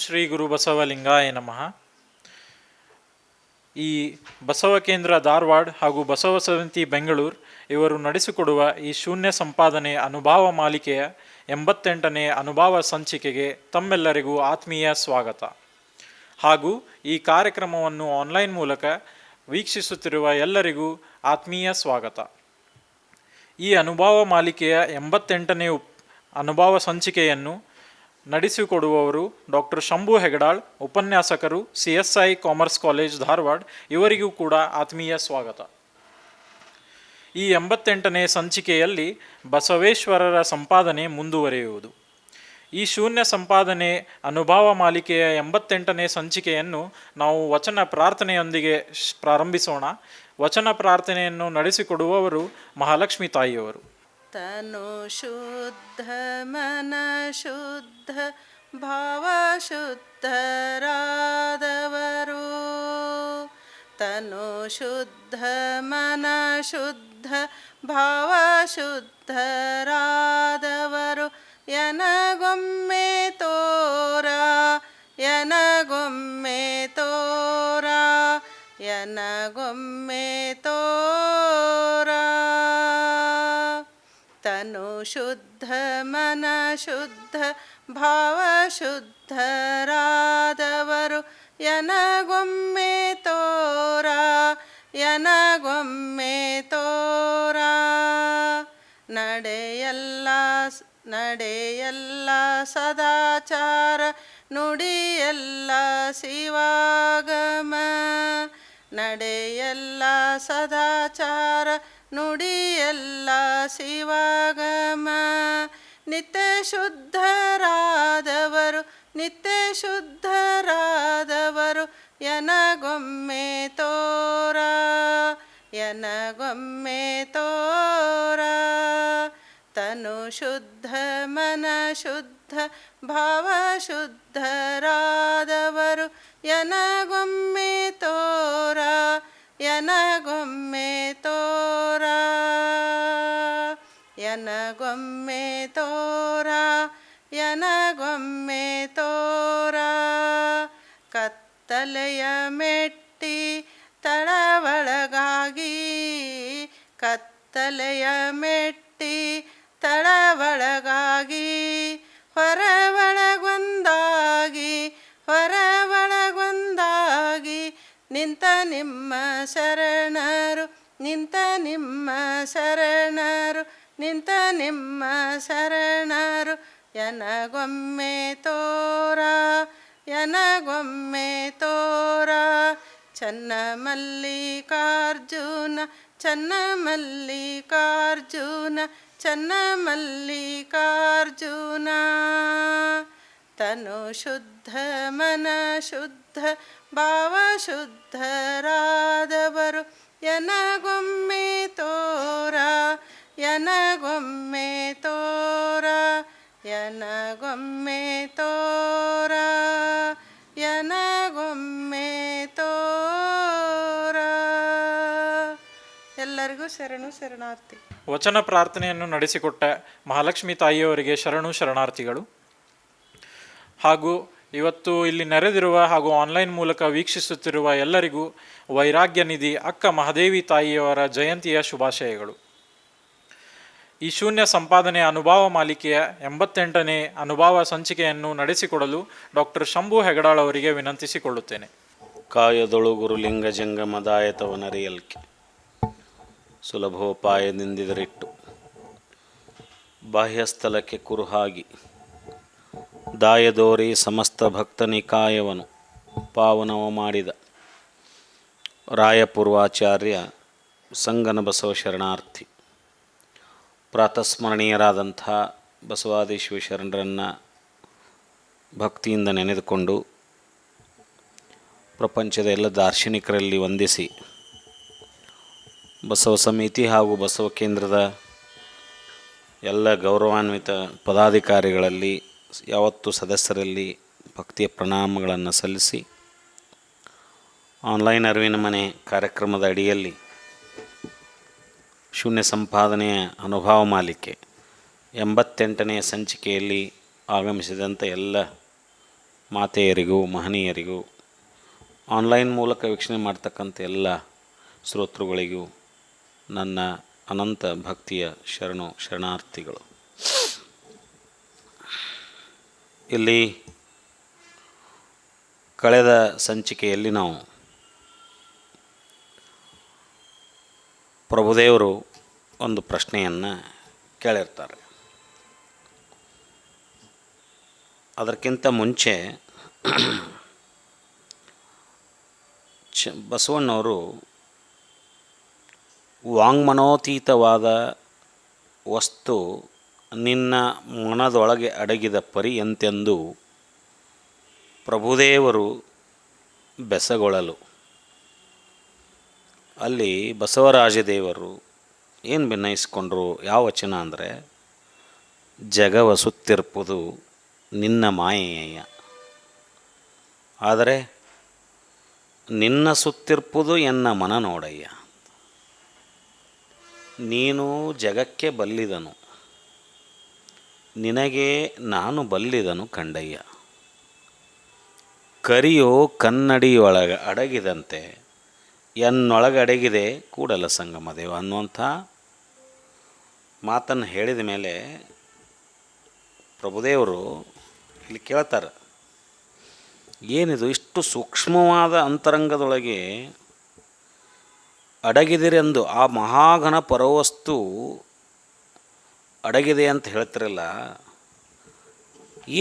ಶ್ರೀ ಗುರು ಬಸವಲಿಂಗಾಯ ನಮಃ. ಈ ಬಸವ ಕೇಂದ್ರ ಧಾರವಾಡ ಹಾಗೂ ಬಸವ ಸಮಿತಿ ಬೆಂಗಳೂರು ಇವರು ನಡೆಸಿಕೊಡುವ ಈ ಶೂನ್ಯ ಸಂಪಾದನೆ ಅನುಭವ ಮಾಲಿಕೆಯ 88ನೇ ಅನುಭವ ಸಂಚಿಕೆಗೆ ತಮ್ಮೆಲ್ಲರಿಗೂ ಆತ್ಮೀಯ ಸ್ವಾಗತ. ಹಾಗೂ ಈ ಕಾರ್ಯಕ್ರಮವನ್ನು ಆನ್ಲೈನ್ ಮೂಲಕ ವೀಕ್ಷಿಸುತ್ತಿರುವ ಎಲ್ಲರಿಗೂ ಆತ್ಮೀಯ ಸ್ವಾಗತ. ಈ ಅನುಭವ ಮಾಲಿಕೆಯ 88ನೇ ಅನುಭವ ಸಂಚಿಕೆಯನ್ನು ನಡೆಸಿಕೊಡುವವರು ಡಾಕ್ಟರ್ ಶಂಭು ಹೆಗಡಾಳ್, ಉಪನ್ಯಾಸಕರು, CSI ಕಾಮರ್ಸ್ ಕಾಲೇಜ್ ಧಾರವಾಡ. ಇವರಿಗೂ ಕೂಡ ಆತ್ಮೀಯ ಸ್ವಾಗತ. ಈ 88ನೇ ಸಂಚಿಕೆಯಲ್ಲಿ ಬಸವೇಶ್ವರರ ಸಂಪಾದನೆ ಮುಂದುವರಿಯುವುದು. ಈ ಶೂನ್ಯ ಸಂಪಾದನೆ ಅನುಭವ ಮಾಲಿಕೆಯ 88ನೇ ಸಂಚಿಕೆಯನ್ನು ನಾವು ವಚನ ಪ್ರಾರ್ಥನೆಯೊಂದಿಗೆ ಪ್ರಾರಂಭಿಸೋಣ. ವಚನ ಪ್ರಾರ್ಥನೆಯನ್ನು ನಡೆಸಿಕೊಡುವವರು ಮಹಾಲಕ್ಷ್ಮಿ ತಾಯಿಯವರು. ತನು ಶುದ್ಧ ಮನ ಶುದ್ಧ ಭಾವ ಶುದ್ಧರಾದವರು, ತನು ಶುದ್ಧ ಮನ ಶುದ್ಧ ಭಾವ ಶುದ್ಧರಾದವರು, ಎನಗೊಮ್ಮೆ ತೋರ ಎನಗೊಮ್ಮೆ ತೋರ ಎನಗೊಮ್ಮೆ ತೋರ. ತನು ಶುದ್ಧ ಮನ ಶುದ್ಧ ಭಾವ ಶುದ್ಧರಾದವರು, ಎನಗೊಮ್ಮೆ ತೋರ ಎನಗೊಮ್ಮೆ ತೋರ. ನಡೆಯಲ್ಲ ನಡೆಯಲ್ಲ ಸದಾಚಾರ, ನುಡಿಯಲ್ಲ ಶಿವಾಗಮ. ನಡೆಯಲ್ಲ ಸದಾಚಾರ, ನುಡಿಯಲ್ಲ ಶಿವಾಗಮ. ನಿತ್ಯ ಶುದ್ಧರಾದವರು ನಿತ್ಯ ಶುದ್ಧರಾದವರು, ಎನಗೊಮ್ಮೆ ತೋರ ಎನಗೊಮ್ಮೆ ತೋರ. ತನು ಶುದ್ಧ ಮನ ಶುದ್ಧ ಭಾವ ಶುದ್ಧರಾದವರು, ಎನಗೊಮ್ಮೆ ತೋರ ಎನಗೊಮ್ಮೆ ತೋರ ಎನಗೊಮ್ಮೆ ತೋರ ಎನಗೊಮ್ಮೆ ತೋರ. ಕತ್ತಲೆಯ ಮೆಟ್ಟಿ ತಳವಳಗಾಗಿ, ಕತ್ತಲೆಯ ಮೆಟ್ಟಿ ತಳವಳಗಾಗಿ, ಹೊರವಳಗೊಂದಾಗಿ ಹೊರವಳಗೊಂದಾಗಿ, ನಿಂತ ನಿಮ್ಮ ಶರಣರು ನಿಂತ ನಿಮ್ಮ ಶರಣರು ನಿಂತ ನಿಮ್ಮ ಶರಣರು, ಎನಗೊಮ್ಮೆ ತೋರ ಎನಗೊಮ್ಮೆ ತೋರ. ಚನ್ನ ಮಲ್ಲಿಕಾರ್ಜುನ ಚನ್ನ ಮಲ್ಲಿಕಾರ್ಜುನ ಚನ್ನ ಮಲ್ಲಿಕಾರ್ಜುನ. ತನು ಶುದ್ಧ ಮನ ಶುದ್ಧ ಭಾವ ಶುದ್ಧರಾದವರು, ಎನಗೊಮ್ಮೆ ತೋರ ಎನಗೊಮ್ಮೆ ತೋರ ಎನಗೊಮ್ಮೆ ತೋರ ಎನಗೊಮ್ಮೆ ತೋರ. ಎಲ್ಲರಿಗೂ ಶರಣು ಶರಣಾರ್ಥಿ. ವಚನ ಪ್ರಾರ್ಥನೆಯನ್ನು ನಡೆಸಿಕೊಟ್ಟ ಮಹಾಲಕ್ಷ್ಮಿ ತಾಯಿಯವರಿಗೆ ಶರಣು ಶರಣಾರ್ಥಿಗಳು. ಹಾಗೂ ಇವತ್ತು ಇಲ್ಲಿ ನೆರೆದಿರುವ ಹಾಗೂ ಆನ್ಲೈನ್ ಮೂಲಕ ವೀಕ್ಷಿಸುತ್ತಿರುವ ಎಲ್ಲರಿಗೂ ವೈರಾಗ್ಯ ನಿಧಿ ಅಕ್ಕ ಮಹಾದೇವಿ ತಾಯಿಯವರ ಜಯಂತಿಯ ಶುಭಾಶಯಗಳು. ಈ ಶೂನ್ಯ ಸಂಪಾದನೆ ಅನುಭವ ಮಾಲಿಕೆಯ 88ನೇ ಅನುಭವ ಸಂಚಿಕೆಯನ್ನು ನಡೆಸಿಕೊಡಲು ಡಾಕ್ಟರ್ ಶಂಭು ಹೆಗಡಾಳ್ ಅವರಿಗೆ ವಿನಂತಿಸಿಕೊಳ್ಳುತ್ತೇನೆ. ಕಾಯದೊಳು ಗುರುಲಿಂಗ ಜಂಗಮದಾಯತವನರಿಯಲ್ಕೆ, ಸುಲಭೋಪಾಯದಿಂದಿದರಿಟ್ಟು ಬಾಹ್ಯಸ್ಥಲಕ್ಕೆ ಕುರುಹಾಗಿ, ದಾಯದೋರಿ ಸಮಸ್ತ ಭಕ್ತ ನಿಕಾಯವನು ಪಾವನವ ಮಾಡಿದ ರಾಯಪೂರ್ವಾಚಾರ್ಯ ಸಂಗನ ಬಸವ ಶರಣಾರ್ಥಿ. ಪ್ರಾತಸ್ಮರಣೀಯರಾದಂಥ ಬಸವಾದೀಶ್ವರ ಶರಣರನ್ನು ಭಕ್ತಿಯಿಂದ ನೆನೆದುಕೊಂಡು ಪ್ರಪಂಚದ ಎಲ್ಲ ದಾರ್ಶನಿಕರಲ್ಲಿ ವಂದಿಸಿ, ಬಸವ ಸಮಿತಿ ಹಾಗೂ ಬಸವ ಕೇಂದ್ರದ ಎಲ್ಲ ಗೌರವಾನ್ವಿತ ಪದಾಧಿಕಾರಿಗಳಲ್ಲಿ ಯಾವತ್ತು ಸದಸ್ಯರಲ್ಲಿ ಭಕ್ತಿಯ ಪ್ರಣಾಮಗಳನ್ನು ಸಲ್ಲಿಸಿ, ಆನ್ಲೈನ್ ಅರಿವಿನ ಮನೆ ಕಾರ್ಯಕ್ರಮದ ಅಡಿಯಲ್ಲಿ ಶೂನ್ಯ ಸಂಪಾದನೆಯ ಅನುಭವ ಮಾಲಿಕೆ 88ನೇ ಸಂಚಿಕೆಯಲ್ಲಿ ಆಗಮಿಸಿದಂಥ ಎಲ್ಲ ಮಾತೆಯರಿಗೂ ಮಹನೀಯರಿಗೂ ಆನ್ಲೈನ್ ಮೂಲಕ ವೀಕ್ಷಣೆ ಮಾಡ್ತಕ್ಕಂಥ ಎಲ್ಲ ಶ್ರೋತೃಗಳಿಗೂ ನನ್ನ ಅನಂತ ಭಕ್ತಿಯ ಶರಣಾರ್ಥಿಗಳು. ಇಲ್ಲಿ ಕಳೆದ ಸಂಚಿಕೆಯಲ್ಲಿ ನಾವು ಪ್ರಭುದೇವರು ಒಂದು ಪ್ರಶ್ನೆಯನ್ನು ಕೇಳಿರ್ತಾರೆ. ಅದಕ್ಕಿಂತ ಮುಂಚೆ ಬಸವಣ್ಣವರು ವಾಂಗ್ಮನೋತೀತವಾದ ವಸ್ತು ನಿನ್ನ ಮನದೊಳಗೆ ಅಡಗಿದ ಪರಿ ಎಂತೆಂದು ಪ್ರಭುದೇವರು ಬೆಸಗೊಳ್ಳಲು ಅಲ್ಲಿ ಬಸವರಾಜದೇವರು ಏನು ಭಿನ್ನಯಿಸ್ಕೊಂಡ್ರು? ಯಾವ ವಚನ ಅಂದರೆ, ಜಗವ ಸುತ್ತಿರ್ಪುದು ನಿನ್ನ ಮಾಯೆಯ, ಆದರೆ ನಿನ್ನ ಸುತ್ತಿರ್ಪುದು ಎನ್ನ ಮನ ನೋಡಯ್ಯ. ನೀನು ಜಗಕ್ಕೆ ಬಲ್ಲಿದನು, ನಿನಗೆ ನಾನು ಬಲ್ಲಿದನು ಕಂಡಯ್ಯ. ಕರಿಯೋ ಕನ್ನಡಿಯೊಳಗೆ ಅಡಗಿದಂತೆ ಎನ್ನೊಳಗಡಗಿದೆ ಕೂಡಲ ಸಂಗಮ ದೇವ ಅನ್ನುವಂಥ ಮಾತನ್ನು ಹೇಳಿದ ಮೇಲೆ ಪ್ರಭುದೇವರು ಇಲ್ಲಿ ಕೇಳ್ತಾರೆ, ಏನಿದು ಇಷ್ಟು ಸೂಕ್ಷ್ಮವಾದ ಅಂತರಂಗದೊಳಗೆ ಅಡಗಿದಿರೆಂದು ಆ ಮಹಾಘನ ಪರವಸ್ತು ಅಡಗಿದೆ ಅಂತ ಹೇಳ್ತಿರಲ್ಲ,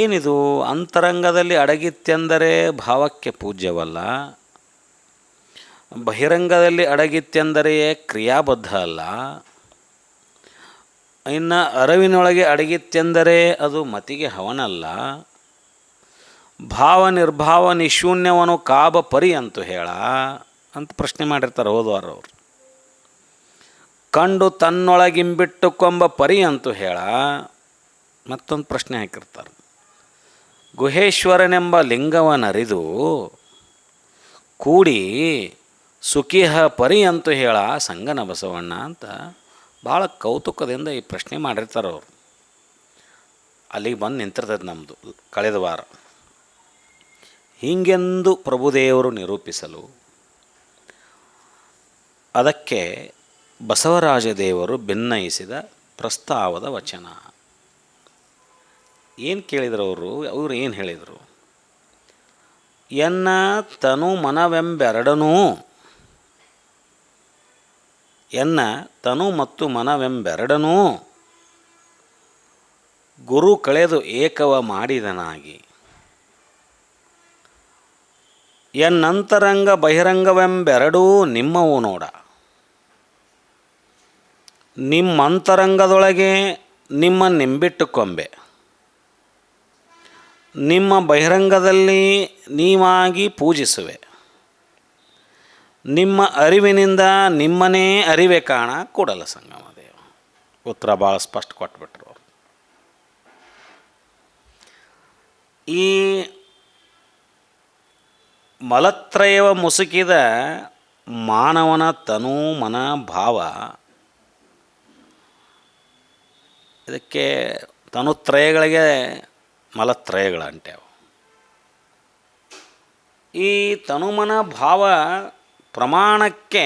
ಏನಿದು ಅಂತರಂಗದಲ್ಲಿ ಅಡಗಿತ್ತೆಂದರೆ ಭಾವಕ್ಕೆ ಪೂಜ್ಯವಲ್ಲ, ಬಹಿರಂಗದಲ್ಲಿ ಅಡಗಿತ್ತೆಂದರೆ ಕ್ರಿಯಾಬದ್ಧ ಅಲ್ಲ, ಇನ್ನು ಅರಿವಿನೊಳಗೆ ಅಡಗಿತ್ತೆಂದರೆ ಅದು ಮತಿಗೆ ಹವನಲ್ಲ, ಭಾವ ನಿರ್ಭಾವ ನಿಶೂನ್ಯವನು ಕಾಬ ಪರಿ ಅಂತೂ ಹೇಳ ಅಂತ ಪ್ರಶ್ನೆ ಮಾಡಿರ್ತಾರೆ ಓದುವಾರವರು. ಕಂಡು ತನ್ನೊಳಗಿಂಬಿಟ್ಟು ಕೊಂಬ ಪರಿ ಅಂತೂ ಹೇಳ ಮತ್ತೊಂದು ಪ್ರಶ್ನೆ ಹಾಕಿರ್ತಾರೆ. ಗುಹೇಶ್ವರನೆಂಬ ಲಿಂಗವನರಿದು ಕೂಡಿ ಸುಖಿಹ ಪರಿ ಅಂತೂ ಹೇಳ ಸಂಗನ ಬಸವಣ್ಣ ಅಂತ ಭಾಳ ಕೌತುಕದಿಂದ ಈ ಪ್ರಶ್ನೆ ಮಾಡಿರ್ತಾರೆ ಅವರು. ಅಲ್ಲಿಗೆ ಬಂದು ನಿಂತಿರ್ತದೆ ನಮ್ಮದು ಕಳೆದ ವಾರ. ಹೀಗೆಂದು ಪ್ರಭುದೇವರು ನಿರೂಪಿಸಲು ಅದಕ್ಕೆ ಬಸವರಾಜದೇವರು ಭಿನ್ನಯಿಸಿದ ಪ್ರಸ್ತಾವದ ವಚನ. ಏನು ಕೇಳಿದರು ಅವರು ಏನು ಹೇಳಿದರು? ಎನ್ನ ತನು ಮನವೆಂಬೆರಡನೂ, ಎನ್ನ ತನು ಮತ್ತು ಮನವೆಂಬೆರಡನೂ ಗುರು ಕಳೆದು ಏಕವ ಮಾಡಿದನಾಗಿ, ಎನ್ನಂತರಂಗ ಬಹಿರಂಗವೆಂಬೆರಡೂ ನಿಮ್ಮವು ನೋಡ. ನಿಮ್ಮಂತರಂಗದೊಳಗೆ ನಿಮ್ಮ ನಿಂಬಿಟ್ಟು ಕೊಂಬೆ, ನಿಮ್ಮ ಬಹಿರಂಗದಲ್ಲಿ ನೀವಾಗಿ ಪೂಜಿಸುವೆ. ನಿಮ್ಮ ಅರಿವಿನಿಂದ ನಿಮ್ಮನೇ ಅರಿವೆ ಕಾಣ ಕೂಡಲ ಸಂಗಮ ದೇವ. ಉತ್ತರ ಭಾಳ ಸ್ಪಷ್ಟ ಕೊಟ್ಬಿಟ್ರು ಅವರು. ಈ ಮಲತ್ರಯವ ಮುಸುಕಿದ ಮಾನವನ ತನು ಮನ ಭಾವ, ಇದಕ್ಕೆ ತನುತ್ರಯಗಳಿಗೆ ಮಲತ್ರಯಗಳಂಟ್ಯಾವ. ಈ ತನುಮನ ಭಾವ ಪ್ರಮಾಣಕ್ಕೆ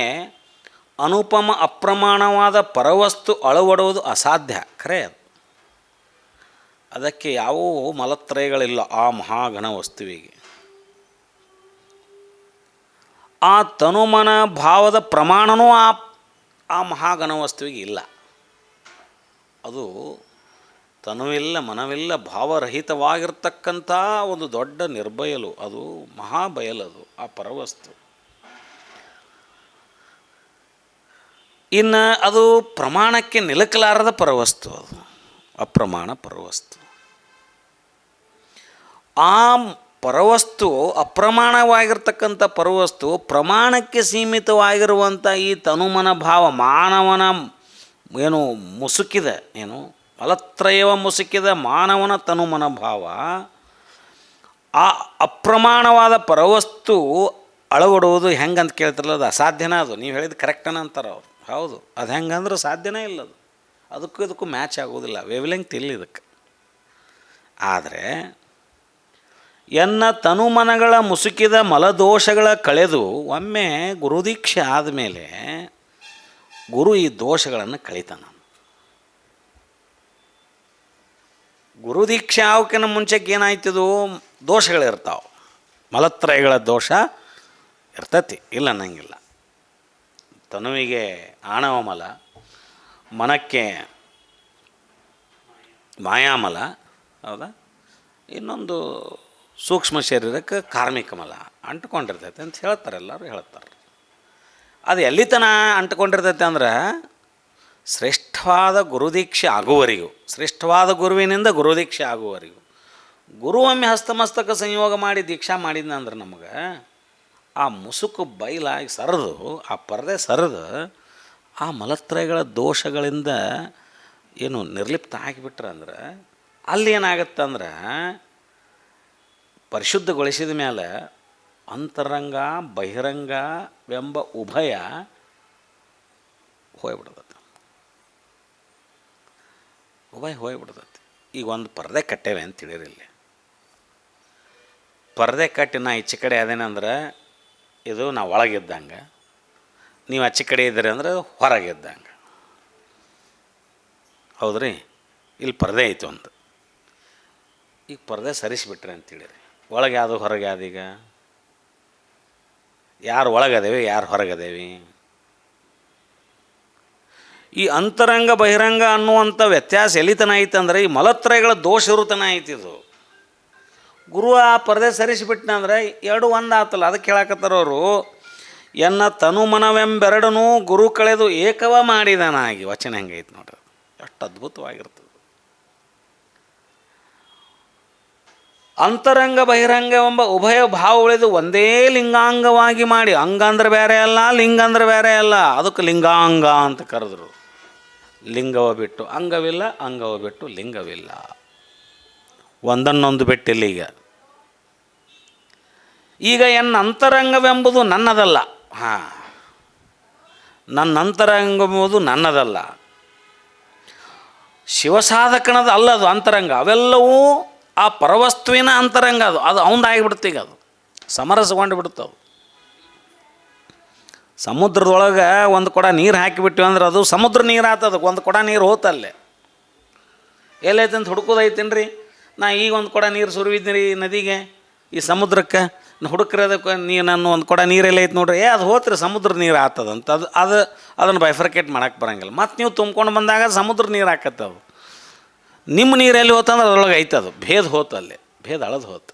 ಅನುಪಮ ಅಪ್ರಮಾಣವಾದ ಪರವಸ್ತು ಅಳವಡುವುದು ಅಸಾಧ್ಯ, ಖರೆ ಅದು. ಅದಕ್ಕೆ ಯಾವುವು ಮಲತ್ರಯಗಳಿಲ್ಲ ಆ ಮಹಾಘನ ವಸ್ತುವಿಗೆ. ಆ ತನುಮನ ಭಾವದ ಪ್ರಮಾಣವೂ ಆ ಮಹಾಘನ ವಸ್ತುವಿಗೆ ಇಲ್ಲ. ಅದು ತನುವಿಲ್ಲ ಮನವಿಲ್ಲ ಭಾವರಹಿತವಾಗಿರ್ತಕ್ಕಂಥ ಒಂದು ದೊಡ್ಡ ನಿರ್ಬಯಲು, ಅದು ಮಹಾಬಯಲದು ಆ ಪರವಸ್ತು. ಇನ್ನು ಅದು ಪ್ರಮಾಣಕ್ಕೆ ನಿಲುಕಲಾರದ ಪರವಸ್ತು, ಅದು ಅಪ್ರಮಾಣ ಪರವಸ್ತು. ಆ ಪರವಸ್ತು ಅಪ್ರಮಾಣವಾಗಿರ್ತಕ್ಕಂಥ ಪರವಸ್ತು ಪ್ರಮಾಣಕ್ಕೆ ಸೀಮಿತವಾಗಿರುವಂಥ ಈ ತನುಮನ ಭಾವ ಮಾನವನ ಏನು ಮುಸುಕಿದ ಏನು ಮಲತ್ರಯವ ಮುಸುಕಿದ ಮಾನವನ ತನುಮನ ಭಾವ ಆ ಅಪ್ರಮಾಣವಾದ ಪರವಸ್ತು ಅಳವಡುವುದು ಹೆಂಗಂತ ಕೇಳ್ತಿರಲ್ಲ, ಅದು ಅಸಾಧ್ಯನೇ. ಅದು ನೀವು ಹೇಳಿದ ಕರೆಕ್ಟನ ಅಂತಾರೆ ಅವರು. ಹೌದು, ಅದು ಹೆಂಗಂದ್ರೆ ಸಾಧ್ಯನೇ ಇಲ್ಲ. ಅದು ಅದಕ್ಕೂ ಮ್ಯಾಚ್ ಆಗೋದಿಲ್ಲ, ವೇವ್ ಲೆಂಗ್ತ್ ಇಲ್ಲ ಇದಕ್ಕೆ. ಆದರೆ ಎನ್ನ ತನುಮನಗಳ ಮುಸುಕಿದ ಮಲದೋಷಗಳ ಕಳೆದು ಒಮ್ಮೆ ಗುರುದೀಕ್ಷೆ ಆದಮೇಲೆ ಗುರು ಈ ದೋಷಗಳನ್ನು ಕಳೀತಾನ. ಗುರುದೀಕ್ಷೆ ಆಗೋಕ್ಕಿಂತ ಮುಂಚೆಗೆ ಏನಾಯ್ತದು, ದೋಷಗಳಿರ್ತಾವೆ. ಮಲತ್ರಯಗಳ ದೋಷ ಇರ್ತತಿ, ಇಲ್ಲ ಅನ್ನಂಗಿಲ್ಲ. ತನುವಿಗೆ ಆಣವ ಮಲ, ಮನಕ್ಕೆ ಮಾಯಾಮಲ, ಹೌದಾ, ಇನ್ನೊಂದು ಸೂಕ್ಷ್ಮ ಶರೀರಕ್ಕೆ ಕಾರ್ಮಿಕ ಮಲ ಅಂಟ್ಕೊಂಡಿರ್ತೈತೆ ಅಂತ ಹೇಳ್ತಾರೆ, ಎಲ್ಲರೂ ಹೇಳ್ತಾರೆ. ಅದು ಎಲ್ಲಿ ತನಕ ಅಂಟ್ಕೊಂಡಿರ್ತೈತೆ ಅಂದ್ರೆ ಶ್ರೇಷ್ಠವಾದ ಗುರುದೀಕ್ಷೆ ಆಗುವವರೆಗೂ, ಶ್ರೇಷ್ಠವಾದ ಗುರುವಿನಿಂದ ಗುರುದೀಕ್ಷೆ ಆಗುವವರೆಗೂ. ಗುರು ಒಮ್ಮೆ ಹಸ್ತಮಸ್ತಕ ಸಂಯೋಗ ಮಾಡಿ ದೀಕ್ಷಾ ಮಾಡಿದ್ನಂದ್ರೆ ನಮಗೆ ಆ ಮುಸುಕು ಬಯಲಾಗಿ ಸರಿದು, ಆ ಪರದೆ ಸರಿದು ಆ ಮಲತ್ರಯಗಳ ದೋಷಗಳಿಂದ ಏನು ನಿರ್ಲಿಪ್ತ ಆಗಿಬಿಟ್ರೆ ಅಂದ್ರೆ ಅಲ್ಲಿ ಏನಾಗತ್ತಂದ್ರೆ ಪರಿಶುದ್ಧಗೊಳಿಸಿದ ಮೇಲೆ ಅಂತರಂಗ ಬಹಿರಂಗವೆಂಬ ಉಭಯ ಹೋಗ್ಬಿಡ್ತದೆ. ಉಭಯ ಹೋಗ್ಬಿಡ್ತೈತಿ. ಈಗ ಒಂದು ಪರದೆ ಕಟ್ಟೇವೆ ಅಂತ ತಿಳಿರಿ. ಇಲ್ಲಿ ಪರದೆ ಕಟ್ಟಿ ನಾ ಈಚೆ ಕಡೆ ಅದೇನಂದ್ರೆ ಇದು ನಾವು ಒಳಗಿದ್ದಂಗೆ, ನೀವು ಆಚೆ ಕಡೆ ಇದ್ದೀರಿ ಅಂದ್ರೆ ಹೊರಗಿದ್ದಂಗೆ, ಹೌದ್ರಿ. ಇಲ್ಲಿ ಪರದೆ ಐತು ಅಂತ, ಈಗ ಪರದೆ ಸರಿಸಿಬಿಟ್ರೆ ಅಂತೇಳಿರಿ. ಒಳಗೆ ಯಾವುದು ಹೊರಗೆ ಯಾವ್ದು? ಈಗ ಯಾರು ಒಳಗದೇವಿ, ಯಾರು ಹೊರಗದೇವಿ? ಈ ಅಂತರಂಗ ಬಹಿರಂಗ ಅನ್ನುವಂಥ ವ್ಯತ್ಯಾಸ ಎಲ್ಲಿತನ ಐತಂದ್ರೆ ಈ ಮಲತ್ರಯಗಳ ದೋಷ ಇರುತನ ಐತಿದು. ಗುರು ಆ ಪರದೆ ಸರಿಸಿಬಿಟ್ನ ಅಂದ್ರೆ ಎರಡು ಒಂದು ಆತಲ್ಲ. ಅದಕ್ಕೆ ಹೇಳಕತ್ತಾರವರು, ಎನ್ನ ತನು ಮನವೆಂಬೆರಡನೂ ಗುರು ಕಳೆದು ಏಕವ ಮಾಡಿದನಾಗಿ. ವಚನ ಹೆಂಗೈತೆ ನೋಡ್ರಿ, ಎಷ್ಟು ಅದ್ಭುತವಾಗಿರ್ತದೆ. ಅಂತರಂಗ ಬಹಿರಂಗವೆಂಬ ಉಭಯ ಭಾವ ಉಳಿದು ಒಂದೇ ಲಿಂಗಾಂಗವಾಗಿ ಮಾಡಿ. ಅಂಗ ಅಂದ್ರೆ ಬೇರೆ ಅಲ್ಲ, ಲಿಂಗ ಅಂದ್ರೆ ಬೇರೆ ಅಲ್ಲ, ಅದಕ್ಕೆ ಲಿಂಗಾಂಗ ಅಂತ ಕರೆದ್ರು. ಲಿಂಗವ ಬಿಟ್ಟು ಅಂಗವಿಲ್ಲ, ಅಂಗವ ಬಿಟ್ಟು ಲಿಂಗವಿಲ್ಲ, ಒಂದನ್ನೊಂದು ಬಿಟ್ಟಿಲ್ಲ. ಈಗ ಎನ್ನ ಅಂತರಂಗವೆಂಬುದು ನನ್ನದಲ್ಲ. ನನ್ನ ಅಂತರಂಗವೆಂಬುದು ನನ್ನದಲ್ಲ, ಶಿವಸಾಧಕನದ ಅಲ್ಲ ಅದು ಅಂತರಂಗ. ಅವೆಲ್ಲವೂ ಆ ಪರವಸ್ತುವಿನ ಅಂತರಂಗ. ಅದು ಅವಂದಾಗಿಬಿಡುತ್ತೆ. ಈಗ ಅದು ಸಮರಸಗೊಂಡು ಬಿಡುತ್ತವು. ಸಮುದ್ರದೊಳಗೆ ಒಂದು ಕೊಡ ನೀರು ಹಾಕಿಬಿಟ್ಟಿವಿ ಅಂದ್ರೆ ಅದು ಸಮುದ್ರ ನೀರು ಆತದ. ಒಂದು ಕೊಡ ನೀರು ಹೋತಲ್ಲೇ ಎಲ್ಲೈತೆ ಅಂತ ಹುಡುಕೋದೈತೇನು ರೀ? ನಾ ಈಗ ಒಂದು ಕೊಡ ನೀರು ಸುರಿವಿದ್ದೀನಿ ರೀ ನದಿಗೆ, ಈ ಸಮುದ್ರಕ್ಕೆ ಹುಡುಕ್ರದಕ್ಕೆ ನಾನು ಒಂದು ಕೊಡ ನೀರೆಲ್ಲ ಐತೆ ನೋಡ್ರಿ, ಅದು ಹೋತ್ರಿ ಸಮುದ್ರ ನೀರು ಆಗ್ತದಂತ. ಅದನ್ನು ಬೈಫರ್ಕೇಟ್ ಮಾಡೋಕ್ಕೆ ಬರೋಂಗಿಲ್ಲ. ಮತ್ತು ನೀವು ತುಂಬ್ಕೊಂಡು ಬಂದಾಗ ಸಮುದ್ರ ನೀರು ಹಾಕತ್ತವು. ನಿಮ್ಮ ನೀರು ಎಲ್ಲಿ ಹೋತಂದ್ರೆ ಅದ್ರೊಳಗೆ ಐತದು ಭೇದ ಹೋತಲ್ಲೇ, ಭೇದ ಅಳದು ಹೋತು.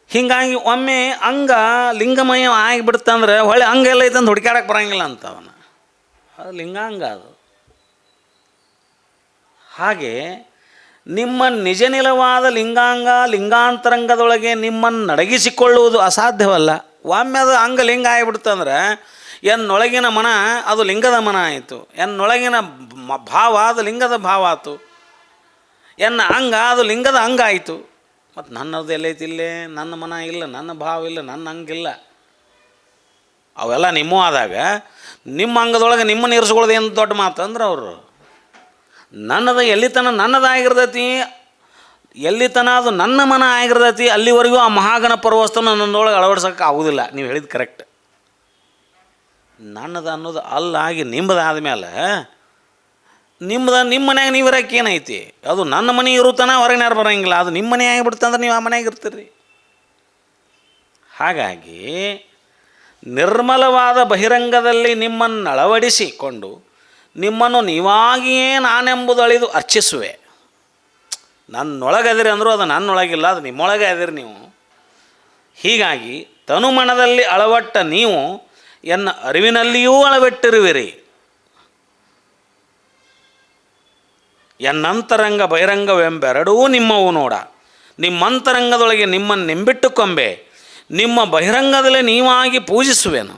ಹೀಗಾಗಿ ಒಮ್ಮೆ ಅಂಗ ಲಿಂಗಮಯ ಆಗಿಬಿಡ್ತಂದ್ರೆ ಹೊಳೆ ಅಂಗ ಎಲ್ಲ ಐತಂದು ಹುಡುಕ್ಯಾಡಕ್ಕೆ ಬರೋಂಗಿಲ್ಲ ಅಂತ ಅವನ. ಅದು ಲಿಂಗಾಂಗ ಅದು. ಹಾಗೆ ನಿಮ್ಮ ನಿಜ ನಿಲವಾದ ಲಿಂಗಾಂಗ ಲಿಂಗಾಂತರಂಗದೊಳಗೆ ನಿಮ್ಮನ್ನು ನಡಗಿಸಿಕೊಳ್ಳುವುದು ಅಸಾಧ್ಯವಲ್ಲ. ಒಮ್ಮೆ ಅದು ಅಂಗ ಲಿಂಗ ಆಗಿಬಿಡ್ತಂದ್ರೆ ಎನ್ನೊಳಗಿನ ಮನ ಅದು ಲಿಂಗದ ಮನ ಆಯಿತು, ಎನ್ನೊಳಗಿನ ಭಾವ ಅದು ಲಿಂಗದ ಭಾವ ಆಯಿತು, ಎನ್ನ ಅಂಗ ಅದು ಲಿಂಗದ ಅಂಗ ಆಯಿತು. ಮತ್ತು ನನ್ನದು ಎಲ್ಲೈತಿ? ಇಲ್ಲೇ ನನ್ನ ಮನ ಇಲ್ಲ, ನನ್ನ ಭಾವ ಇಲ್ಲ, ನನ್ನ ಅಂಗಿಲ್ಲ. ಅವೆಲ್ಲ ನಿಮ್ಮ ಆದಾಗ ನಿಮ್ಮ ಅಂಗದೊಳಗೆ ನಿಮ್ಮನ್ನು ಇರಿಸ್ಕೊಳ್ಳೋದು ಏನು ದೊಡ್ಡ ಮಾತು ಅಂದ್ರೆ ಅವರು ನನ್ನದು ಎಲ್ಲಿತನ ನನ್ನದಾಗಿರ್ತೈತಿ, ಎಲ್ಲಿತನ ಅದು ನನ್ನ ಮನ ಆಗಿರ್ತೈತಿ, ಅಲ್ಲಿವರೆಗೂ ಆ ಮಹಾಗಣ ಪರವಸ್ತುನ ನನ್ನೊಳಗೆ ಅಳವಡಿಸೋಕೆ ಆಗೋದಿಲ್ಲ. ನೀವು ಹೇಳಿದ್ದು ಕರೆಕ್ಟ್. ನನ್ನದು ಅನ್ನೋದು ಅಲ್ಲಾಗಿ ನಿಮ್ಮದಾದ ಮೇಲೆ ನಿಮ್ಮ ಮನ್ಯಾಗ ನೀವು ಇರೋಕೆ ಏನೈತಿ? ಅದು ನನ್ನ ಮನೆ ಇರುತ್ತಾನ, ಹೊರಗಿನಾರು ಬರೋಂಗಿಲ್ಲ. ಅದು ನಿಮ್ಮ ಮನೆ ಆಗಿಬಿಡ್ತಂದ್ರೆ ನೀವು ಆ ಮನೆಯಾಗ ಇರ್ತೀರಿ. ಹಾಗಾಗಿ ನಿರ್ಮಲವಾದ ಬಹಿರಂಗದಲ್ಲಿ ನಿಮ್ಮನ್ನು ಅಳವಡಿಸಿಕೊಂಡು ನಿಮ್ಮನ್ನು ನೀವಾಗಿಯೇ ನಾನೆಂಬುದು ಅಳಿದು ಅರ್ಚಿಸುವೆ. ನನ್ನೊಳಗದಿರಿ ಅಂದರೂ ಅದು ನನ್ನೊಳಗಿಲ್ಲ, ಅದು ನಿಮ್ಮೊಳಗೆ ಅದಿರಿ ನೀವು. ಹೀಗಾಗಿ ತನುಮನದಲ್ಲಿ ಅಳವಟ್ಟ ನೀವು ಎನ್ನ ಅರಿವಿನಲ್ಲಿಯೂ ಅಳವಟ್ಟಿರುವಿರಿ. ಎನ್ನಂತರಂಗ ಬಹಿರಂಗವೆಂಬೆರಡೂ ನಿಮ್ಮವು ನೋಡ. ನಿಮ್ಮಂತರಂಗದೊಳಗೆ ನಿಮ್ಮನ್ನು ನಿಂಬಿಟ್ಟುಕೊಂಬೆ, ನಿಮ್ಮ ಬಹಿರಂಗದಲ್ಲೇ ನೀವಾಗಿ ಪೂಜಿಸುವೆನು.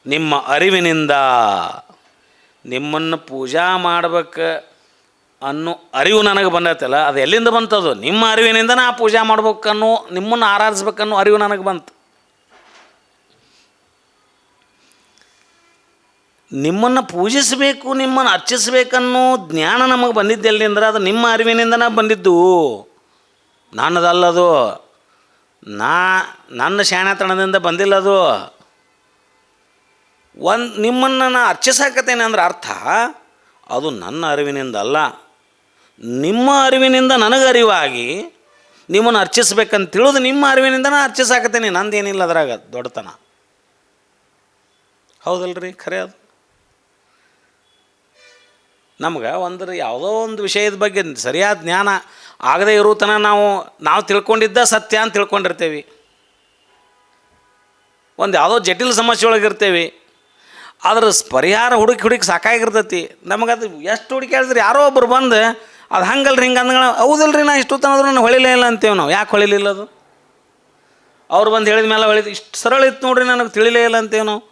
ನಿಮ್ಮ ಅರಿವಿನಿಂದ ನಿಮ್ಮನ್ನು ಪೂಜಾ ಮಾಡ್ಬೇಕು ಅನ್ನೋ ಅರಿವು ನನಗೆ ಬಂದೈತಲ್ಲ, ಅದು ಎಲ್ಲಿಂದ ಬಂತದು? ನಿಮ್ಮ ಅರಿವಿನಿಂದ ನಾ ಪೂಜಾ ಮಾಡ್ಬೇಕನ್ನೋ, ನಿಮ್ಮನ್ನು ಆರಾಧಿಸ್ಬೇಕನ್ನೋ ಅರಿವು ನನಗೆ ಬಂತು. ನಿಮ್ಮನ್ನು ಪೂಜಿಸಬೇಕು, ನಿಮ್ಮನ್ನು ಅರ್ಚಿಸಬೇಕನ್ನೋ ಜ್ಞಾನ ನಮಗೆ ಬಂದಿದ್ದೆಲ್ಲಿ ಅಂದ್ರೆ ಅದು ನಿಮ್ಮ ಅರಿವಿನಿಂದನೇ ಬಂದಿದ್ದು, ನನ್ನದಲ್ಲದು. ನನ್ನ ಶಾಣತನದಿಂದ ಬಂದಿಲ್ಲ ಅದು. ನಿಮ್ಮನ್ನು ನಾನು ಅರ್ಚಿಸಾಕತ್ತೇನೆ ಅಂದ್ರೆ ಅರ್ಥ ಅದು ನನ್ನ ಅರಿವಿನಿಂದ ಅಲ್ಲ, ನಿಮ್ಮ ಅರಿವಿನಿಂದ ನನಗೆ ಅರಿವಾಗಿ ನಿಮ್ಮನ್ನು ಅರ್ಚಿಸ್ಬೇಕಂತ ತಿಳಿದು ನಿಮ್ಮ ಅರಿವಿನಿಂದ ನಾನು ಅರ್ಚಿಸಾಕತ್ತೇನೆ. ನಂದೇನಿಲ್ಲ ಅದ್ರಾಗ ದೊಡ್ಡತನ. ಹೌದಲ್ರಿ? ಖರೆ ಅದು. ನಮ್ಗೆ ಯಾವುದೋ ಒಂದು ವಿಷಯದ ಬಗ್ಗೆ ಸರಿಯಾದ ಜ್ಞಾನ ಆಗದೇ ಇರೋ ತನಕ ನಾವು ತಿಳ್ಕೊಂಡಿದ್ದ ಸತ್ಯ ಅಂತ ತಿಳ್ಕೊಂಡಿರ್ತೇವೆ. ಯಾವುದೋ ಜಟಿಲ ಸಮಸ್ಯೆ ಒಳಗಿರ್ತೇವೆ, ಅದ್ರ ಪರಿಹಾರ ಹುಡುಕಿ ಸಾಕಾಗಿರ್ತೈತಿ. ನಮಗದು ಎಷ್ಟು ಹುಡುಕಾಡಿದ್ರೆ ಯಾರೋ ಒಬ್ರು ಬಂದು ಅದು ಹಂಗಲ್ರಿ ಹಿಂಗೆ ಅಂದ್ಗಳ, ಹೌದಲ್ರಿ ನಾ ಇಷ್ಟು ತನದ್ರು ನಾನು ಹೊಳಿಲೇ ಇಲ್ಲ ಅಂತೇವೆ ನಾವು. ಯಾಕೆ ಹೊಳಿಲಿಲ್ಲ ಅದು? ಅವ್ರು ಬಂದು ಹೇಳಿದ ಮೇಲೆ ಹೊಳಿದು ಇಷ್ಟು ಸರಳ ಇತ್ತು ನೋಡ್ರಿ, ನನಗೆ ತಿಳಿಲೇ ಇಲ್ಲ ಅಂತೇವೆ ನಾವು.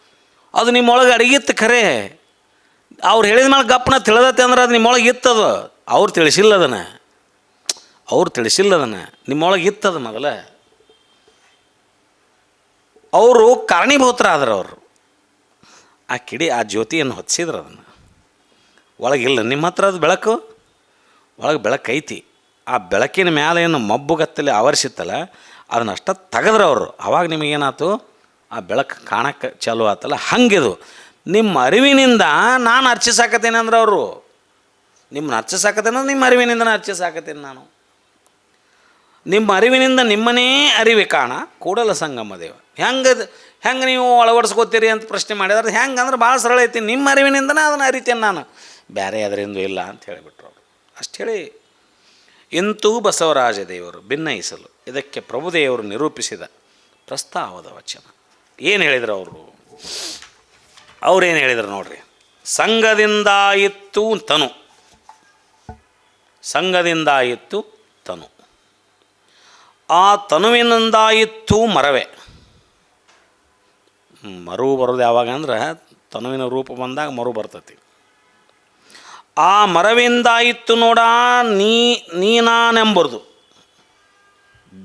ಅದು ನಿಮ್ಮೊಳಗೆ ಅಡಗಿತ್ತು ಖರೆ. ಅವ್ರು ಹೇಳಿದ ಮೇಲೆ ಗಪ್ಪನ ತಿಳಿದತ್ತೆ ಅಂದ್ರೆ ಅದು ನಿಮ್ಮೊಳಗೆ ಇತ್ತದು. ಅವ್ರು ತಿಳಿಸಿಲ್ಲ ಅದನ್ನು, ನಿಮ್ಮೊಳಗೆ ಇತ್ತದು ಮೊದಲ. ಅವರು ಕಾರಣೀಭೂತರಾದ್ರು. ಅವರು ಆ ಜ್ಯೋತಿಯನ್ನು ಹೊತ್ತಿಸಿದ್ರು. ಅದನ್ನು ಒಳಗಿಲ್ಲ ನಿಮ್ಮ ಹತ್ರ ಅದು ಬೆಳಕು, ಒಳಗೆ ಬೆಳಕು ಐತಿ. ಆ ಬೆಳಕಿನ ಮೇಲೆ ಏನು ಮಬ್ಬುಗತ್ತಲೆ ಆವರಿಸಿತ್ತಲ್ಲ ಅದನ್ನಷ್ಟ ತೆಗೆದ್ರು ಅವರು. ಆವಾಗ ನಿಮಗೇನಾಯ್ತು? ಆ ಬೆಳಕು ಕಾಣಕ್ಕೆ ಚಾಲು ಆತಲ್ಲ. ಹಂಗಿದು ನಿಮ್ಮ ಅರಿವಿನಿಂದ ನಾನು ಅರ್ಚಿಸಾಕತ್ತೇನೆ ಅಂದ್ರೆ ಅವರು ನಿಮ್ಮನ್ನ ಅರ್ಚಿಸಾಕತ್ತೇನೆ ಅಂದ್ರೆ ನಿಮ್ಮ ಅರಿವಿನಿಂದ ಅರ್ಚಿಸಾಕತ್ತೇನೆ ನಾನು. ನಿಮ್ಮ ಅರಿವಿನಿಂದ ನಿಮ್ಮನೇ ಅರಿವೆ ಕಾಣ ಕೂಡಲ ಸಂಗಮ ದೇವ. ಹೆಂಗೆ ನೀವು ಅಳವಡಿಸ್ಕೋತೀರಿ ಅಂತ ಪ್ರಶ್ನೆ ಮಾಡಿದ್ರೆ ಹೆಂಗೆ ಅಂದ್ರೆ ಭಾಳ ಸರಳ ಐತಿ. ನಿಮ್ಮ ಅರಿವಿನಿಂದನೇ ಅದನ್ನು ಅರಿತೇನೆ ನಾನು, ಬೇರೆ ಅದರಿಂದ ಇಲ್ಲ ಅಂತ ಹೇಳಿಬಿಟ್ರು ಅವರು. ಅಷ್ಟು ಹೇಳಿ ಇಂತೂ ಬಸವರಾಜ ದೇವರು ಭಿನ್ನಯಿಸಲು ಇದಕ್ಕೆ ಪ್ರಭುದೇವರು ನಿರೂಪಿಸಿದ ಪ್ರಸ್ತಾವದ ವಚನ ಏನು ಹೇಳಿದರು ಅವರು? ಅವ್ರೇನು ಹೇಳಿದರು ನೋಡ್ರಿ. ಸಂಘದಿಂದಾಯಿತ್ತು ತನು, ಸಂಘದಿಂದಾಯಿತ್ತು ತನು, ಆ ತನುವಿನಿಂದಾಯಿತ್ತು ಮರವೇ. ಮರು ಬರೋದು ಯಾವಾಗ ಅಂದ್ರೆ ತನುವಿನ ರೂಪ ಬಂದಾಗ ಮರು ಬರ್ತತಿ. ಆ ಮರವಿಂದಾಯಿತ್ತು ನೋಡ ನೀನಾನೆಂಬುದು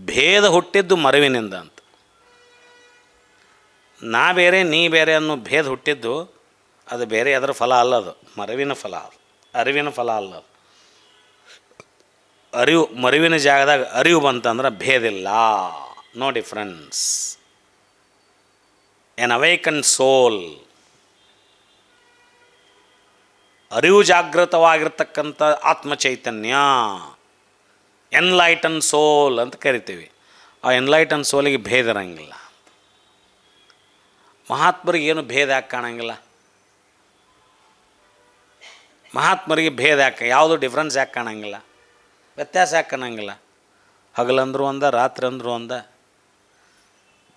ಭೇದ ಹುಟ್ಟಿದ್ದು ಮರವಿನಿಂದ ಅಂತ. ನಾ ಬೇರೆ ನೀ ಬೇರೆ ಅನ್ನೋ ಭೇದ ಹುಟ್ಟಿದ್ದು ಅದು ಬೇರೆ, ಅದರ ಫಲ ಅಲ್ಲ, ಅದು ಮರವಿನ ಫಲ, ಅದು ಅರಿವಿನ ಫಲ ಅಲ್ಲ. ಅದು ಅರಿವು, ಮರುವಿನ ಜಾಗದಾಗ ಅರಿವು ಬಂತಂದ್ರೆ ಭೇದಿಲ್ಲ. No difference. An awaken soul, ಅರಿವು ಜಾಗೃತವಾಗಿರ್ತಕ್ಕಂಥ ಆತ್ಮಚೈತನ್ಯ, ಎನ್ಲೈಟನ್ ಸೋಲ್ ಅಂತ ಕರಿತೀವಿ. ಆ ಎನ್ಲೈಟನ್ ಸೋಲಿಗೆ ಭೇದ ಇರಂಗಿಲ್ಲ. ಮಹಾತ್ಮರಿಗೆ ಏನು ಭೇದ ಯಾಕೆ ಕಾಣಂಗಿಲ್ಲ? ಮಹಾತ್ಮರಿಗೆ ಭೇದ ಯಾಕೆ, ಯಾವುದು ಡಿಫ್ರೆನ್ಸ್ ಯಾಕೆ ಕಾಣಂಗಿಲ್ಲ? ವ್ಯತ್ಯಾಸ ಯಾಕೆ ಕಾಣಂಗಿಲ್ಲ? ಹಗಲಂದ್ರು ಒಂದ, ರಾತ್ರಿ ಅಂದರು ಒಂದ,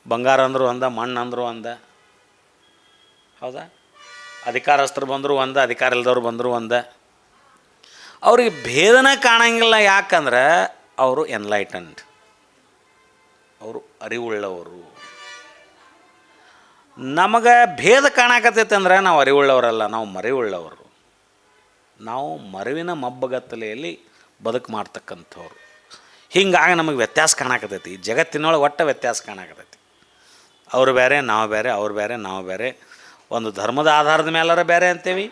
ಬಂಗಾರ ಅಂದರು ಒಂದ, ಮಣ್ಣು ಅಂದರು ಒಂದ. ಹೌದಾ? ಅಧಿಕಾರಸ್ಥರು ಬಂದರು ಒಂದ, ಅಧಿಕಾರ ಇಲ್ದವ್ರು ಬಂದರು ಒಂದ. ಅವ್ರಿಗೆ ಭೇದನ ಕಾಣಂಗಿಲ್ಲ. ಯಾಕಂದ್ರೆ ಅವರು ಎನ್ಲೈಟನ್ಡ್, ಅವರು ಅರಿವುಳ್ಳವರು. ನಮಗೆ ಭೇದ ಕಾಣಕತ್ತೈತೆ ಅಂದ್ರೆ ನಾವು ಅರಿವುಳ್ಳವರಲ್ಲ, ನಾವು ಮರೆವುಳ್ಳವರು. ನಾವು ಮರುವಿನ ಮಬ್ಬಗತ್ತಲೆಯಲ್ಲಿ ಬದುಕು ಮಾಡ್ತಕ್ಕಂಥವ್ರು. ಹೀಗಾಗಿ ನಮಗೆ ವ್ಯತ್ಯಾಸ ಕಾಣಕತ್ತೈತಿ. ಜಗತ್ತಿನೊಳಗೆ ಒಟ್ಟು ವ್ಯತ್ಯಾಸ ಕಾಣಕತ್ತೈತಿ. ಅವರು ಬೇರೆ, ನಾವು ಬೇರೆ, ಅವ್ರು ಬೇರೆ, ನಾವು ಬೇರೆ. ಒಂದು ಧರ್ಮದ ಆಧಾರದ ಮೇಲಾರ ಬೇರೆ ಅಂತೇವಿ,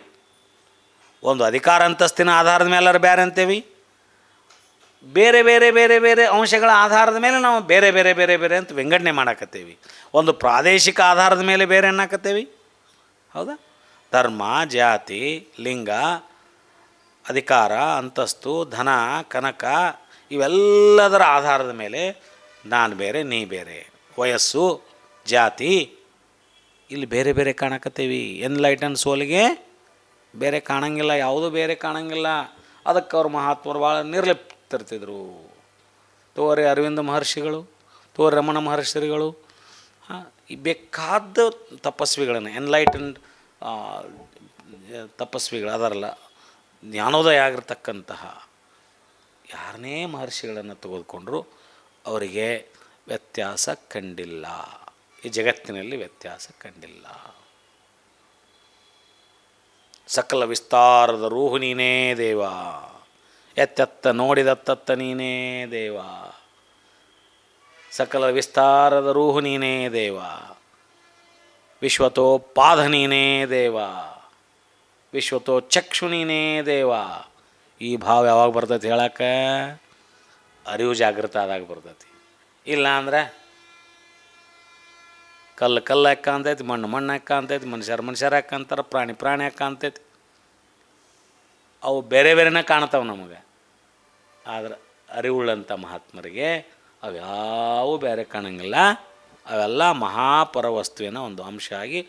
ಒಂದು ಅಧಿಕಾರ ಅಂತಸ್ತಿನ ಆಧಾರದ ಮೇಲಾರ ಬೇರೆ ಅಂತೇವಿ. ಬೇರೆ ಬೇರೆ ಬೇರೆ ಬೇರೆ ಅಂಶಗಳ ಆಧಾರದ ಮೇಲೆ ನಾವು ಬೇರೆ ಬೇರೆ ಬೇರೆ ಬೇರೆ ಅಂತ ವಿಂಗಡಣೆ ಮಾಡಕತ್ತೇವಿ. ಒಂದು ಪ್ರಾದೇಶಿಕ ಆಧಾರದ ಮೇಲೆ ಬೇರೆ ಅನ್ನಕತ್ತೇವಿ. ಹೌದಾ? ಧರ್ಮ, ಜಾತಿ, ಲಿಂಗ, ಅಧಿಕಾರ, ಅಂತಸ್ತು, ಧನ, ಕನಕ ಇವೆಲ್ಲದರ ಆಧಾರದ ಮೇಲೆ ನಾನು ಬೇರೆ, ನೀ ಬೇರೆ, ವಯಸ್ಸು, ಜಾತಿ ಇಲ್ಲಿ ಬೇರೆ ಬೇರೆ ಕಾಣಕತ್ತೇವಿ. ಎನ್ಲೈಟನ್ ಸೋಲಿಗೆ ಬೇರೆ ಕಾಣಂಗಿಲ್ಲ, ಯಾವುದೂ ಬೇರೆ ಕಾಣಂಗಿಲ್ಲ. ಅದಕ್ಕೆ ಅವ್ರು ಮಹಾತ್ಮರು ಭಾಳ ನಿರ್ಲಿಪ್ತಿರ್ತಿದ್ರು. ತೋರಿ ಅರವಿಂದ ಮಹರ್ಷಿಗಳು, ತೋರಿ ರಮಣ ಮಹರ್ಷಿಗಳು, ಈ ಬೇಕಾದ ತಪಸ್ವಿಗಳನ್ನು, ಎನ್ಲೈಟನ್ಡ್ ತಪಸ್ವಿಗಳು ಅದರಲ್ಲ, ಜ್ಞಾನೋದಯ ಆಗಿರ್ತಕ್ಕಂತಹ ಯಾರನ್ನೇ ಮಹರ್ಷಿಗಳನ್ನು ತೆಗೆದುಕೊಂಡ್ರು ಅವರಿಗೆ ವ್ಯತ್ಯಾಸ ಕಂಡಿಲ್ಲ. ಈ ಜಗತ್ತಿನಲ್ಲಿ ವ್ಯತ್ಯಾಸ ಕಂಡಿಲ್ಲ. ಸಕಲ ವಿಸ್ತಾರದ ರೂಹು ನೀನೇ ದೇವ, ಎತ್ತೆತ್ತ ನೋಡಿದತ್ತತ್ತ ನೀನೇ ದೇವ. ಸಕಲ ವಿಸ್ತಾರದ ರೂಹು ನೀನೇ ದೇವ, ವಿಶ್ವತೋಪಾಧ ನೀನೇ ದೇವ. ವಿಶ್ವತೋ ಚಕ್ಷುಣಿನೇ ದೇವ. ಈ ಭಾವ ಯಾವಾಗ ಬರ್ತೈತಿ ಹೇಳಕ್ಕೆ? ಅರಿವು ಜಾಗೃತ ಆದಾಗ ಬರ್ತೈತಿ. ಇಲ್ಲ ಅಂದ್ರೆ ಕಲ್ಲು ಕಲ್ಲು ಯಾಕೆ ಕಾಣ್ತೈತಿ, ಮಣ್ಣು ಮಣ್ಣು ಯಾಕೆ ಕಾಣ್ತೈತಿ, ಮನುಷ್ಯರು ಯಾಕೆ ಕಾಣ್ತಾರೆ, ಪ್ರಾಣಿ ಯಾಕೆ ಕಾಣ್ತೈತಿ. ಅವು ಬೇರೆ ಬೇರೆನೇ ಕಾಣ್ತಾವೆ ನಮಗೆ. ಆದ್ರೆ ಅರಿವುಳ್ಳಂಥ ಮಹಾತ್ಮರಿಗೆ ಅವ್ಯಾವು ಬೇರೆ ಕಾಣಂಗಿಲ್ಲ. ಅವೆಲ್ಲ ಮಹಾಪರವಸ್ತುವಿನ ಒಂದು ಅಂಶ ಆಗಿ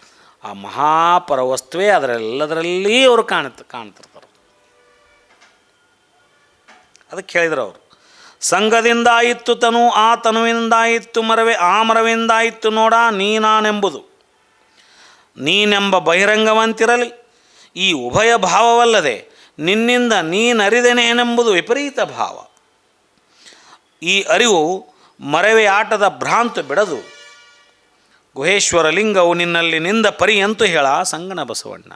ಆ ಮಹಾಪರವಸ್ತುವೇ ಅದರೆಲ್ಲದರಲ್ಲಿ ಅವರು ಕಾಣ್ತಿರ್ತಾರೆ. ಅದಕ್ಕೆ ಹೇಳಿದ್ರು ಅವರು, ಸಂಘದಿಂದಾಯಿತ್ತು ತನು, ಆ ತನುವಿನಿಂದಾಯಿತ್ತು ಮರವೇ, ಆ ಮರವಿಂದಾಯಿತ್ತು ನೋಡ ನೀ ನಾನೆಂಬುದು. ನೀನೆಂಬ ಬಹಿರಂಗವಂತಿರಲಿ ಈ ಉಭಯ ಭಾವವಲ್ಲದೆ ನಿನ್ನಿಂದ ನೀನರಿದೆನೇನೆಂಬುದು ವಿಪರೀತ ಭಾವ. ಈ ಅರಿವು ಮರವೇ ಆಟದ ಭ್ರಾಂತು ಬಿಡದು. ಗುಹೇಶ್ವರ ಲಿಂಗವು ನಿನ್ನಲ್ಲಿ ನಿಂದ ಪರಿಯಂತು ಹೇಳ ಸಂಗಣ ಬಸವಣ್ಣ.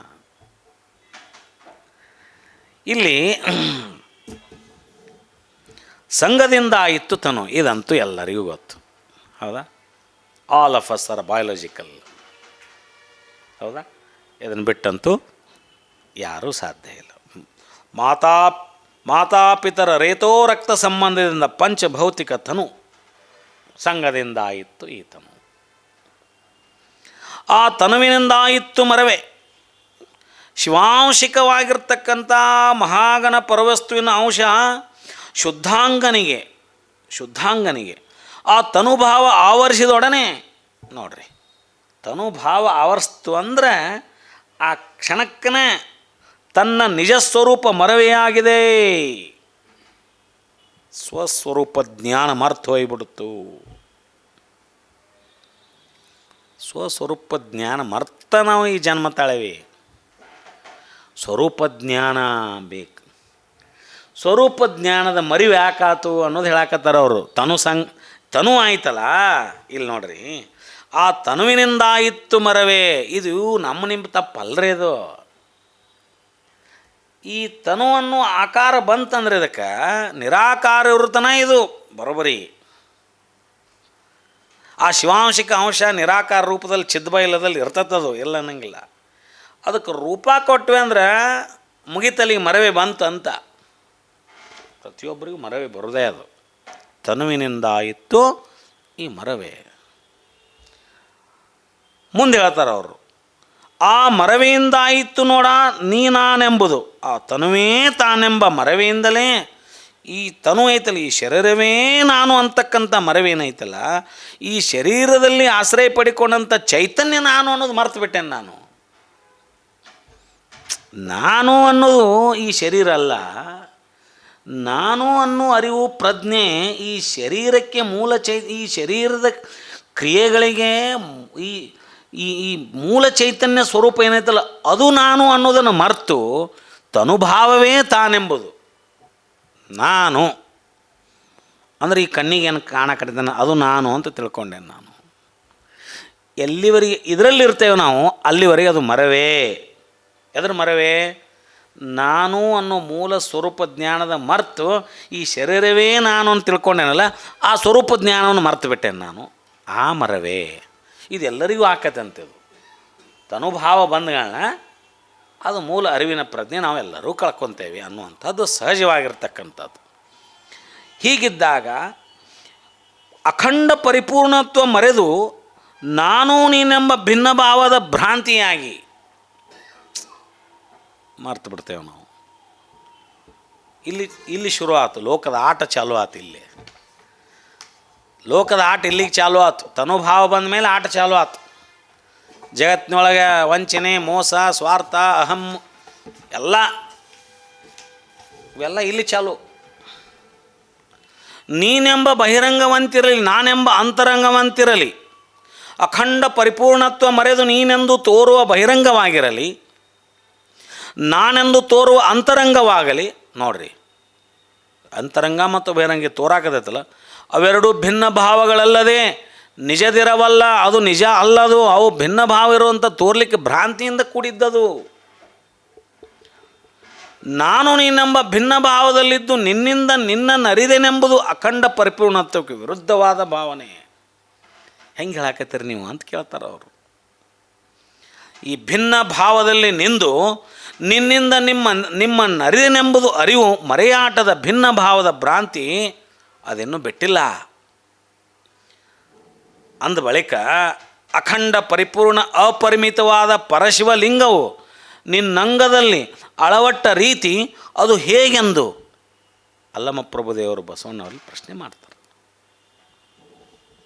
ಇಲ್ಲಿ ಸಂಘದಿಂದ ಆಯಿತು ತನು, ಇದಂತೂ ಎಲ್ಲರಿಗೂ ಗೊತ್ತು. ಹೌದಾ? All of us are biological. ಹೌದಾ? ಇದನ್ನು ಬಿಟ್ಟಂತೂ ಯಾರೂ ಸಾಧ್ಯ ಇಲ್ಲ. ಮಾತಾಪಿತರ ರೇತೋ ರಕ್ತ ಸಂಬಂಧದಿಂದ ಪಂಚಭೌತಿಕ ತನು ಸಂಘದಿಂದ ಆಯಿತು ಈ ತನು. ಆ ತನುವಿನಿಂದಾಯಿತ್ತು ಮರವೇ, ಶಿವಾಂಶಿಕವಾಗಿರ್ತಕ್ಕಂಥ ಮಹಾಗಣ ಪರವಸ್ತುವಿನ ಅಂಶ ಶುದ್ಧಾಂಗನಿಗೆ ಆ ತನುಭಾವ ಆವರಿಸಿದೊಡನೆ ನೋಡ್ರಿ, ತನುಭಾವ ಆವರಿಸ್ತು ಅಂದರೆ ಆ ಕ್ಷಣಕ್ಕನೇ ತನ್ನ ನಿಜ ಸ್ವರೂಪ ಮರವೆಯಾಗಿದೆ. ಸ್ವಸ್ವರೂಪ ಜ್ಞಾನ ಮರ್ತು ಹೋಗಿಬಿಡ್ತು. ಸ್ವಸ್ವರೂಪ ಜ್ಞಾನ ಮರ್ತ ನಾವು ಈ ಜನ್ಮ ತಾಳೇವಿ. ಸ್ವರೂಪ ಜ್ಞಾನ ಬೇಕು. ಸ್ವರೂಪ ಜ್ಞಾನದ ಮರಿವು ಯಾಕಾತು ಅನ್ನೋದು ಹೇಳಕತ್ತಾರ ಅವರು. ತನು ಆಯ್ತಲ್ಲ, ಇಲ್ಲಿ ನೋಡ್ರಿ, ಆ ತನುವಿನಿಂದಾಯಿತ್ತು ಮರವೇ. ಇದು ನಿಮ್ಮ ತಪ್ಪಲ್ರಿ. ಇದು ಈ ತನುವನ್ನು ಆಕಾರ ಬಂತಂದ್ರೆ ಇದಕ್ಕೆ ನಿರಾಕಾರ ವೃತನ ಇದು ಬರೋಬರಿ. ಆ ಶಿವಾಂಶಿಕ ಅಂಶ ನಿರಾಕಾರ ರೂಪದಲ್ಲಿ ಚಿದ್ಬೈಲದಲ್ಲಿ ಇರ್ತದದು, ಎಲ್ಲ ಅನ್ನಂಗಿಲ್ಲ. ಅದಕ್ಕೆ ರೂಪ ಕೊಟ್ವಿ ಅಂದ್ರೆ ಮುಗಿತಲ್ಲಿ ಮರವೇ ಬಂತು ಅಂತ. ಪ್ರತಿಯೊಬ್ಬರಿಗೂ ಮರವೇ ಬರೋದೇ ಅದು. ತನುವಿನಿಂದಾಯಿತು ಈ ಮರವೇ. ಮುಂದೆ ಹೇಳ್ತಾರೆ ಅವರು, ಆ ಮರವೆಯಿಂದಾಯಿತು ನೋಡ ನೀ ನಾನೆಂಬುದು. ಆ ತನುವೇ ತಾನೆಂಬ ಮರವೆಯಿಂದಲೇ ಈ ತನು ಐತಲ್ಲ, ಈ ಶರೀರವೇ ನಾನು ಅಂತಕ್ಕಂಥ ಮರವೇನೈತಲ್ಲ, ಈ ಶರೀರದಲ್ಲಿ ಆಶ್ರಯ ಪಡಿಕೊಂಡಂಥ ಚೈತನ್ಯ ನಾನು ಅನ್ನೋದು ಮರ್ತು ಬಿಟ್ಟೆನು. ನಾನು ಅನ್ನೋದು ಈ ಶರೀರ ಅಲ್ಲ. ನಾನು ಅನ್ನೋ ಅರಿವು ಪ್ರಜ್ಞೆ ಈ ಶರೀರಕ್ಕೆ ಈ ಶರೀರದ ಕ್ರಿಯೆಗಳಿಗೆ ಈ ಈ ಈ ಮೂಲ ಚೈತನ್ಯ ಸ್ವರೂಪ ಏನೈತಲ್ಲ ಅದು ನಾನು ಅನ್ನೋದನ್ನು ಮರೆತು ತನುಭಾವವೇ ತಾನೆಂಬುದು. ನಾನು ಅಂದರೆ ಈ ಕಣ್ಣಿಗೆ ಏನು ಕಾಣಕಟ್ಟಿದ್ದಾನೆ ಅದು ನಾನು ಅಂತ ತಿಳ್ಕೊಂಡೇನೆ. ನಾನು ಎಲ್ಲಿವರೆಗೆ ಇದರಲ್ಲಿರ್ತೇವೆ ನಾವು ಅಲ್ಲಿವರೆಗೆ ಅದು ಮರವೇ. ಎದ್ರ ಮರವೇ? ನಾನು ಅನ್ನೋ ಮೂಲ ಸ್ವರೂಪ ಜ್ಞಾನದ ಮರೆತು ಈ ಶರೀರವೇ ನಾನು ಅಂತ ತಿಳ್ಕೊಂಡೇನಲ್ಲ, ಆ ಸ್ವರೂಪ ಜ್ಞಾನವನ್ನು ಮರೆತು ಬಿಟ್ಟೇನೆ ನಾನು. ಆ ಮರವೇ ಇದೆಲ್ಲರಿಗೂ ಆಕತ್ತಂತೆದು. ತನುಭಾವ ಬಂದಗಳನ್ನ ಅದು ಮೂಲ ಅರಿವಿನ ಪ್ರಜ್ಞೆ ನಾವೆಲ್ಲರೂ ಕಳ್ಕೊತೇವೆ ಅನ್ನುವಂಥದ್ದು ಸಹಜವಾಗಿರ್ತಕ್ಕಂಥದ್ದು. ಹೀಗಿದ್ದಾಗ ಅಖಂಡ ಪರಿಪೂರ್ಣತ್ವ ಮರೆದು ನಾನು ನೀನೆಂಬ ಭಿನ್ನ ಭಾವದ ಭ್ರಾಂತಿಯಾಗಿ ಮರ್ತು ಬಿಡ್ತೇವೆ ನಾವು. ಇಲ್ಲಿ ಶುರು ಆಯ್ತು ಲೋಕದ ಆಟ, ಚಾಲು ಆಯ್ತು. ಇಲ್ಲಿ ಲೋಕದ ಆಟ ಇಲ್ಲಿಗೆ ಚಾಲು ಆಯ್ತು. ತನುಭಾವ ಬಂದ ಮೇಲೆ ಆಟ ಚಾಲು ಆಯ್ತು. ಜಗತ್ತಿನೊಳಗೆ ವಂಚನೆ, ಮೋಸ, ಸ್ವಾರ್ಥ, ಅಹಂ ಇವೆಲ್ಲ ಇಲ್ಲಿ ಚಾಲು. ನೀನೆಂಬ ಬಹಿರಂಗವಂತಿರಲಿ, ನಾನೆಂಬ ಅಂತರಂಗವಂತಿರಲಿ, ಅಖಂಡ ಪರಿಪೂರ್ಣತ್ವ ಮರೆದು ನೀನೆಂದು ತೋರುವ ಬಹಿರಂಗವಾಗಿರಲಿ, ನಾನೆಂದು ತೋರುವ ಅಂತರಂಗವಾಗಲಿ. ನೋಡ್ರಿ, ಅಂತರಂಗ ಮತ್ತು ಬಹಿರಂಗ ತೋರಾಕತೈತಲ್ಲ, ಅವೆರಡೂ ಭಿನ್ನ ಭಾವಗಳಲ್ಲದೆ ನಿಜದಿರವಲ್ಲ. ಅದು ನಿಜ ಅಲ್ಲದು. ಅವು ಭಿನ್ನ ಭಾವ ಇರುವಂಥ ತೋರ್ಲಿಕ್ಕೆ ಭ್ರಾಂತಿಯಿಂದ ಕೂಡಿದ್ದದು. ನಾನು ನೀನೆಂಬ ಭಿನ್ನ ಭಾವದಲ್ಲಿದ್ದು ನಿನ್ನಿಂದ ನಿನ್ನನ್ನು ಅರಿದೆನೆಂಬುದು ಅಖಂಡ ಪರಿಪೂರ್ಣತ್ವಕ್ಕೆ ವಿರುದ್ಧವಾದ ಭಾವನೆ. ಹೆಂಗೆ ಹೇಳಾಕತ್ತೀರಿ ನೀವು ಅಂತ ಕೇಳ್ತಾರೆ ಅವರು. ಈ ಭಿನ್ನ ಭಾವದಲ್ಲಿ ನಿಂದು ನಿನ್ನಿಂದ ನಿಮ್ಮನ್ನರಿದೆನೆಂಬುದು ಅರಿವು ಮರೆಯಾಟದ ಭಿನ್ನ ಭಾವದ ಭ್ರಾಂತಿ ಅದಿನ್ನೂ ಬಿಟ್ಟಿಲ್ಲ. ಅಂದ ಬಳಿಕ ಅಖಂಡ ಪರಿಪೂರ್ಣ ಅಪರಿಮಿತವಾದ ಪರಶಿವಲಿಂಗವು ನಿನ್ನಂಗದಲ್ಲಿ ಅಳವಟ್ಟ ರೀತಿ ಅದು ಹೇಗೆಂದು ಅಲ್ಲಮಪ್ರಭುದೇವರು ಬಸವಣ್ಣವ್ರಲ್ಲಿ ಪ್ರಶ್ನೆ ಮಾಡ್ತಾರೆ.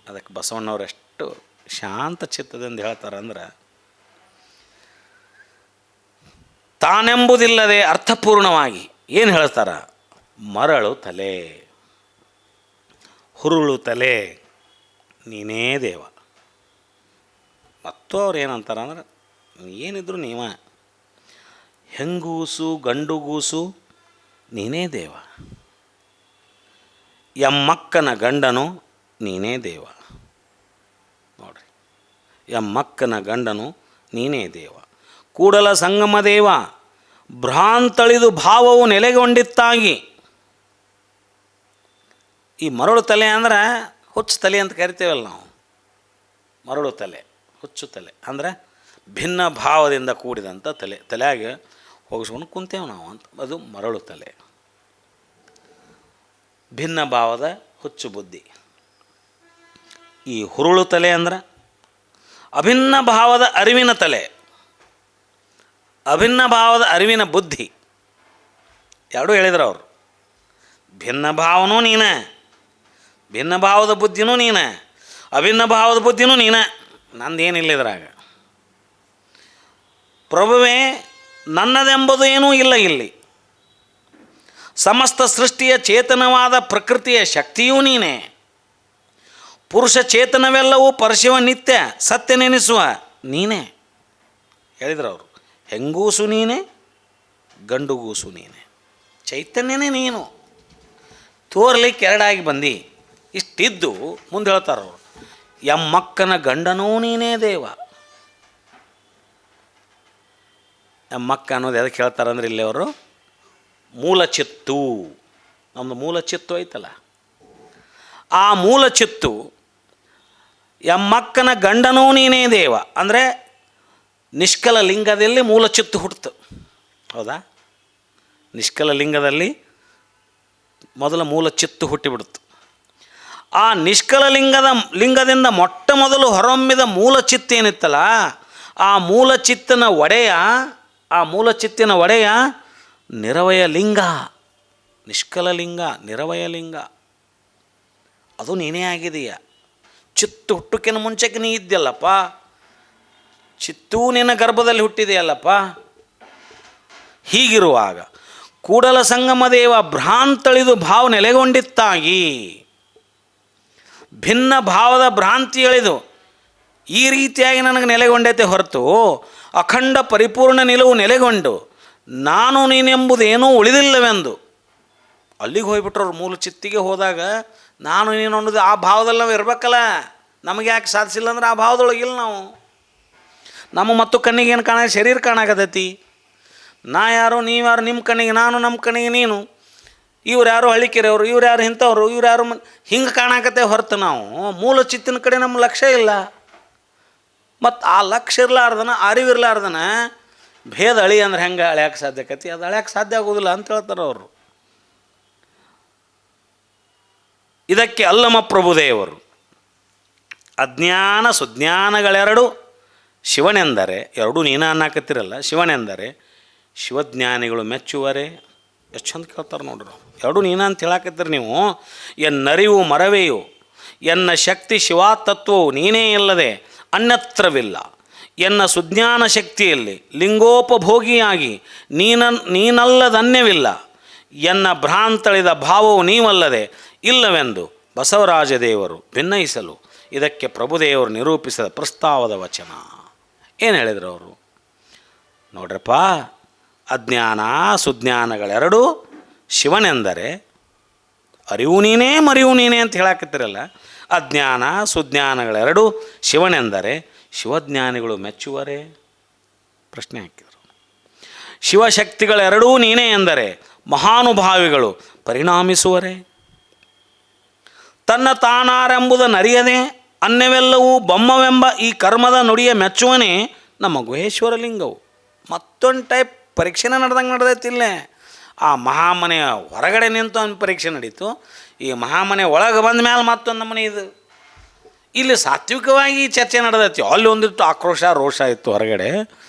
ಅದಕ್ಕೆ ಬಸವಣ್ಣವ್ರು ಎಷ್ಟು ಶಾಂತ ಚಿತ್ತದಿಂದ ಹೇಳ್ತಾರೆ ಅಂದ್ರೆ, ತಾನೆಂಬುದಿಲ್ಲದೆ ಅರ್ಥಪೂರ್ಣವಾಗಿ ಏನು ಹೇಳ್ತಾರ, ಮರಳು ತಲೆ, ಹುರುಳು ತಲೆ, ನೀನೇ ದೇವ. ಮತ್ತು ಅವ್ರು ಏನಂತಾರ ಅಂದ್ರೆ, ಏನಿದ್ರು ನೀವ, ಹೆಂಗೂಸು ಗಂಡುಗೂಸು ನೀನೇ ದೇವ, ಎಮ್ಮಕ್ಕನ ಗಂಡನು ನೀನೇ ದೇವ. ನೋಡ್ರಿ, ಎಮ್ಮಕ್ಕನ ಗಂಡನು ನೀನೇ ದೇವ, ಕೂಡಲ ಸಂಗಮ ದೇವ, ಭ್ರಾಂತಳಿದು ಭಾವವು ನೆಲೆಗೊಂಡಿತ್ತಾಗಿ. ಈ ಮರಳು ತಲೆ ಅಂದ್ರೆ ಹುಚ್ಚು ತಲೆ ಅಂತ ಕರಿತೇವಲ್ಲ ನಾವು. ಮರಳು ತಲೆ, ಹುಚ್ಚು ತಲೆ ಅಂದರೆ ಭಿನ್ನ ಭಾವದಿಂದ ಕೂಡಿದಂಥ ತಲೆ, ತಲೆಯಾಗೆ ಹೋಗಿಸ್ಕೊಂಡು ಕುಂತೇವೆ ನಾವು ಅಂತ, ಅದು ಮರಳು ತಲೆ. ಭಿನ್ನ ಭಾವದ ಹುಚ್ಚು ಬುದ್ಧಿ. ಈ ಹುರುಳು ತಲೆ ಅಂದ್ರೆ ಅಭಿನ್ನ ಭಾವದ ಅರಿವಿನ ತಲೆ, ಅಭಿನ್ನ ಭಾವದ ಅರಿವಿನ ಬುದ್ಧಿ. ಎರಡೂ ಹೇಳಿದ್ರು ಅವರು. ಭಿನ್ನ ಭಾವನೂ ನೀನೇ, ಭಿನ್ನ ಭಾವದ ಬುದ್ಧಿನೂ ನೀನೇ, ಅಭಿನ್ನ ಭಾವದ ಬುದ್ಧಿನೂ ನೀನೇ, ನಂದೇನಿಲ್ಲ ಇದ್ರಾಗ. ಪ್ರಭುವೇ, ನನ್ನದೆಂಬುದು ಏನೂ ಇಲ್ಲ ಇಲ್ಲಿ. ಸಮಸ್ತ ಸೃಷ್ಟಿಯ ಚೇತನವಾದ ಪ್ರಕೃತಿಯ ಶಕ್ತಿಯೂ ನೀನೇ. ಪುರುಷ ಚೇತನವೆಲ್ಲವೂ ಪರಶಿವ ನಿತ್ಯ ಸತ್ಯ ನೆನೆಸುವ ನೀನೇ. ಹೇಳಿದ್ರು ಅವರು, ಹೆಂಗೂಸು ನೀನೇ, ಗಂಡುಗೂಸು ನೀನೇ, ಚೈತನ್ಯನೇ ನೀನು. ತೋರ್ಲಿಕ್ಕೆ ಎರಡಾಗಿ ಬಂದು ಇಷ್ಟಿದ್ದು ಮುಂದೆ ಹೇಳ್ತಾರವರು, ಎಮ್ಮಕ್ಕನ ಗಂಡನೂ ನೀನೇ ದೇವ. ಎಮ್ಮಕ್ಕ ಅನ್ನೋದು ಎದಕ್ಕೆ ಹೇಳ್ತಾರಂದ್ರೆ, ಇಲ್ಲಿ ಅವರು ಮೂಲ ಚಿತ್ತು, ನಮ್ಮದು ಮೂಲ ಚಿತ್ತು ಐತಲ್ಲ, ಆ ಮೂಲ ಚಿತ್ತು ಎಮ್ಮಕ್ಕನ ಗಂಡನೂ ನೀನೇ ದೇವ ಅಂದರೆ ನಿಷ್ಕಲ ಲಿಂಗದಲ್ಲಿ ಮೂಲ ಚಿತ್ತು ಹುಟ್ಟಿತು. ಹೌದಾ? ನಿಷ್ಕಲ ಲಿಂಗದಲ್ಲಿ ಮೊದಲ ಮೂಲ ಚಿತ್ತು ಹುಟ್ಟಿಬಿಡ್ತು. ಆ ನಿಷ್ಕಲ ಲಿಂಗದಿಂದ ಮೊಟ್ಟ ಮೊದಲು ಹೊರಹೊಮ್ಮಿದ ಮೂಲ ಚಿತ್ತ ಏನಿತ್ತಲ್ಲ, ಆ ಮೂಲ ಚಿತ್ತಿನ ಒಡೆಯ ನಿರವಯ ಲಿಂಗ, ನಿಷ್ಕಲ ಲಿಂಗ, ನಿರವಯ ಲಿಂಗ, ಅದು ನೀನೇ ಆಗಿದೆಯಾ. ಚಿತ್ತು ಹುಟ್ಟಕ್ಕಿಂತ ಮುಂಚೆಗೆ ನೀ ಇದ್ದಲ್ಲಪ್ಪ, ಚಿತ್ತೂ ನಿನ್ನ ಗರ್ಭದಲ್ಲಿ ಹುಟ್ಟಿದೆಯಲ್ಲಪ್ಪ. ಹೀಗಿರುವಾಗ ಕೂಡಲ ಸಂಗಮ ದೇವ ಭ್ರಾಂತಳಿದು ಭಾವ ನೆಲೆಗೊಂಡಿತ್ತಾಗಿ, ಭಿನ್ನ ಭಾವದ ಭ್ರಾಂತಿ ಎಳೆದು ಈ ರೀತಿಯಾಗಿ ನನಗೆ ನೆಲೆಗೊಂಡೈತೆ ಹೊರತು ಅಖಂಡ ಪರಿಪೂರ್ಣ ನಿಲುವು ನೆಲೆಗೊಂಡು ನಾನು ನೀನೆಂಬುದೇನೂ ಉಳಿದಿಲ್ಲವೆಂದು ಅಲ್ಲಿಗೆ ಹೋಗ್ಬಿಟ್ರವ್ರು. ಮೂಲ ಚಿತ್ತಿಗೆ ಹೋದಾಗ ನಾನು ನೀನು ಅನ್ನೋದು ಆ ಭಾವದಲ್ಲಿ ನಾವು ಇರಬೇಕಲ್ಲ. ನಮಗೆ ಯಾಕೆ ಸಾಧಿಸಿಲ್ಲ ಅಂದ್ರೆ ಆ ಭಾವದೊಳಗಿಲ್ಲ ನಾವು. ನಮ್ಮ ಮತ್ತು ಕಣ್ಣಿಗೆ ಏನು ಕಾಣ, ಶರೀರ ಕಾಣಾಕತೈತಿ. ನಾ ಯಾರು, ನೀವ್ಯಾರು, ನಿಮ್ಮ ಕಣ್ಣಿಗೆ ನಾನು, ನಮ್ಮ ಕಣ್ಣಿಗೆ ನೀನು, ಇವ್ರು ಯಾರು ಹಳ್ಳಿಕೆರೆಯವರು, ಇವ್ರು ಯಾರು ಇಂಥವ್ರು, ಇವ್ರು ಯಾರು ಹಿಂಗೆ ಕಾಣಾಕತ್ತೆ ಹೊರತು ನಾವು ಮೂಲ ಚಿತ್ತಿನ ಕಡೆ ನಮ್ಮ ಲಕ್ಷ್ಯ ಇಲ್ಲ. ಮತ್ತು ಆ ಲಕ್ಷ್ಯ ಇರಲಾರ್ದನ, ಅರಿವಿರ್ಲಾರ್ದನ ಭೇದ ಅಳಿ ಅಂದ್ರೆ ಹೆಂಗೆ ಅಳ್ಯಾಕೆ ಸಾಧ್ಯ ಆಕತಿ? ಅದು ಅಳ್ಯಾಕೆ ಸಾಧ್ಯ ಆಗೋದಿಲ್ಲ ಅಂತ ಹೇಳ್ತಾರೆ ಅವರು. ಇದಕ್ಕೆ ಅಲ್ಲಮಪ್ರಭುದೇವರು ಅಜ್ಞಾನ ಸುಜ್ಞಾನಗಳೆರಡು ಶಿವನೆಂದರೆ, ಎರಡೂ ನೀನು ಅನ್ನಕತ್ತಿರಲ್ಲ, ಶಿವನೆಂದರೆ ಶಿವಜ್ಞಾನಿಗಳು ಮೆಚ್ಚುವರೆ. ಎಷ್ಟು ಚಂದ ಕೇಳ್ತಾರೆ ನೋಡ್ರಿ. ಎರಡೂ ನೀನು ಅಂತ ಹೇಳಕತ್ತೀರಿ ನೀವು. ಎನ್ನರಿವು ಮರವೆಯು, ಎನ್ನ ಶಕ್ತಿ ಶಿವಾತತ್ವವು ನೀನೇ ಇಲ್ಲದೆ ಅನ್ಯತ್ರವಿಲ್ಲ. ಎನ್ನ ಸುಜ್ಞಾನ ಶಕ್ತಿಯಲ್ಲಿ ಲಿಂಗೋಪಭೋಗಿಯಾಗಿ ನೀನಲ್ಲದನ್ಯವಿಲ್ಲ. ಎನ್ನ ಭ್ರಾಂತಳಿದ ಭಾವವು ನೀವಲ್ಲದೆ ಇಲ್ಲವೆಂದು ಬಸವರಾಜ ದೇವರು ಭಿನ್ನಯಿಸಲು ಇದಕ್ಕೆ ಪ್ರಭುದೇವರು ನಿರೂಪಿಸಿದ ಪ್ರಸ್ತಾವದ ವಚನ. ಏನು ಹೇಳಿದರು ಅವರು? ನೋಡ್ರಪ್ಪ, ಅಜ್ಞಾನ ಸುಜ್ಞಾನಗಳೆರಡೂ ಶಿವನೆಂದರೆ, ಅರಿವು ನೀನೇ ಮರಿವು ನೀನೇ ಅಂತ ಹೇಳಕತ್ತಿರಲ್ಲ. ಅಜ್ಞಾನ ಸುಜ್ಞಾನಗಳೆರಡೂ ಶಿವನೆಂದರೆ ಶಿವಜ್ಞಾನಿಗಳು ಮೆಚ್ಚುವರೆ? ಪ್ರಶ್ನೆ ಹಾಕಿದರು. ಶಿವಶಕ್ತಿಗಳೆರಡೂ ನೀನೇ ಎಂದರೆ ಮಹಾನುಭಾವಿಗಳು ಪರಿಣಾಮಿಸುವರೆ? ತನ್ನ ತಾನಾರೆಂಬುದನ್ನರಿಯದೆ ಅನ್ಯವೆಲ್ಲವೂ ಬೊಮ್ಮವೆಂಬ ಈ ಕರ್ಮದ ನುಡಿಯ ಮೆಚ್ಚುವನೇ ನಮ್ಮ ಗುಹೇಶ್ವರ ಲಿಂಗವು. ಮತ್ತೊಂದು ಟೈಪ್ ಪರೀಕ್ಷೆನೇ ನಡೆದಂಗೆ ನಡೆದೈತಿಲ್ಲ. ಆ ಮಹಾಮನೆಯ ಹೊರಗಡೆ ನಿಂತು ಒಂದು ಪರೀಕ್ಷೆ ನಡೀತು. ಈ ಮಹಾಮನೆ ಒಳಗೆ ಬಂದ ಮೇಲೆ ಮತ್ತೊಂದು ಮನೆ ಇದು. ಇಲ್ಲಿ ಸಾತ್ವಿಕವಾಗಿ ಚರ್ಚೆ ನಡೆದೈತಿ. ಅಲ್ಲಿ ಒಂದಿಟ್ಟು ಆಕ್ರೋಶ ರೋಷ ಇತ್ತು ಹೊರಗಡೆ.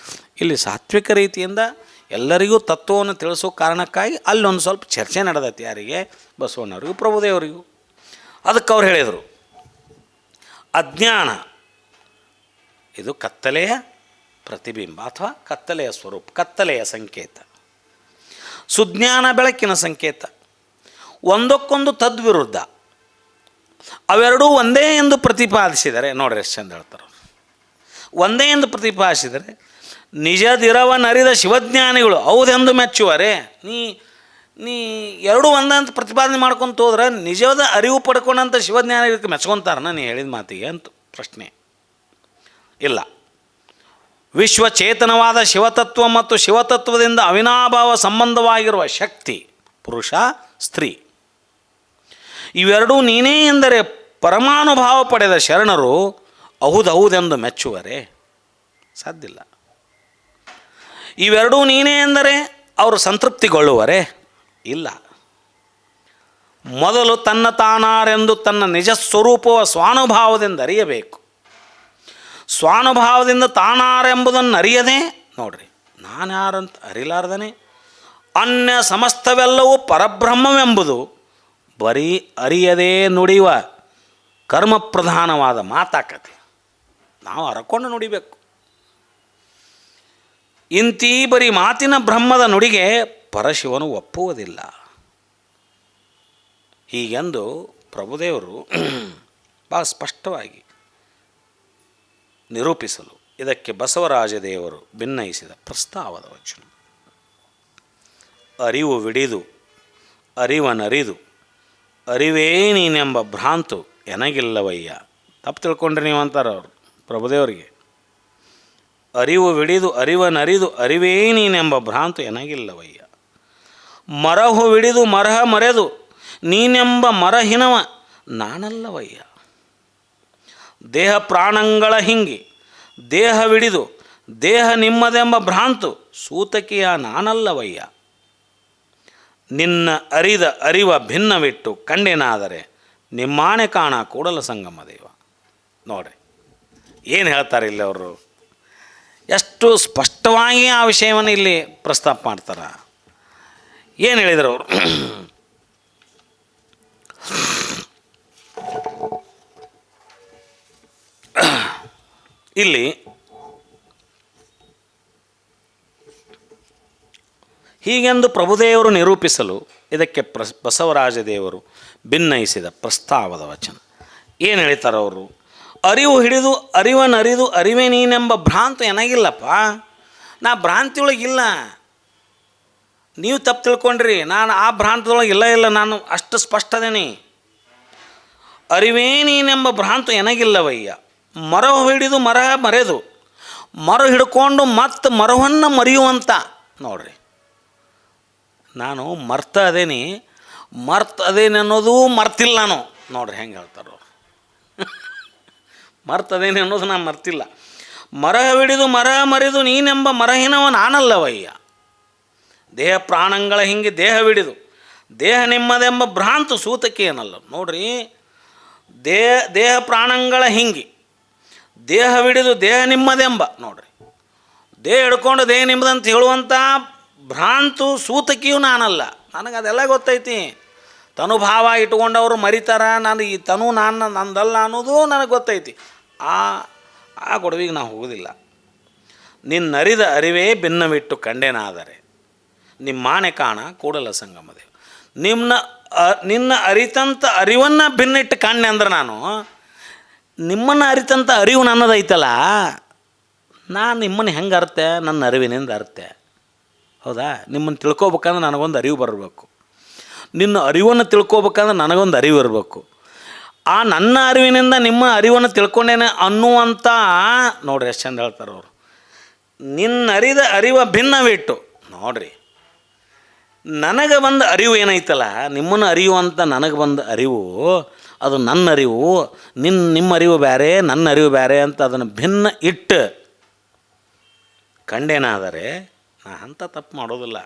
ಇಲ್ಲಿ ಸಾತ್ವಿಕ ರೀತಿಯಿಂದ ಎಲ್ಲರಿಗೂ ತತ್ವವನ್ನು ತಿಳಿಸೋ ಕಾರಣಕ್ಕಾಗಿ ಅಲ್ಲೊಂದು ಸ್ವಲ್ಪ ಚರ್ಚೆ ನಡೆದೈತಿ. ಯಾರಿಗೆ? ಬಸವಣ್ಣವ್ರಿಗೂ ಪ್ರಭುದೇವರಿಗೂ. ಅದಕ್ಕೆ ಅವ್ರು ಹೇಳಿದರು, ಅಜ್ಞಾನ ಇದು ಕತ್ತಲೆಯ ಪ್ರತಿಬಿಂಬ ಅಥವಾ ಕತ್ತಲೆಯ ಸ್ವರೂಪ, ಕತ್ತಲೆಯ ಸಂಕೇತ. ಸುಜ್ಞಾನ ಬೆಳಕಿನ ಸಂಕೇತ. ಒಂದಕ್ಕೊಂದು ತದ್ವಿರುದ್ಧ. ಅವೆರಡೂ ಒಂದೇ ಎಂದು ಪ್ರತಿಪಾದಿಸಿದರೆ ನೋಡ್ರಿ ಎಷ್ಟು ಚಂದ ಹೇಳ್ತಾರೆ. ಒಂದೇ ಎಂದು ಪ್ರತಿಪಾದಿಸಿದರೆ ನಿಜದಿರವನರಿದ ಶಿವಜ್ಞಾನಿಗಳು ಹೌದೆಂದು ಮೆಚ್ಚುವರೆ. ನೀ ಎರಡೂ ಒಂದೇ ಅಂತ ಪ್ರತಿಪಾದನೆ ಮಾಡ್ಕೊಂತ ಹೋದ್ರೆ ನಿಜವಾದ ಅರಿವು ಪಡ್ಕೊಂಡಂಥ ಶಿವಜ್ಞಾನಿಗಳಿಗೆ ಮೆಚ್ಕೊತಾರನ ನೀ ಹೇಳಿದ ಮಾತಿಗೆ ಅಂತ ಪ್ರಶ್ನೆ ಇಲ್ಲ. ವಿಶ್ವಚೇತನವಾದ ಶಿವತತ್ವ ಮತ್ತು ಶಿವತತ್ವದಿಂದ ಅವಿನಾಭಾವ ಸಂಬಂಧವಾಗಿರುವ ಶಕ್ತಿ ಪುರುಷ ಸ್ತ್ರೀ ಇವೆರಡೂ ನೀನೇ ಎಂದರೆ ಪರಮಾನುಭಾವ ಪಡೆದ ಶರಣರು ಹೌದೆಂದು ಮೆಚ್ಚುವರೆ. ಸಾಧ್ಯ ಇಲ್ಲ. ಇವೆರಡೂ ನೀನೇ ಎಂದರೆ ಅವರು ಸಂತೃಪ್ತಿಗೊಳ್ಳುವರೆ. ಇಲ್ಲ. ಮೊದಲು ತನ್ನ ತಾನಾರೆಂದು ತನ್ನ ನಿಜ ಸ್ವರೂಪವ ಸ್ವಾನುಭಾವದಿಂದ ಅರಿಯಬೇಕು. ಸ್ವಾನುಭಾವದಿಂದ ತಾನಾರೆಂಬುದನ್ನು ಅರಿಯದೆ ನೋಡ್ರಿ, ನಾನು ಯಾರಂತ ಅರಿಲಾರ್ದನೆ ಅನ್ಯ ಸಮಸ್ತವೆಲ್ಲವೂ ಪರಬ್ರಹ್ಮವೆಂಬುದು ಬರೀ ಅರಿಯದೇ ನುಡಿಯುವ ಕರ್ಮಪ್ರಧಾನವಾದ ಮಾತಾಕತೆ. ನಾವು ಹರಕೊಂಡು ನುಡಿಬೇಕು. ಇಂತೀ ಬರೀ ಮಾತಿನ ಬ್ರಹ್ಮದ ನುಡಿಗೆ ಪರಶಿವನು ಒಪ್ಪುವುದಿಲ್ಲ. ಹೀಗೆಂದು ಪ್ರಭುದೇವರು ಭಾಳ ಸ್ಪಷ್ಟವಾಗಿ ನಿರೂಪಿಸಲು ಇದಕ್ಕೆ ಬಸವರಾಜ ದೇವರು ಭಿನ್ನಯಿಸಿದ ಪ್ರಸ್ತಾವದ ವಚನ. ಅರಿವು ವಿಡಿದು ಅರಿವನರಿದು ಅರಿವೇ ನೀನೆಂಬ ಭ್ರಾಂತು ಎನಗಿಲ್ಲವಯ್ಯ. ತಪ್ಪು ತಿಳ್ಕೊಂಡ್ರೆ ನೀವು ಅಂತಾರೆ ಅವರು ಪ್ರಭುದೇವರಿಗೆ. ಅರಿವು ವಿಡಿದು ಅರಿವನರಿದು ಅರಿವೇ ನೀನೆಂಬ ಭ್ರಾಂತು ಎನಗಿಲ್ಲವಯ್ಯ. ಮರಹು ವಿಡಿದು ಮರಹ ಮರೆದು ನೀನೆಂಬ ಮರಹಿನವ ನಾನಲ್ಲವಯ್ಯ. ದೇಹ ಪ್ರಾಣಂಗಳ ಹಿಂಗಿ ದೇಹವಿಡಿದು ದೇಹ ನಿಮ್ಮದೆಂಬ ಭ್ರಾಂತು ಸೂತಕಿಯ ನಾನಲ್ಲವಯ್ಯ. ನಿನ್ನ ಅರಿದ ಅರಿವ ಭಿನ್ನವಿಟ್ಟು ಕಂಡೇನಾದರೆ ನಿಮ್ಮಾಣೆ ಕಾಣ ಕೂಡಲ ಸಂಗಮ ದೇವ. ನೋಡ್ರಿ ಏನು ಹೇಳ್ತಾರೆ ಇಲ್ಲಿ ಅವರು. ಎಷ್ಟು ಸ್ಪಷ್ಟವಾಗಿ ಆ ವಿಷಯವನ್ನು ಇಲ್ಲಿ ಪ್ರಸ್ತಾಪ ಮಾಡ್ತಾರೆ. ಏನು ಹೇಳಿದರು ಅವರು? ಇಲ್ಲಿ ಹೀಗೆಂದು ಪ್ರಭುದೇವರು ನಿರೂಪಿಸಲು ಇದಕ್ಕೆ ಬಸವರಾಜ ದೇವರು ಭಿನ್ನಯಿಸಿದ ಪ್ರಸ್ತಾವದ ವಚನ. ಏನು ಹೇಳ್ತಾರೆ ಅವರು? ಅರಿವು ಹಿಡಿದು ಅರಿವನರಿದು ಅರಿವೇ ನೀನೆಂಬ ಭ್ರಾಂತಿ ಏನಾಗಿಲ್ಲಪ್ಪ. ನಾ ಭ್ರಾಂತಿಯೊಳಗಿಲ್ಲ. ನೀವು ತಪ್ಪು ತಿಳ್ಕೊಂಡ್ರಿ. ನಾನು ಆ ಭ್ರಾಂತಿಯೊಳಗೆ ಇಲ್ಲ. ನಾನು ಅಷ್ಟು ಸ್ಪಷ್ಟದೇನೆ. ಅರಿವೇ ನೀನೆಂಬ ಭ್ರಾಂತು ಎನಗಿಲ್ಲವಯ್ಯ. ಮರ ಹಿಡಿದು ಮರ ಮರೆದು ಮರ ಹಿಡ್ಕೊಂಡು ಮತ್ತು ಮರವನ್ನು ಮರೆಯುವಂಥ ನೋಡ್ರಿ. ನಾನು ಮರ್ತ ಅದೇನಿ ಅನ್ನೋದು ಮರ್ತಿಲ್ಲ ನಾನು. ನೋಡ್ರಿ ಹೆಂಗೆ ಹೇಳ್ತಾರೋ. ಮರ್ತದೇನೆ ಅನ್ನೋದು ನಾನು ಮರ್ತಿಲ್ಲ. ಮರ ಹಿಡಿದು ಮರ ಮರೆದು ನೀನೆಂಬ ಮರಹಿನವ ನಾನಲ್ಲವಯ್ಯ. ದೇಹ ಪ್ರಾಣಂಗಳ ಹಿಂಗೆ ದೇಹವಿಡಿದು ದೇಹ ನಿಮ್ಮದೆಂಬ ಭ್ರಾಂತು ಸೂತಕ್ಕೆ ಏನಲ್ಲ. ನೋಡ್ರಿ, ದೇಹ ಪ್ರಾಣಂಗಳ ಹಿಂಗಿ ದೇಹವಿಡಿದು ದೇಹ ನಿಮ್ಮದೆಂಬ ನೋಡ್ರಿ, ದೇಹ ಹಿಡ್ಕೊಂಡು ದೇಹ ನಿಮ್ಮದಂತ ಹೇಳುವಂಥ ಭ್ರಾಂತು ಸೂತಕಿಯೂ ನಾನಲ್ಲ. ನನಗೆ ಅದೆಲ್ಲ ಗೊತ್ತೈತಿ. ತನುಭಾವ ಇಟ್ಕೊಂಡವರು ಮರಿತಾರ. ನಾನು ಈ ತನು ನಂದಲ್ಲ ಅನ್ನೋದು ನನಗೆ ಗೊತ್ತೈತಿ. ಆ ಗೊಡವಿಗೆ ನಾವು ಹೋಗೋದಿಲ್ಲ. ನಿನ್ನರಿದ ಅರಿವೇ ಭಿನ್ನವಿಟ್ಟು ಕಂಡೇನಾದರೆ ನಿಮ್ಮಾಣೆ ಕಾಣ ಕೂಡಲ ಸಂಗಮದೇವ. ನಿನ್ನ ಅರಿತಂಥ ಅರಿವನ್ನು ಭಿನ್ನಿಟ್ಟು ಕಾಣೆ ಅಂದ್ರೆ ನಾನು ನಿಮ್ಮನ್ನು ಅರಿತಂಥ ಅರಿವು ನನ್ನದೈತಲ್ಲ. ನಾನು ನಿಮ್ಮನ್ನು ಹೆಂಗೆ ಅರ್ತೆ? ನನ್ನ ಅರಿವಿನಿಂದ ಅರ್ತೆ. ಹೌದಾ? ನಿಮ್ಮನ್ನು ತಿಳ್ಕೊಬೇಕಂದ್ರೆ ನನಗೊಂದು ಅರಿವು ಬರಬೇಕು. ನಿನ್ನ ಅರಿವನ್ನು ತಿಳ್ಕೊಬೇಕಂದ್ರೆ ನನಗೊಂದು ಅರಿವು ಇರಬೇಕು. ಆ ನನ್ನ ಅರಿವಿನಿಂದ ನಿಮ್ಮ ಅರಿವನ್ನು ತಿಳ್ಕೊಂಡೇನೆ ಅನ್ನುವಂಥ ನೋಡ್ರಿ ಎಷ್ಟು ಚಂದ ಹೇಳ್ತಾರೆ ಅವರು. ನಿನ್ನರಿದ ಅರಿವ ಭಿನ್ನವಿಟ್ಟು ನೋಡ್ರಿ, ನನಗೆ ಬಂದ ಅರಿವು ಏನೈತಲ್ಲ, ನಿಮ್ಮನ್ನು ಅರಿಯುವಂಥ ನನಗೆ ಬಂದ ಅರಿವು ಅದು ನನ್ನ ಅರಿವು. ನಿಮ್ಮ ಅರಿವು ಬೇರೆ, ನನ್ನ ಅರಿವು ಬೇರೆ ಅಂತ ಅದನ್ನು ಭಿನ್ನ ಇಟ್ಟು ಕಂಡೇನಾದರೆ ನಾ ಅಂಥ ತಪ್ಪು ಮಾಡೋದಿಲ್ಲ.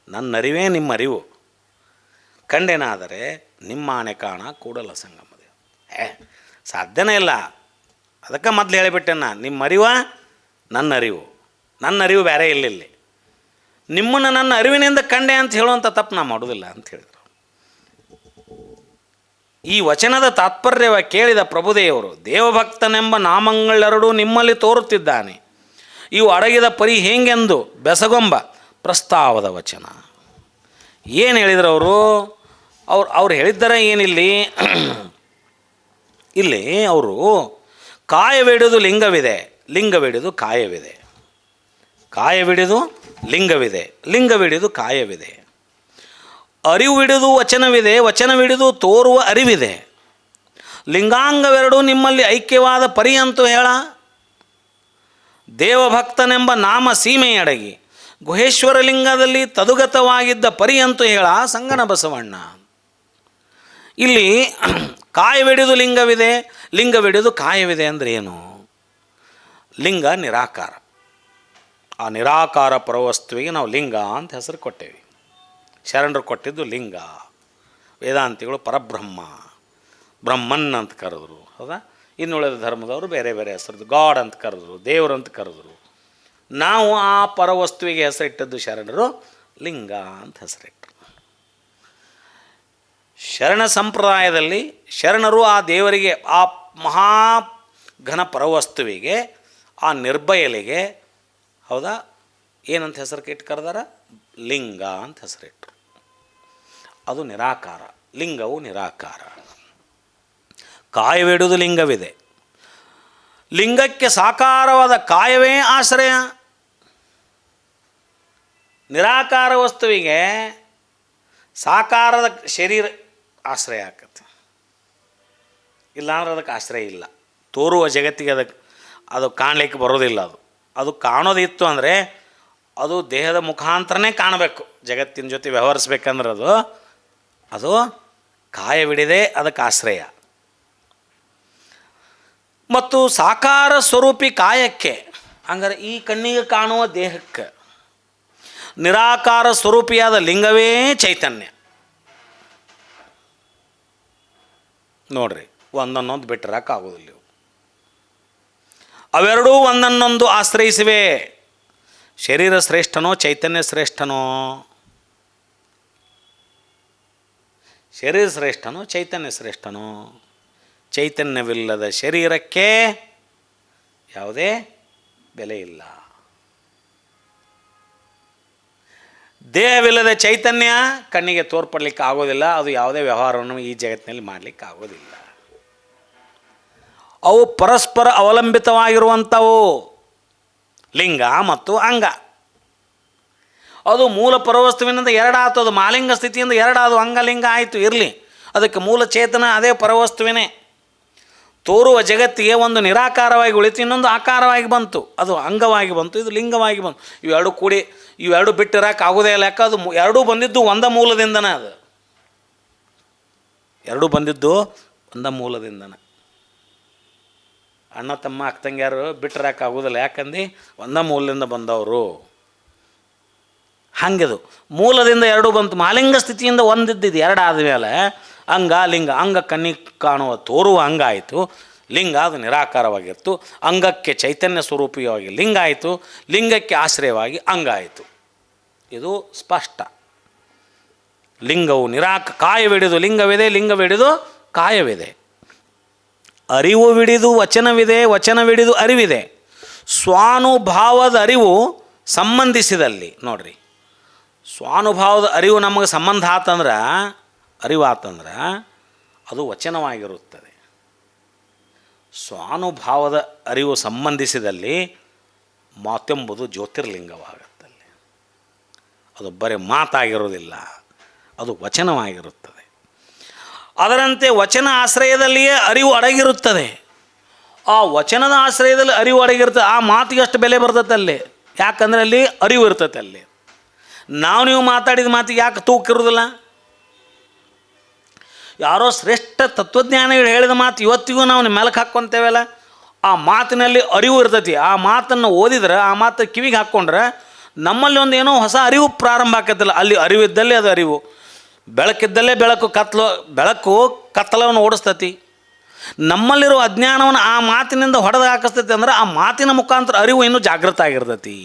ನನ್ನ ಅರಿವೇ ನಿಮ್ಮ ಅರಿವು. ಕಂಡೇನಾದರೆ ನಿಮ್ಮ ಆಣೆ ಕಾಣ ಕೂಡಲ ಸಂಗಮ ದೇವ. ಸಾಧ್ಯನೇ ಇಲ್ಲ. ಅದಕ್ಕೆ ಮೊದಲು ಹೇಳಿಬಿಟ್ಟೆ ನಾನು, ನಿಮ್ಮ ಅರಿವ ನನ್ನ ಅರಿವು, ನನ್ನ ಅರಿವು ಬೇರೆ ಇಲ್ಲಿ. ನಿಮ್ಮನ್ನು ನನ್ನ ಅರಿವಿನಿಂದ ಕಂಡೆ ಅಂತ ಹೇಳುವಂಥ ತಪ್ಪು ನಾ ಮಾಡೋದಿಲ್ಲ ಅಂತ ಹೇಳಿದರು. ಈ ವಚನದ ತಾತ್ಪರ್ಯವ ಕೇಳಿದ ಪ್ರಭುದೇವರು, ದೇವಭಕ್ತನೆಂಬ ನಾಮಗಳೆರಡೂ ನಿಮ್ಮಲ್ಲಿ ತೋರುತ್ತಿದ್ದಾನೆ, ಇವು ಅಡಗಿದ ಪರಿ ಹೇಗೆಂದು ಬೆಸಗೊಂಬ ಪ್ರಸ್ತಾವದ ವಚನ. ಏನು ಹೇಳಿದ್ರು ಅವ್ರು ಹೇಳಿದ್ದಾರೆ ಏನಿಲ್ಲಿ? ಇಲ್ಲಿ ಅವರು ಕಾಯವಿಡಿದು ಲಿಂಗವಿದೆ, ಲಿಂಗವಿಡಿದು ಕಾಯವಿದೆ, ಕಾಯವಿಡಿದು ಲಿಂಗವಿದೆ, ಲಿಂಗವಿಡಿದು ಕಾಯವಿದೆ, ಅರಿವಿಡಿದು ವಚನವಿದೆ, ವಚನವಿಡಿದು ತೋರುವ ಅರಿವಿದೆ, ಲಿಂಗಾಂಗವೆರಡೂ ನಿಮ್ಮಲ್ಲಿ ಐಕ್ಯವಾದ ಪರಿಯಂತೂ ಹೇಳ. ದೇವಭಕ್ತನೆಂಬ ನಾಮ ಸೀಮೆಯಡಗಿ ಗುಹೇಶ್ವರ ಲಿಂಗದಲ್ಲಿ ತದುಗತವಾಗಿದ್ದ ಪರಿಯಂತೂ ಹೇಳ ಸಂಗನ ಬಸವಣ್ಣ. ಇಲ್ಲಿ ಕಾಯವಿಡಿದು ಲಿಂಗವಿದೆ, ಲಿಂಗವಿಡಿದು ಕಾಯವಿದೆ ಅಂದರೆ ಏನು? ಲಿಂಗ ನಿರಾಕಾರ. ಆ ನಿರಾಕಾರ ಪರವಸ್ತುವಿಗೆ ನಾವು ಲಿಂಗ ಅಂತ ಹೆಸರು ಕೊಟ್ಟೇವಿ. ಶರಣರು ಕೊಟ್ಟಿದ್ದು ಲಿಂಗ. ವೇದಾಂತಿಗಳು ಪರಬ್ರಹ್ಮ, ಬ್ರಹ್ಮನ್ ಅಂತ ಕರೆದ್ರು. ಹೌದಾ? ಇನ್ನುಳಿದ ಧರ್ಮದವರು ಬೇರೆ ಬೇರೆ ಹೆಸರು, ಗಾಡ್ ಅಂತ ಕರೆದ್ರು, ದೇವ್ರಂತ ಕರೆದ್ರು. ನಾವು ಆ ಪರವಸ್ತುವಿಗೆ ಹೆಸರಿಟ್ಟದ್ದು ಶರಣರು ಲಿಂಗ ಅಂತ ಹೆಸರಿಟ್ಟರು. ಶರಣ ಸಂಪ್ರದಾಯದಲ್ಲಿ ಶರಣರು ಆ ದೇವರಿಗೆ, ಆ ಮಹಾಘನ ಪರವಸ್ತುವಿಗೆ, ಆ ನಿರ್ಭಯಲಿಗೆ, ಹೌದಾ, ಏನಂತ ಹೆಸರು ಇಟ್ಟು ಕರೆದಾರ? ಲಿಂಗ ಅಂತ ಹೆಸರಿಟ್ಟರು. ಅದು ನಿರಾಕಾರ. ಲಿಂಗವು ನಿರಾಕಾರ. ಕಾಯವಿಡುವುದು ಲಿಂಗವಿದೆ. ಲಿಂಗಕ್ಕೆ ಸಾಕಾರವಾದ ಕಾಯವೇ ಆಶ್ರಯ. ನಿರಾಕಾರ ವಸ್ತುವಿಗೆ ಸಾಕಾರದ ಶರೀರ ಆಶ್ರಯ ಆಕತ್ತೆ. ಇಲ್ಲಾಂದ್ರೆ ಅದಕ್ಕೆ ಆಶ್ರಯ ಇಲ್ಲ. ತೋರುವ ಜಗತ್ತಿಗೆ ಅದು ಕಾಣಲಿಕ್ಕೆ ಬರೋದಿಲ್ಲ. ಅದು ಕಾಣೋದಿತ್ತು ಅಂದರೆ ಅದು ದೇಹದ ಮುಖಾಂತರನೇ ಕಾಣಬೇಕು. ಜಗತ್ತಿನ ಜೊತೆ ವ್ಯವಹರಿಸ್ಬೇಕಂದ್ರೆ ಅದು ಕಾಯವಿಡಿದೆ, ಅದಕ್ಕೆ ಆಶ್ರಯ. ಮತ್ತು ಸಾಕಾರ ಸ್ವರೂಪಿ ಕಾಯಕ್ಕೆ, ಹಂಗಾರೆ ಈ ಕಣ್ಣಿಗೆ ಕಾಣುವ ದೇಹಕ್ಕೆ ನಿರಾಕಾರ ಸ್ವರೂಪಿಯಾದ ಲಿಂಗವೇ ಚೈತನ್ಯ. ನೋಡ್ರಿ, ಒಂದನ್ನೊಂದು ಬಿಟ್ಟರಕ್ಕಾಗೋದಿಲ್ಲ. ಅವೆರಡೂ ಒಂದನ್ನೊಂದು ಆಶ್ರಯಿಸಿವೆ. ಶರೀರ ಶ್ರೇಷ್ಠನೋ ಚೈತನ್ಯ ಶ್ರೇಷ್ಠನೋ? ಶರೀರ ಶ್ರೇಷ್ಠನೋ ಚೈತನ್ಯ ಶ್ರೇಷ್ಠನೋ? ಚೈತನ್ಯವಿಲ್ಲದ ಶರೀರಕ್ಕೆ ಯಾವುದೇ ಬೆಲೆ ಇಲ್ಲ. ದೇಹವಿಲ್ಲದ ಚೈತನ್ಯ ಕಣ್ಣಿಗೆ ತೋರ್ಪಡಲಿಕ್ಕೆ ಆಗೋದಿಲ್ಲ. ಅದು ಯಾವುದೇ ವ್ಯವಹಾರವನ್ನು ಈ ಜಗತ್ತಿನಲ್ಲಿ ಮಾಡಲಿಕ್ಕೆ ಆಗೋದಿಲ್ಲ. ಅವು ಪರಸ್ಪರ ಅವಲಂಬಿತವಾಗಿರುವಂಥವು, ಲಿಂಗ ಮತ್ತು ಅಂಗ. ಅದು ಮೂಲ ಪರವಸ್ತುವಿನಿಂದ ಎರಡಾಯ್ತು. ಅದು ಮಾಲಿಂಗ ಸ್ಥಿತಿಯಿಂದ ಎರಡಾದು, ಅಂಗಲಿಂಗ ಆಯಿತು. ಇರಲಿ, ಅದಕ್ಕೆ ಮೂಲ ಚೇತನ ಅದೇ ಪರವಸ್ತುವಿನೇ. ತೋರುವ ಜಗತ್ತಿಗೆ ಒಂದು ನಿರಾಕಾರವಾಗಿ ಉಳಿತು, ಇನ್ನೊಂದು ಆಕಾರವಾಗಿ ಬಂತು. ಅದು ಅಂಗವಾಗಿ ಬಂತು, ಇದು ಲಿಂಗವಾಗಿ ಬಂತು. ಇವೆರಡು ಕೂಡಿ, ಇವೆರಡು ಬಿಟ್ಟಿರೋಕ್ಕಾಗೋದೇ ಇಲ್ಲ. ಯಾಕೆ? ಅದು ಎರಡೂ ಬಂದಿದ್ದು ಒಂದ ಮೂಲದಿಂದನೇ. ಅದು ಎರಡೂ ಬಂದಿದ್ದು ಒಂದ ಮೂಲದಿಂದನೇ. ಅಣ್ಣ ತಮ್ಮ ಅಕ್ಕ ತಂಗಿಯಾರು ಬಿಟ್ಟಿರೋಕ್ಕಾಗೋದಿಲ್ಲ. ಯಾಕಂದು ಒಂದ ಮೂಲದಿಂದ ಬಂದವರು. ಹಾಗೆದು ಮೂಲದಿಂದ ಎರಡೂ ಬಂತು. ಮಾಲಿಂಗ ಸ್ಥಿತಿಯಿಂದ ಒಂದಿದ್ದಿದ್ದು ಎರಡಾದ ಮೇಲೆ ಅಂಗ ಲಿಂಗ. ಅಂಗ ಕಣ್ಣಿಗೆ ಕಾಣುವ ತೋರುವ ಅಂಗ ಆಯಿತು, ಲಿಂಗ ಅದು ನಿರಾಕಾರವಾಗಿತ್ತು. ಅಂಗಕ್ಕೆ ಚೈತನ್ಯ ಸ್ವರೂಪಿಯಾಗಿ ಲಿಂಗ ಆಯಿತು, ಲಿಂಗಕ್ಕೆ ಆಶ್ರಯವಾಗಿ ಅಂಗ ಆಯಿತು. ಇದು ಸ್ಪಷ್ಟ. ಲಿಂಗವು ಕಾಯವಿಡಿದು ಲಿಂಗವಿದೆ, ಲಿಂಗವಿಡಿದು ಕಾಯವಿದೆ. ಅರಿವುವಿಡಿದು ವಚನವಿದೆ, ವಚನವಿಡಿದು ಅರಿವಿದೆ. ಸ್ವಾನುಭಾವದ ಅರಿವು ಸಂಬಂಧಿಸಿದಲ್ಲಿ, ನೋಡ್ರಿ, ಸ್ವಾನುಭಾವದ ಅರಿವು ನಮಗೆ ಸಂಬಂಧ ಆತಂದ್ರೆ, ಅರಿವಾತಂದ್ರೆ ಅದು ವಚನವಾಗಿರುತ್ತದೆ. ಸ್ವಾನುಭಾವದ ಅರಿವು ಸಂಬಂಧಿಸಿದಲ್ಲಿ ಮಾತೆಂಬುದು ಜ್ಯೋತಿರ್ಲಿಂಗವಾಗುತ್ತಲ್ಲಿ. ಅದು ಬರೀ ಮಾತಾಗಿರೋದಿಲ್ಲ, ಅದು ವಚನವಾಗಿರುತ್ತದೆ. ಅದರಂತೆ ವಚನ ಆಶ್ರಯದಲ್ಲಿಯೇ ಅರಿವು ಅಡಗಿರುತ್ತದೆ. ಆ ವಚನದ ಆಶ್ರಯದಲ್ಲಿ ಅರಿವು ಅಡಗಿರ್ತದೆ. ಆ ಮಾತಿಗೆ ಅಷ್ಟು ಬೆಲೆ ಬರ್ತೈತಲ್ಲಿ. ಯಾಕಂದರೆ ಅಲ್ಲಿ ಅರಿವು ಇರ್ತೈತೆ. ಅಲ್ಲಿ ನೀವು ಮಾತಾಡಿದ ಮಾತಿಗೆ ಯಾಕೆ ತೂಕಿರೋದಿಲ್ಲ? ಯಾರೋ ಶ್ರೇಷ್ಠ ತತ್ವಜ್ಞಾನಿಗಳು ಹೇಳಿದ ಮಾತು ಇವತ್ತಿಗೂ ನಾವು ಮೆಲಕ್ಕೆ ಹಾಕ್ಕೊತೇವಲ್ಲ, ಆ ಮಾತಿನಲ್ಲಿ ಅರಿವು ಇರ್ತೈತಿ. ಆ ಮಾತನ್ನು ಓದಿದ್ರೆ, ಆ ಮಾತು ಕಿವಿಗೆ ಹಾಕ್ಕೊಂಡ್ರೆ ನಮ್ಮಲ್ಲಿ ಒಂದು ಏನೋ ಹೊಸ ಅರಿವು ಪ್ರಾರಂಭ ಆಕತ್ತಿಲ್ಲ. ಅಲ್ಲಿ ಅರಿವಿದ್ದಲ್ಲಿ ಅದು ಅರಿವು, ಬೆಳಕಿದ್ದಲ್ಲೇ ಬೆಳಕು ಕತ್ತಲವನ್ನು ಓಡಿಸ್ತತಿ. ನಮ್ಮಲ್ಲಿರೋ ಅಜ್ಞಾನವನ್ನು ಆ ಮಾತಿನಿಂದ ಹೊಡೆದು ಹಾಕಿಸ್ತೈತಿ ಅಂದ್ರೆ ಆ ಮಾತಿನ ಮುಖಾಂತರ ಅರಿವು ಇನ್ನೂ ಜಾಗೃತ ಆಗಿರ್ತೈತಿ.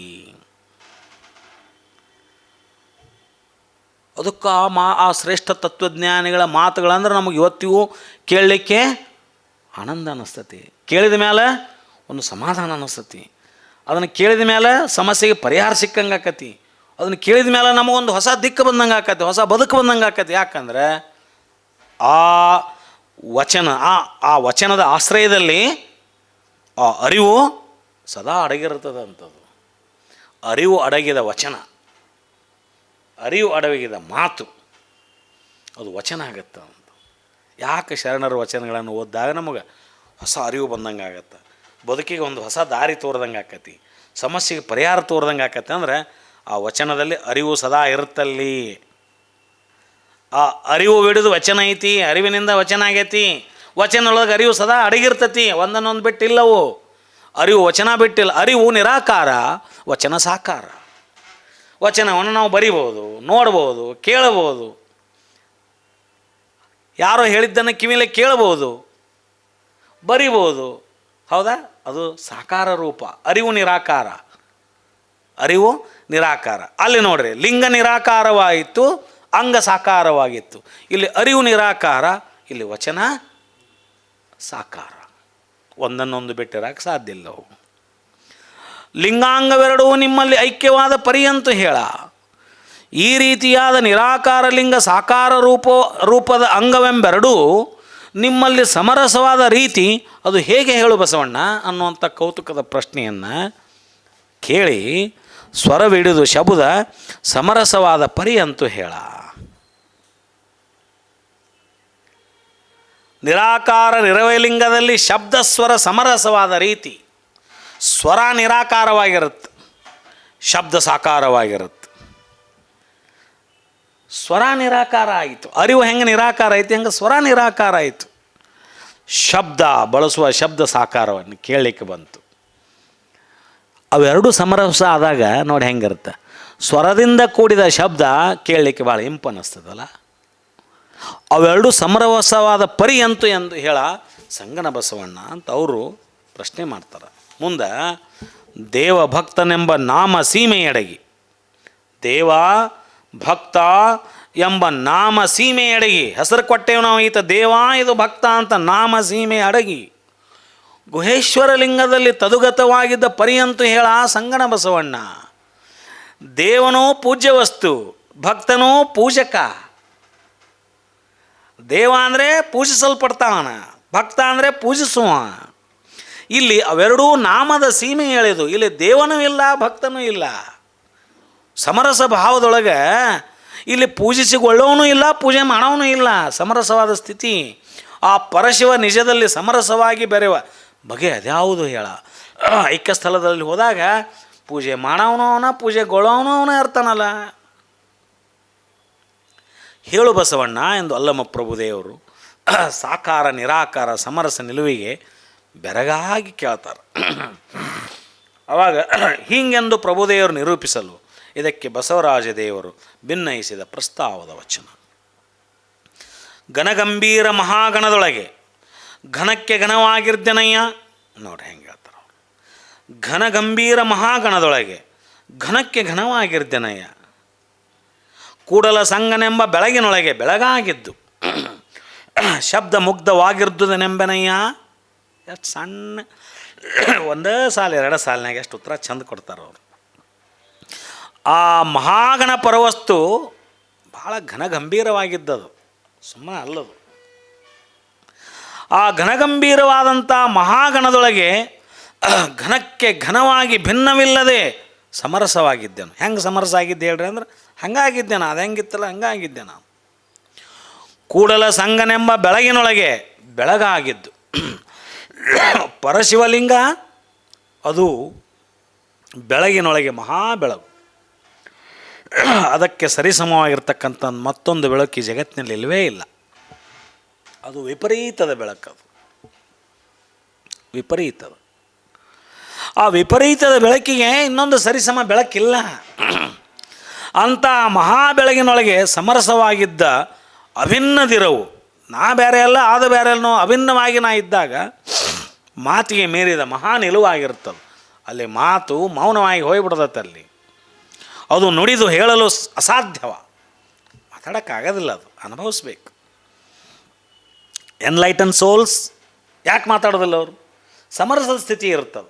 ಅದಕ್ಕೆ ಆ ಶ್ರೇಷ್ಠ ತತ್ವಜ್ಞಾನಿಗಳ ಮಾತುಗಳಂದ್ರೆ ನಮಗೆ ಇವತ್ತಿಗೂ ಕೇಳಲಿಕ್ಕೆ ಆನಂದ ಅನ್ನಿಸ್ತತಿ. ಕೇಳಿದ ಮೇಲೆ ಒಂದು ಸಮಾಧಾನ ಅನ್ನಿಸ್ತತಿ. ಅದನ್ನು ಕೇಳಿದ ಮೇಲೆ ಸಮಸ್ಯೆಗೆ ಪರಿಹಾರ ಸಿಕ್ಕಂಗೆ ಆಕತಿ. ಅದನ್ನು ಕೇಳಿದ ಮೇಲೆ ನಮಗೊಂದು ಹೊಸ ದಿಕ್ಕು ಬಂದಂಗೆ ಆಕತಿ, ಹೊಸ ಬದುಕು ಬಂದಂಗೆ ಆಕತಿ. ಯಾಕಂದ್ರೆ ಆ ವಚನ ಆ ವಚನದ ಆಶ್ರಯದಲ್ಲಿ ಆ ಅರಿವು ಸದಾ ಅಡಗಿರ್ತದಂಥದ್ದು. ಅರಿವು ಅಡಗಿದ ವಚನ, ಅರಿವು ಅಡಗಿದ ಮಾತು ಅದು ವಚನ ಆಗತ್ತೆ ಅಂತ. ಯಾಕೆ ಶರಣರ ವಚನಗಳನ್ನು ಓದಿದಾಗ ನಮಗೆ ಹೊಸ ಅರಿವು ಬಂದಂಗೆ ಆಗತ್ತೆ, ಬದುಕಿಗೆ ಒಂದು ಹೊಸ ದಾರಿ ತೋರ್ದಂಗೆ ಆಕತಿ, ಸಮಸ್ಯೆಗೆ ಪರಿಹಾರ ತೋರ್ದಂಗೆ ಆಕತಿ. ಅಂದರೆ ಆ ವಚನದಲ್ಲಿ ಅರಿವು ಸದಾ ಇರುತ್ತಲ್ಲಿ. ಆ ಅರಿವು ಬಿಡೋದು ವಚನ ಐತಿ, ಅರಿವಿನಿಂದ ವಚನ ಆಗೈತಿ. ವಚನದೊಳಗೆ ಅರಿವು ಸದಾ ಅಡಗಿರ್ತತಿ, ಒಂದನ್ನೊಂದು ಬಿಟ್ಟಿಲ್ಲವು. ಅರಿವು ವಚನ ಬಿಟ್ಟಿಲ್ಲ. ಅರಿವು ನಿರಾಕಾರ, ವಚನ ಸಾಕಾರ. ವಚನವನ್ನು ನಾವು ಬರಿಬೋದು, ನೋಡ್ಬೋದು, ಕೇಳಬಹುದು. ಯಾರೋ ಹೇಳಿದ್ದನ್ನು ಕಿವಿಲೆ ಕೇಳ್ಬೋದು, ಬರಿಬೋದು. ಹೌದಾ? ಅದು ಸಾಕಾರ ರೂಪ. ಅರಿವು ನಿರಾಕಾರ, ಅರಿವು ನಿರಾಕಾರ. ಅಲ್ಲಿ ನೋಡ್ರಿ, ಲಿಂಗ ನಿರಾಕಾರವಾಯಿತು, ಅಂಗ ಸಾಕಾರವಾಗಿತ್ತು. ಇಲ್ಲಿ ಅರಿವು ನಿರಾಕಾರ, ಇಲ್ಲಿ ವಚನ ಸಾಕಾರ. ಒಂದನ್ನೊಂದು ಬಿಟ್ಟಿರಕ್ಕೆ ಸಾಧ್ಯ ಇಲ್ಲವು. ಲಿಂಗಾಂಗವೆರಡೂ ನಿಮ್ಮಲ್ಲಿ ಐಕ್ಯವಾದ ಪರ್ಯಂತ ಹೇಳ. ಈ ರೀತಿಯಾದ ನಿರಾಕಾರ ಲಿಂಗ ಸಾಕಾರ ರೂಪದ ಅಂಗವೆಂಬೆರಡೂ ನಿಮ್ಮಲ್ಲಿ ಸಮರಸವಾದ ರೀತಿ ಅದು ಹೇಗೆ ಹೇಳು ಬಸವಣ್ಣ ಅನ್ನುವಂಥ ಕೌತುಕದ ಪ್ರಶ್ನೆಯನ್ನು ಕೇಳಿ ಸ್ವರವಿಡಿದು ಶಬ್ದ ಸಮರಸವಾದ ಪರ್ಯಂತ ಹೇಳ. ನಿರಾಕಾರ ನಿರವಯಲಿಂಗದಲ್ಲಿ ಶಬ್ದ ಸ್ವರ ಸಮರಸವಾದ ರೀತಿ. ಸ್ವರ ನಿರಾಕಾರವಾಗಿರುತ್ತೆ, ಶಬ್ದ ಸಾಕಾರವಾಗಿರುತ್ತೆ. ಸ್ವರ ನಿರಾಕಾರ ಆಯಿತು, ಅರಿವು ಹೆಂಗೆ ನಿರಾಕಾರ ಐತಿ ಹಂಗೆ ಸ್ವರ ನಿರಾಕಾರ ಆಯಿತು. ಶಬ್ದ ಬಳಸುವ ಶಬ್ದ ಸಾಕಾರವನ್ನು ಕೇಳಲಿಕ್ಕೆ ಬಂತು. ಅವೆರಡು ಸಮರಸ ಆದಾಗ ನೋಡಿ ಹೆಂಗಿರುತ್ತೆ. ಸ್ವರದಿಂದ ಕೂಡಿದ ಶಬ್ದ ಕೇಳಲಿಕ್ಕೆ ಭಾಳ ಇಂಪನ್ನಿಸ್ತದಲ್ಲ. ಅವೆರಡು ಸಮರಸವಾದ ಪರ್ಯಂತು ಎಂದು ಹೇಳ ಸಂಗನ ಬಸವಣ್ಣ ಅಂತ ಅವರು ಪ್ರಶ್ನೆ ಮಾಡ್ತಾರೆ. ಮುಂದೆ ದೇವ ಭಕ್ತನೆಂಬ ನಾಮ ಸೀಮೆಯಡಗಿ, ದೇವ ಭಕ್ತ ಎಂಬ ನಾಮ ಸೀಮೆಯಡಗಿ ಹೆಸರು ಕೊಟ್ಟೇವು ನಾವು. ಈತ ದೇವ, ಇದು ಭಕ್ತ ಅಂತ ನಾಮ ಸೀಮೆ ಅಡಗಿ ಗುಹೇಶ್ವರ ಲಿಂಗದಲ್ಲಿ ತದುಗತವಾಗಿದ್ದ ಪರ್ಯಂತು ಹೇಳ ಸಂಗನ ಬಸವಣ್ಣ. ದೇವನೋ ಪೂಜ್ಯ ವಸ್ತು, ಭಕ್ತನೋ ಪೂಜಕ. ದೇವ ಅಂದರೆ ಪೂಜಿಸಲ್ಪಡ್ತಾವನ, ಭಕ್ತ ಅಂದರೆ ಪೂಜಿಸುವ. ಇಲ್ಲಿ ಅವೆರಡೂ ನಾಮದ ಸೀಮೆ ಹೇಳಿದು. ಇಲ್ಲಿ ದೇವನೂ ಇಲ್ಲ, ಭಕ್ತನೂ ಇಲ್ಲ. ಸಮರಸ ಭಾವದೊಳಗೆ ಇಲ್ಲಿ ಪೂಜಿಸಿಕೊಳ್ಳೋನು ಇಲ್ಲ, ಪೂಜೆ ಮಾಡೋನು ಇಲ್ಲ. ಸಮರಸವಾದ ಸ್ಥಿತಿ. ಆ ಪರಶಿವ ನಿಜದಲ್ಲಿ ಸಮರಸವಾಗಿ ಬೆರೆವ ಬಗೆ ಅದ್ಯಾವುದು ಹೇಳ. ಐಕ್ಯ ಸ್ಥಳದಲ್ಲಿ ಹೋದಾಗ ಪೂಜೆ ಮಾಡೋನು ಅವನ, ಪೂಜೆಗೊಳ್ಳೋನು ಅವನ ಇರ್ತಾನಲ್ಲ. ಹೇಳು ಬಸವಣ್ಣ ಎಂದು ಅಲ್ಲಮ ಪ್ರಭುದೇವರು ಸಾಕಾರ ನಿರಾಕಾರ ಸಮರಸ ನಿಲುವಿಗೆ ಬೆರಗಾಗಿ ಕೇಳ್ತಾರೆ. ಆವಾಗ ಹೀಗೆಂದು ಪ್ರಭುದೇವರು ನಿರೂಪಿಸಲು ಇದಕ್ಕೆ ಬಸವರಾಜ ದೇವರು ಭಿನ್ನಯಿಸಿದ ಪ್ರಸ್ತಾವದ ವಚನ. ಘನಗಂಭೀರ ಮಹಾಗಣದೊಳಗೆ ಘನಕ್ಕೆ ಘನವಾಗಿರ್ದನಯ್ಯ. ನೋಡಿ ಹೆಂಗೆ ಹೇಳ್ತಾರೆ ಅವರು. ಘನಗಂಭೀರ ಮಹಾಗಣದೊಳಗೆ ಘನಕ್ಕೆ ಘನವಾಗಿರ್ದನಯ್ಯ. ಕೂಡಲ ಸಂಗನೆಂಬ ಬೆಳಗಿನೊಳಗೆ ಬೆಳಗಾಗಿದ್ದು ಶಬ್ದ ಮುಗ್ಧವಾಗಿರ್ದುದನೆಂಬನಯ್ಯ. ಎಷ್ಟು ಸಣ್ಣ ಒಂದೇ ಸಾಲ ಎರಡು ಸಾಲಿನಾಗ ಎಷ್ಟು ಉತ್ತರ ಚಂದ ಕೊಡ್ತಾರೆ ಅವರು. ಆ ಮಹಾಗಣ ಪರವಸ್ತು ಭಾಳ ಘನಗಂಭೀರವಾಗಿದ್ದದು, ಸುಮ್ಮನೆ ಅಲ್ಲದು. ಆ ಘನಗಂಭೀರವಾದಂಥ ಮಹಾಗಣದೊಳಗೆ ಘನಕ್ಕೆ ಘನವಾಗಿ ಭಿನ್ನವಿಲ್ಲದೆ ಸಮರಸವಾಗಿದ್ದೆನು. ಹೆಂಗೆ ಸಮರಸ ಆಗಿದ್ದೆ ಹೇಳ್ರಿ ಅಂದ್ರೆ ಹಂಗಾಗಿದ್ದೆ ನಾನು. ಅದು ಹೆಂಗಿತ್ತಲ್ಲ ಹಂಗಾಗಿದ್ದೆ ನಾನು. ಕೂಡಲ ಸಂಗನೆಂಬ ಬೆಳಗಿನೊಳಗೆ ಬೆಳಗಾಗಿದ್ದು ಪರಶಿವಲಿಂಗ ಅದು ಬೆಳಗಿನೊಳಗೆ ಮಹಾ ಬೆಳಕು. ಅದಕ್ಕೆ ಸರಿಸಮವಾಗಿರ್ತಕ್ಕಂಥ ಮತ್ತೊಂದು ಬೆಳಕು ಈ ಜಗತ್ತಿನಲ್ಲಿ ಇಲ್ಲವೇ ಇಲ್ಲ. ಅದು ವಿಪರೀತದ ಬೆಳಕದು, ವಿಪರೀತದ. ಆ ವಿಪರೀತದ ಬೆಳಕಿಗೆ ಇನ್ನೊಂದು ಸರಿಸಮ ಬೆಳಕಿಲ್ಲ. ಅಂಥ ಮಹಾ ಬೆಳಗಿನೊಳಗೆ ಸಮರಸವಾಗಿದ್ದ ಅಭಿನ್ನದಿರವು, ನಾ ಬೇರೆ ಅಲ್ಲ ಆದ ಬೇರೆ ಅಲ್ಲನೋ ಅಭಿನ್ನವಾಗಿ ನಾ ಇದ್ದಾಗ ಮಾತಿಗೆ ಮೀರಿದ ಮಹಾ ನಿಲುವಾಗಿರ್ತದೆ. ಅಲ್ಲಿ ಮಾತು ಮೌನವಾಗಿ ಹೋಗಿಬಿಡ್ತೈತೆ. ಅಲ್ಲಿ ಅದು ನುಡಿದು ಹೇಳಲು ಅಸಾಧ್ಯವ, ಮಾತಾಡೋಕ್ಕಾಗೋದಿಲ್ಲ, ಅದು ಅನುಭವಿಸ್ಬೇಕು. ಎನ್ಲೈಟನ್ ಸೋಲ್ಸ್ ಯಾಕೆ ಮಾತಾಡೋದಿಲ್ಲ ಅವರು? ಸಮರಸದ ಸ್ಥಿತಿ ಇರ್ತದೆ.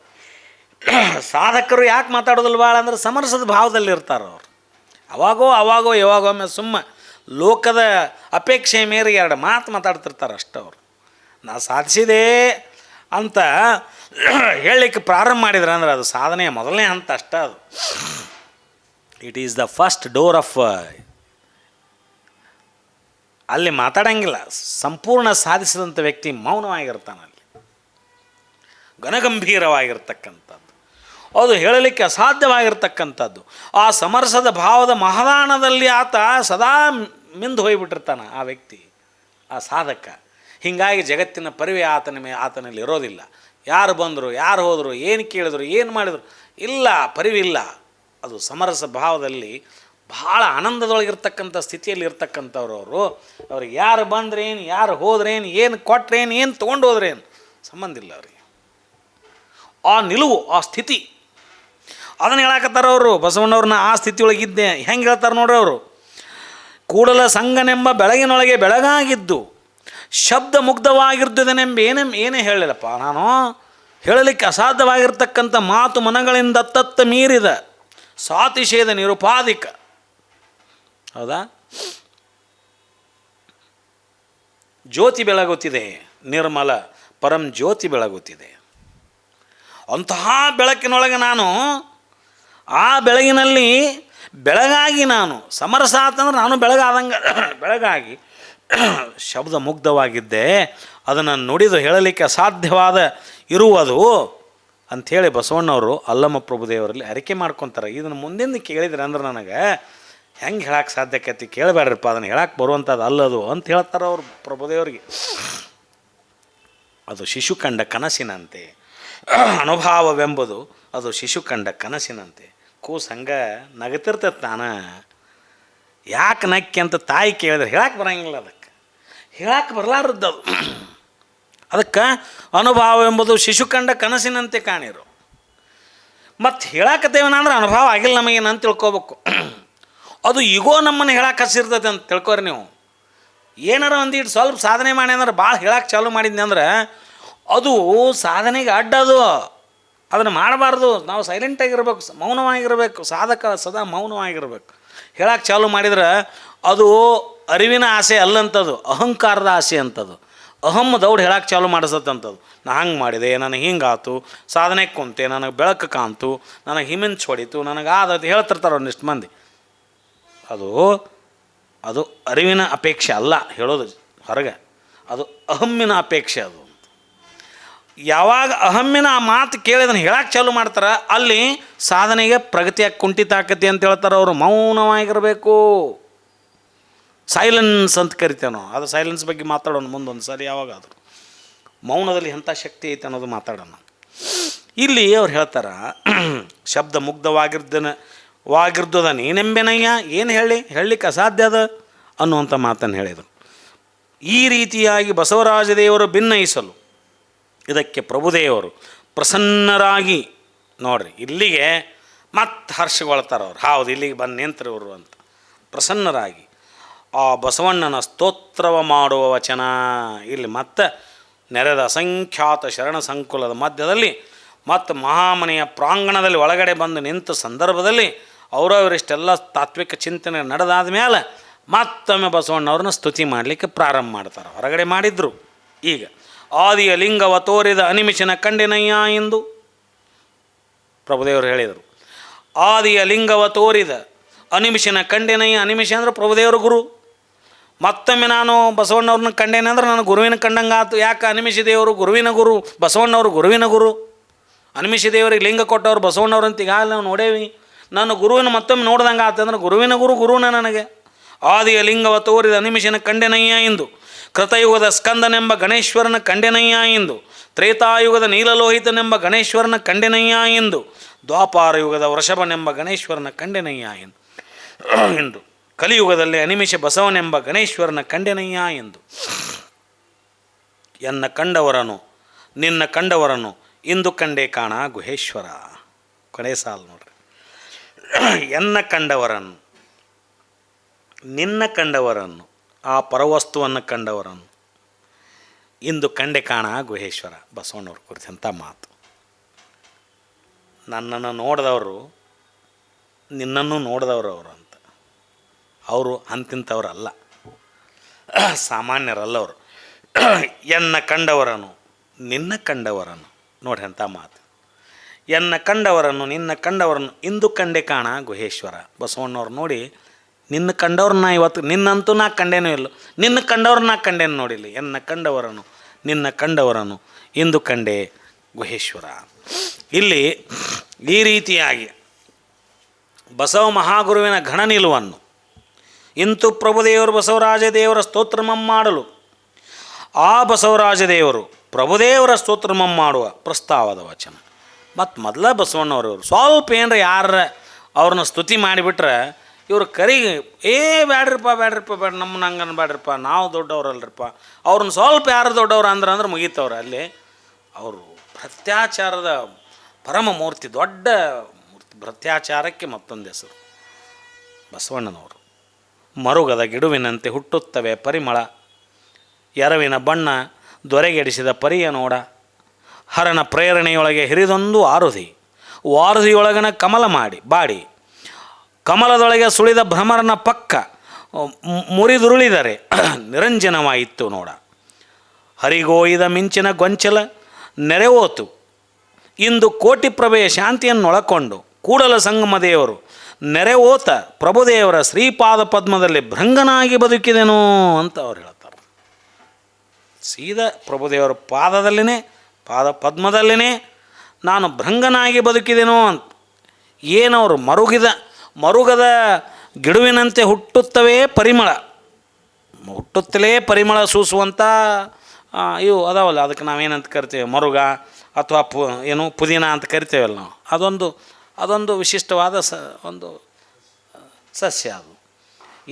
ಸಾಧಕರು ಯಾಕೆ ಮಾತಾಡೋದಿಲ್ಲ ಭಾಳ ಅಂದ್ರೆ ಸಮರಸದ ಭಾವದಲ್ಲಿ ಇರ್ತಾರೆ ಅವರು. ಅವಾಗೋ ಯಾವಾಗೊಮ್ಮೆ ಸುಮ್ಮ ಲೋಕದ ಅಪೇಕ್ಷೆ ಮೇರೆಗೆ ಎರಡು ಮಾತು ಮಾತಾಡ್ತಿರ್ತಾರೆ ಅಷ್ಟವರು. ನಾ ಸಾಧಿಸಿದೆ ಅಂತ ಹೇಳಲಿಕ್ಕೆ ಪ್ರಾರಂಭ ಮಾಡಿದ್ರೆ ಅಂದ್ರೆ ಅದು ಸಾಧನೆಯ ಮೊದಲನೇ ಹಂತ ಅಷ್ಟ. ಅದು it is the first door of, ಅಲ್ಲಿ ಮಾತಾಡಂಗಿಲ್ಲ. ಸಂಪೂರ್ಣ ಸಾಧಿಸಿದಂಥ ವ್ಯಕ್ತಿ ಮೌನವಾಗಿರ್ತಾನಲ್ಲಿ, ಘನಗಂಭೀರವಾಗಿರ್ತಕ್ಕಂಥದ್ದು, ಅದು ಹೇಳಲಿಕ್ಕೆ ಅಸಾಧ್ಯವಾಗಿರ್ತಕ್ಕಂಥದ್ದು. ಆ ಸಮರಸದ ಭಾವದ ಮಹದಾನದಲ್ಲಿ ಆತ ಸದಾ ಮಿಂದು ಹೋಗಿಬಿಟ್ಟಿರ್ತಾನೆ ಆ ವ್ಯಕ್ತಿ, ಆ ಸಾಧಕ. ಹೀಗಾಗಿ ಜಗತ್ತಿನ ಪರಿವೆ ಆತನಲ್ಲಿ ಇರೋದಿಲ್ಲ. ಯಾರು ಬಂದರು, ಯಾರು ಹೋದರು, ಏನು ಕೇಳಿದ್ರು, ಏನು ಮಾಡಿದರು, ಇಲ್ಲ, ಪರಿವಿಲ್ಲ. ಅದು ಸಮರಸ ಭಾವದಲ್ಲಿ ಭಾಳ ಆನಂದದೊಳಗಿರ್ತಕ್ಕಂಥ ಸ್ಥಿತಿಯಲ್ಲಿ ಇರ್ತಕ್ಕಂಥವ್ರು ಅವರು. ಅವ್ರಿಗೆ ಯಾರು ಬಂದ್ರೇನು, ಯಾರು ಹೋದ್ರೇನು, ಏನು ಕೊಟ್ರೇನು, ಏನು ತೊಗೊಂಡು ಹೋದ್ರೇನು ಸಂಬಂಧ ಇಲ್ಲ ಅವ್ರಿಗೆ. ಆ ನಿಲುವು, ಆ ಸ್ಥಿತಿ, ಅದನ್ನು ಹೇಳಕತ್ತಾರ ಅವರು. ಬಸವಣ್ಣವ್ರನ್ನ ಆ ಸ್ಥಿತಿಯೊಳಗಿದ್ದೆ ಹೆಂಗೆ ಹೇಳ್ತಾರೆ ನೋಡ್ರಿ ಅವರು. ಕೂಡಲ ಸಂಗನೆಂಬ ಬೆಳಗಿನೊಳಗೆ ಬೆಳಗಾಗಿದ್ದು ಶಬ್ದ ಮುಗ್ಧವಾಗಿರ್ದುದನೆಂಬ ಏನೇ ಹೇಳಲಿಲ್ಲಪ್ಪ ನಾನು. ಹೇಳಲಿಕ್ಕೆ ಅಸಾಧ್ಯವಾಗಿರ್ತಕ್ಕಂಥ ಮಾತು ಮನಗಳಿಂದ ತತ್ತ ಮೀರಿದ ಸಾತಿಶೇದ ನಿರುಪಾಧಿಕ. ಹೌದಾ? ಜ್ಯೋತಿ ಬೆಳಗುತ್ತಿದೆ, ನಿರ್ಮಲ ಪರಂ ಜ್ಯೋತಿ ಬೆಳಗುತ್ತಿದೆ. ಅಂತಹ ಬೆಳಕಿನೊಳಗೆ ನಾನು, ಆ ಬೆಳಗಿನಲ್ಲಿ ಬೆಳಗಾಗಿ ನಾನು ಸಮರಸ ಅಂತಂದ್ರೆ ನಾನು ಬೆಳಗಾದಂಗೆ ಬೆಳಗಾಗಿ ಶಬ್ದ ಮುಗ್ಧವಾಗಿದ್ದೆ. ಅದನ್ನು ನುಡಿದು ಹೇಳಲಿಕ್ಕೆ ಅಸಾಧ್ಯವಾದ ಇರುವುದು ಅಂಥೇಳಿ ಬಸವಣ್ಣವರು ಅಲ್ಲಮ್ಮ ಪ್ರಭುದೇವರಲ್ಲಿ ಅರಿಕೆ ಮಾಡ್ಕೊತಾರೆ. ಇದನ್ನು ಮುಂದಿಂದ ಕೇಳಿದ್ರೆ ಅಂದ್ರೆ ನನಗೆ ಹೆಂಗೆ ಹೇಳಕ್ಕೆ ಸಾಧ್ಯಕೈತಿ, ಕೇಳಬೇಡ್ರಪ್ಪ, ಅದನ್ನು ಹೇಳಕ್ಕೆ ಬರುವಂಥದ್ದು ಅಲ್ಲದು ಅಂತ ಹೇಳ್ತಾರೆ ಅವರು ಪ್ರಭುದೇವರಿಗೆ. ಅದು ಶಿಶು ಕಂಡ ಕನಸಿನಂತೆ, ಅನುಭಾವವೆಂಬುದು ಅದು ಶಿಶು ಕಂಡ ಕನಸಿನಂತೆ. ಕೂಸು ಹಂಗೆ ನಗತಿರ್ತೈತೆ. ನಾನು ಯಾಕೆ ನಕ್ಕಿ ಅಂತ ತಾಯಿ ಕೇಳಿದ್ರೆ ಹೇಳಕ್ಕೆ ಬರೋಂಗಿಲ್ಲ, ಅದಕ್ಕೆ ಹೇಳಕ್ಕೆ ಬರಲಾರದ್ದು. ಅದಕ್ಕೆ ಅನುಭವ ಎಂಬುದು ಶಿಶು ಕಂಡ ಕನಸಿನಂತೆ ಕಾಣಿರು. ಮತ್ತು ಹೇಳಕತ್ತೇವನ ಅಂದ್ರೆ ಅನುಭವ ಆಗಿಲ್ಲ ನಮಗೇನು ಅಂತ ತಿಳ್ಕೊಬೇಕು. ಅದು ಈಗೋ ನಮ್ಮನ್ನು ಹೇಳಕ್ಕೆ ಹಸಿರ್ತೈತೆ ಅಂತ ತಿಳ್ಕೊರಿ ನೀವು. ಏನಾರ ಒಂದಿಟ್ಟು ಸ್ವಲ್ಪ ಸಾಧನೆ ಮಾಡಿ ಅಂದ್ರೆ ಭಾಳ ಹೇಳಕ್ಕೆ ಚಾಲು ಮಾಡಿದ್ನಿ ಅಂದ್ರೆ ಅದು ಸಾಧನೆಗೆ ಅಡ್ಡದು. ಅದನ್ನು ಮಾಡಬಾರ್ದು. ನಾವು ಸೈಲೆಂಟಾಗಿರ್ಬೇಕು, ಮೌನವಾಗಿರಬೇಕು. ಸಾಧಕ ಸದಾ ಮೌನವಾಗಿರ್ಬೇಕು. ಹೇಳಕ್ಕೆ ಚಾಲು ಮಾಡಿದ್ರೆ ಅದು ಅರಿವಿನ ಆಸೆ ಅಲ್ಲಂಥದ್ದು, ಅಹಂಕಾರದ ಆಸೆ ಅಂಥದ್ದು. ಅಹಂ ದೌಡ್ ಹೇಳಕ್ಕೆ ಚಾಲು ಮಾಡಿಸತ್ತಂಥದ್ದು. ನಾ ಹಂಗೆ ಮಾಡಿದೆ, ನನಗೆ ಹಿಂಗಾತು, ಸಾಧನೆಗೆ ಕುಂತೆ, ನನಗೆ ಬೆಳಕು ಕಾಣ್ತು, ನನಗೆ ಹಿಮಿಂಚ್ ಹೊಡಿತು, ನನಗೆ ಆದದ್ದು ಹೇಳ್ತಿರ್ತಾರೆ ಒಂದಿಷ್ಟು ಮಂದಿ. ಅದು ಅರಿವಿನ ಅಪೇಕ್ಷೆ ಅಲ್ಲ ಹೇಳೋದು ಹೊರಗೆ, ಅದು ಅಹಮ್ಮಿನ ಅಪೇಕ್ಷೆ. ಅದು ಯಾವಾಗ ಅಹಮ್ಮಿನ ಆ ಮಾತು ಕೇಳಿದನ್ನು ಹೇಳಕ್ಕೆ ಚಾಲು ಮಾಡ್ತಾರೆ, ಅಲ್ಲಿ ಸಾಧನೆಗೆ ಪ್ರಗತಿಯಾಗಿ ಕುಂಠಿತ ಆಕತಿ ಅಂತ ಹೇಳ್ತಾರೆ ಅವರು. ಮೌನವಾಗಿರಬೇಕು, ಸೈಲೆನ್ಸ್ ಅಂತ ಕರಿತೇವೆ ನಾವು. ಅದು ಸೈಲೆನ್ಸ್ ಬಗ್ಗೆ ಮಾತಾಡೋಣ ಮುಂದೊಂದು ಸಾರಿ ಯಾವಾಗಾದರೂ. ಮೌನದಲ್ಲಿ ಎಂಥ ಶಕ್ತಿ ಐತೆ ಅನ್ನೋದು ಮಾತಾಡೋಣ. ಇಲ್ಲಿ ಅವ್ರು ಹೇಳ್ತಾರೆ, ಶಬ್ದ ಮುಗ್ಧವಾಗಿರ್ದುದ ನೀನೆಂಬೆನಯ್ಯ, ಏನು ಹೇಳಲಿಕ್ಕೆ ಅಸಾಧ್ಯ ಅದ ಅನ್ನುವಂಥ ಮಾತನ್ನು ಹೇಳಿದರು. ಈ ರೀತಿಯಾಗಿ ಬಸವರಾಜ ದೇವರು ಭಿನ್ನಯಿಸಲು ಇದಕ್ಕೆ ಪ್ರಭುದೇವರು ಪ್ರಸನ್ನರಾಗಿ ನೋಡ್ರಿ, ಇಲ್ಲಿಗೆ ಮತ್ತೆ ಹರ್ಷಗೊಳ್ತಾರೆ ಅವ್ರು. ಹೌದು, ಇಲ್ಲಿಗೆ ಬಂದು ನಿಂತರವರು ಅಂತ ಪ್ರಸನ್ನರಾಗಿ ಆ ಬಸವಣ್ಣನ ಸ್ತೋತ್ರವ ಮಾಡುವ ವಚನ. ಇಲ್ಲಿ ಮತ್ತೆ ನೆರೆದ ಅಸಂಖ್ಯಾತ ಶರಣ ಸಂಕುಲದ ಮಧ್ಯದಲ್ಲಿ ಮತ್ತು ಮಹಾಮನೆಯ ಪ್ರಾಂಗಣದಲ್ಲಿ ಒಳಗಡೆ ಬಂದು ನಿಂತ ಸಂದರ್ಭದಲ್ಲಿ ಅವರವರಿಷ್ಟೆಲ್ಲ ತಾತ್ವಿಕ ಚಿಂತನೆ ನಡೆದಾದ ಮೇಲೆ ಮತ್ತೊಮ್ಮೆ ಬಸವಣ್ಣವ್ರನ್ನ ಸ್ತುತಿ ಮಾಡಲಿಕ್ಕೆ ಪ್ರಾರಂಭ ಮಾಡ್ತಾರೆ. ಹೊರಗಡೆ ಮಾಡಿದ್ರು. ಈಗ ಆದಿಯ ಲಿಂಗವ ತೋರಿದ ಅನಿಮಿಷನ ಕಂಡಿನಯ್ಯ ಎಂದು ಪ್ರಭುದೇವರು ಹೇಳಿದರು. ಆದಿಯ ಲಿಂಗವ ತೋರಿದ ಅನಿಮಿಷನ ಕಂಡೆನಯ್ಯ. ಅನಿಮಿಷ ಅಂದ್ರೆ ಪ್ರಭುದೇವರು ಗುರು. ಮತ್ತೊಮ್ಮೆ ನಾನು ಬಸವಣ್ಣವ್ರನ್ನ ಕಂಡೇನೆ ಅಂದ್ರೆ ನಾನು ಗುರುವಿನ ಕಂಡಂಗಾತು. ಯಾಕೆ? ಅನಿಮಿಷ ದೇವರು ಗುರುವಿನ ಗುರು, ಬಸವಣ್ಣವರು ಗುರುವಿನ ಗುರು. ಅನಿಮಿಷ ದೇವರಿಗೆ ಲಿಂಗ ಕೊಟ್ಟವ್ರು ಬಸವಣ್ಣವ್ರು ಅಂತ ಈಗಾಗಲೇ ನಾವು ನೋಡೇವಿ. ನಾನು ಗುರುವಿನ ಮತ್ತೊಮ್ಮೆ ನೋಡ್ದಂಗೆ ಆತಂದ್ರೆ ಗುರುವಿನ ಗುರುನ ನನಗೆ. ಆದಿಯ ಲಿಂಗವ ತೋರಿದ ಅನಿಮಿಷನ ಕಂಡೆನಯ್ಯ ಎಂದು, ಕೃತಯುಗದ ಸ್ಕಂದನೆಂಬ ಗಣೇಶ್ವರನ ಕಂಡೆನಯ್ಯ ಎಂದು, ತ್ರೇತಾಯುಗದ ನೀಲಲೋಹಿತನೆಂಬ ಗಣೇಶ್ವರನ ಕಂಡೆನಯ್ಯ ಎಂದು, ದ್ವಾಪಾರ ಯುಗದ ವೃಷಭನೆಂಬ ಗಣೇಶ್ವರನ ಕಂಡೆನಯ್ಯ ಎಂದು. ಎಂದು ಕಲಿಯುಗದಲ್ಲಿ ಅನಿಮಿಷ ಬಸವನೆಂಬ ಗಣೇಶ್ವರನ ಕಂಡೆನಯ್ಯ ಎಂದು. ಎನ್ನ ಕಂಡವರನು ನಿನ್ನ ಕಂಡವರನು ಇಂದು ಕಂಡೆ ಕಾಣ ಗುಹೇಶ್ವರ. ಕೊನೆ ಸಾಲು ನೋಡ್ರಿ. ಎನ್ನ ಕಂಡವರನ್ನು ನಿನ್ನ ಕಂಡವರನ್ನು ಆ ಪರವಸ್ತುವನ್ನು ಕಂಡವರನ್ನು ಇಂದು ಕಂಡೆ ಕಾಣ ಗುಹೇಶ್ವರ. ಬಸವಣ್ಣವ್ರ ಕುರಿತಂಥ ಮಾತು. ನನ್ನನ್ನು ನೋಡಿದವರು ನಿನ್ನನ್ನು ನೋಡಿದವರು ಅವರು ಅಂತ. ಅವರು ಅಂತಿಂಥವ್ರಲ್ಲ, ಸಾಮಾನ್ಯರಲ್ಲ ಅವರು. ಎನ್ನ ಕಂಡವರನು ನಿನ್ನ ಕಂಡವರನ್ನು, ನೋಡಿ ಅಂಥ ಮಾತು. ಎನ್ನ ಕಂಡವರನ್ನು ನಿನ್ನ ಕಂಡವರನ್ನು ಇಂದು ಕಂಡೆ ಕಾಣ ಗುಹೇಶ್ವರ. ಬಸವಣ್ಣವ್ರು ನೋಡಿ, ನಿನ್ನ ಕಂಡವ್ರನ್ನ ಇವತ್ತು, ನಿನ್ನಂತೂ ನಾ ಕಂಡೇನೂ ಇಲ್ಲ, ನಿನ್ನ ಕಂಡವ್ರನ್ನ ಕಂಡೇನು ನೋಡಿಲ್ಲ. ಎನ್ನ ಕಂಡವರನು ನಿನ್ನ ಕಂಡವರನ್ನು ಇಂದು ಕಂಡೆ ಗುಹೇಶ್ವರ. ಇಲ್ಲಿ ಈ ರೀತಿಯಾಗಿ ಬಸವ ಮಹಾಗುರುವಿನ ಘನ ನಿಲುವನ್ನು ಇಂತು ಪ್ರಭುದೇವರು ಬಸವರಾಜ ದೇವರ ಸ್ತೋತ್ರಮಂ ಮಾಡಲು ಆ ಬಸವರಾಜ ದೇವರು ಪ್ರಭುದೇವರ ಸ್ತೋತ್ರಮಂ ಮಾಡುವ ಪ್ರಸ್ತಾವದ ವಚನ. ಮತ್ತು ಮೊದಲ ಬಸವಣ್ಣವ್ರವರು ಸ್ವಲ್ಪ ಏನರ ಯಾರ ಅವ್ರನ್ನ ಸ್ತುತಿ ಮಾಡಿಬಿಟ್ರೆ ಇವರು ಕರಿಗೆ ಬ್ಯಾಡ್ರಿಪ್ಪ ಬೇಡ, ನಮ್ಮನ್ನ ಹಂಗನ್ ಬ್ಯಾಡ್ರಿಪ್ಪ, ನಾವು ದೊಡ್ಡವ್ರಲ್ರಿಪ್ಪ, ಅವ್ರನ್ನ ಸ್ವಲ್ಪ ಯಾರು ದೊಡ್ಡವ್ರು ಅಂದ್ರೆ ಮುಗೀತವ್ರು. ಅಲ್ಲಿ ಅವರು ಭ್ರತ್ಯಾಚಾರದ ಪರಮ ಮೂರ್ತಿ, ದೊಡ್ಡ ಮೂರ್ತಿ. ಭ್ರತ್ಯಾಚಾರಕ್ಕೆ ಮತ್ತೊಂದು ಹೆಸರು ಬಸವಣ್ಣನವರು. ಮರುಗದ ಗಿಡುವಿನಂತೆ ಹುಟ್ಟುತ್ತವೆ ಪರಿಮಳ, ಎರವಿನ ಬಣ್ಣ ದೊರೆಗೆಡಿಸಿದ ಪರಿಯ ನೋಡ, ಹರನ ಪ್ರೇರಣೆಯೊಳಗೆ ಹಿರಿದೊಂದು ಆರುಧಿ, ವಾರುಧಿಯೊಳಗನ ಕಮಲ ಬಾಡಿ, ಕಮಲದೊಳಗೆ ಸುಳಿದ ಭ್ರಮರನ ಪಕ್ಕ ಮುರಿದುರುಳಿದರೆ ನಿರಂಜನವಾಯಿತು ನೋಡ. ಹರಿಗೋಯ್ದ ಮಿಂಚಿನ ಗೊಂಚಲ ನೆರೆವೋತು, ಇಂದು ಕೋಟಿ ಪ್ರಭೆಯ ಶಾಂತಿಯನ್ನೊಳಕೊಂಡು ಕೂಡಲ ಸಂಗಮ ದೇವರು ನೆರೆವೋತ ಪ್ರಭುದೇವರ ಶ್ರೀಪಾದ ಪದ್ಮದಲ್ಲಿ ಭೃಂಗನಾಗಿ ಬದುಕಿದೆನೋ ಅಂತ ಅವ್ರು ಹೇಳ್ತಾರೆ. ಸೀದಾ ಪ್ರಭುದೇವರ ಪಾದದಲ್ಲಿನೇ, ಪಾದ ಪದ್ಮದಲ್ಲಿನೇ ನಾನು ಭೃಂಗನಾಗಿ ಬದುಕಿದೆನೋ ಅಂತ. ಏನವರು ಮರುಗದ ಗಿಡುವಿನಂತೆ ಹುಟ್ಟುತ್ತವೇ ಪರಿಮಳ, ಹುಟ್ಟುತ್ತಲೇ ಪರಿಮಳ ಸೂಸುವಂಥ ಇವು ಅದಾವಲ್ಲ, ಅದಕ್ಕೆ ನಾವೇನಂತ ಕರಿತೇವೆ, ಮರುಗ ಅಥವಾ ಪುದೀನ ಅಂತ ಕರಿತೇವಲ್ಲ ನಾವು. ಅದೊಂದು ವಿಶಿಷ್ಟವಾದ ಒಂದು ಸಸ್ಯ ಅದು.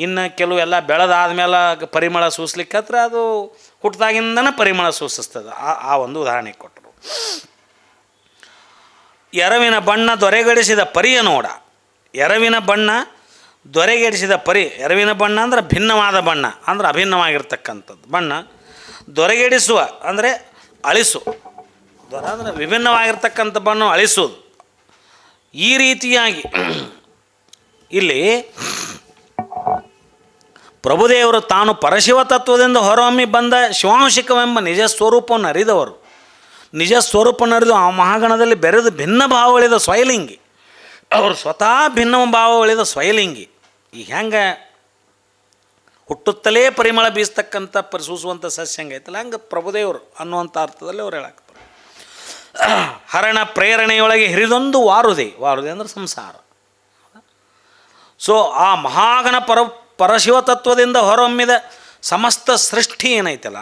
ಇನ್ನು ಕೆಲವೆಲ್ಲ ಬೆಳೆದಾದ್ಮೇಲೆ ಪರಿಮಳ ಸೂಸ್ಲಿಕ್ಕೆ ಹತ್ರ ಅದು ಹುಟ್ಟಿದಾಗಿಂದನೇ ಪರಿಮಳ ಸೂಸಿಸ್ತದೆ. ಆ ಒಂದು ಉದಾಹರಣೆ ಕೊಟ್ಟರು. ಎರವಿನ ಬಣ್ಣ ದೊರೆಗಡಿಸಿದ ಪರಿಯ ನೋಡ. ಎರವಿನ ಬಣ್ಣ ದೊರೆಗೆಡಿಸಿದ ಪರಿ. ಎರವಿನ ಬಣ್ಣ ಅಂದ್ರೆ ಭಿನ್ನವಾದ ಬಣ್ಣ, ಅಂದ್ರೆ ಅಭಿನ್ನವಾಗಿರ್ತಕ್ಕಂಥದ್ದು ಬಣ್ಣ. ದೊರೆಗೆಡಿಸುವ ಅಂದರೆ ಅಳಿಸು, ದೊರೆ ಅಂದರೆ ವಿಭಿನ್ನವಾಗಿರ್ತಕ್ಕಂಥ ಬಣ್ಣ ಅಳಿಸೋದು. ಈ ರೀತಿಯಾಗಿ ಇಲ್ಲಿ ಪ್ರಭುದೇವರು ತಾನು ಪರಶಿವ ತತ್ವದಿಂದ ಹೊರಹೊಮ್ಮಿ ಬಂದ ಶಿವಾಂಶಿಕವೆಂಬ ನಿಜ ಸ್ವರೂಪವನ್ನು ಅರಿದವರು. ನಿಜ ಸ್ವರೂಪವನ್ನು ಅರಿದು ಆ ಮಹಾಗಣದಲ್ಲಿ ಬೆರೆದು ಭಿನ್ನ ಭಾವ ಉಳಿದ ಸ್ವಯಲಿಂಗಿ. ಅವರು ಸ್ವತಃ ಭಿನ್ನ ಭಾವ ಉಳಿದ ಸ್ವಯಲಿಂಗಿ. ಈಗ ಹೆಂಗೆ ಹುಟ್ಟುತ್ತಲೇ ಪರಿಮಳ ಬೀಸ್ತಕ್ಕಂಥ ಸೂಸುವಂಥ ಸಸ್ಯ ಹೆಂಗೈತಲ್ಲ, ಹಂಗೆ ಪ್ರಭುದೇವರು ಅನ್ನುವಂಥ ಅರ್ಥದಲ್ಲಿ ಅವ್ರು ಹೇಳಾಕ್ತಾರೆ. ಹರಣ ಪ್ರೇರಣೆಯೊಳಗೆ ಹಿರಿದೊಂದು ವಾರುದೆ ಅಂದರೆ ಸಂಸಾರ. ಸೊ ಆ ಮಹಾಗಣ ಪರಶಿವ ತತ್ವದಿಂದ ಹೊರಹೊಮ್ಮಿದ ಸಮಸ್ತ ಸೃಷ್ಟಿ ಏನೈತಲ್ಲ,